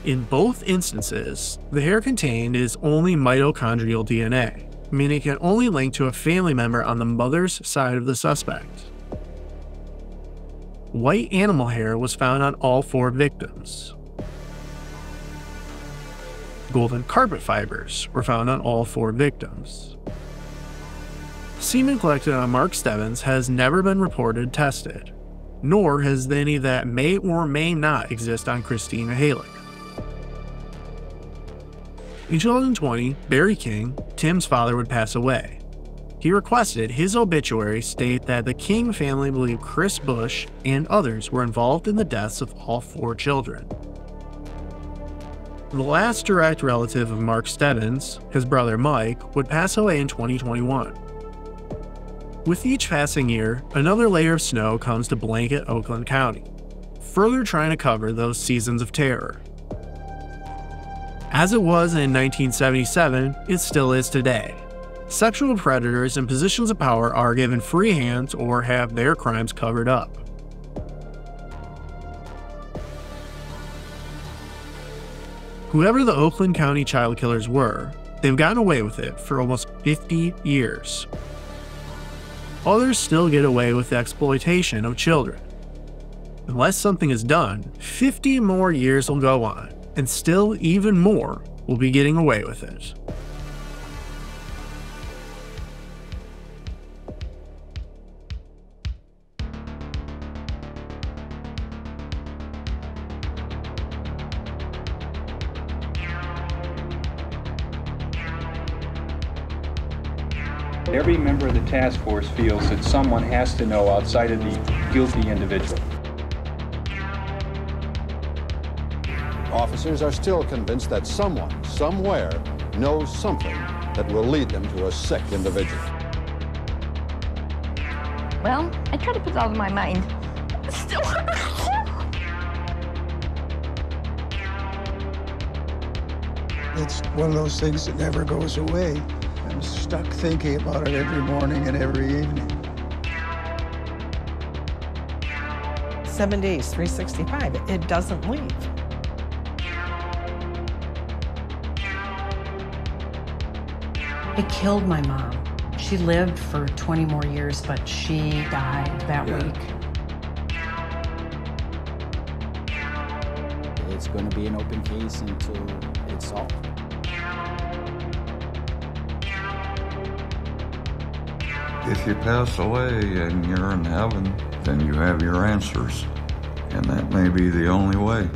[SPEAKER 2] In both instances, the hair contained is only mitochondrial DNA, meaning it can only link to a family member on the mother's side of the suspect. White animal hair was found on all 4 victims. Golden carpet fibers were found on all 4 victims. Semen collected on Mark Stebbins has never been reported tested, nor has any that may or may not exist on Christine Mihalik. In 2020, Barry King, Tim's father, would pass away. He requested his obituary state that the King family believed Chris Bush and others were involved in the deaths of all 4 children. The last direct relative of Mark Stebbins, his brother Mike, would pass away in 2021. With each passing year, another layer of snow comes to blanket Oakland County, further trying to cover those seasons of terror. As it was in 1977, it still is today. Sexual predators in positions of power are given free hands or have their crimes covered up. Whoever the Oakland County Child Killers were, they've gotten away with it for almost 50 years. Others still get away with the exploitation of children. Unless something is done, 50 more years will go on, and still even more will be getting away with it.
[SPEAKER 31] Every member of the task force feels that someone has to know outside of the guilty individual.
[SPEAKER 8] Officers are still convinced that someone, somewhere, knows something that will lead them to a sick individual.
[SPEAKER 9] Well, I try to put it out of my mind. It's still
[SPEAKER 19] It's one of those things that never goes away. I'm stuck thinking about it every morning and every evening.
[SPEAKER 21] 7 days, 365, it doesn't leave.
[SPEAKER 24] It killed my mom. She lived for 20 more years, but she died that week.
[SPEAKER 25] It's going to be an open case until it's solved.
[SPEAKER 26] If you pass away and you're in heaven, then you have your answers. And that may be the only way.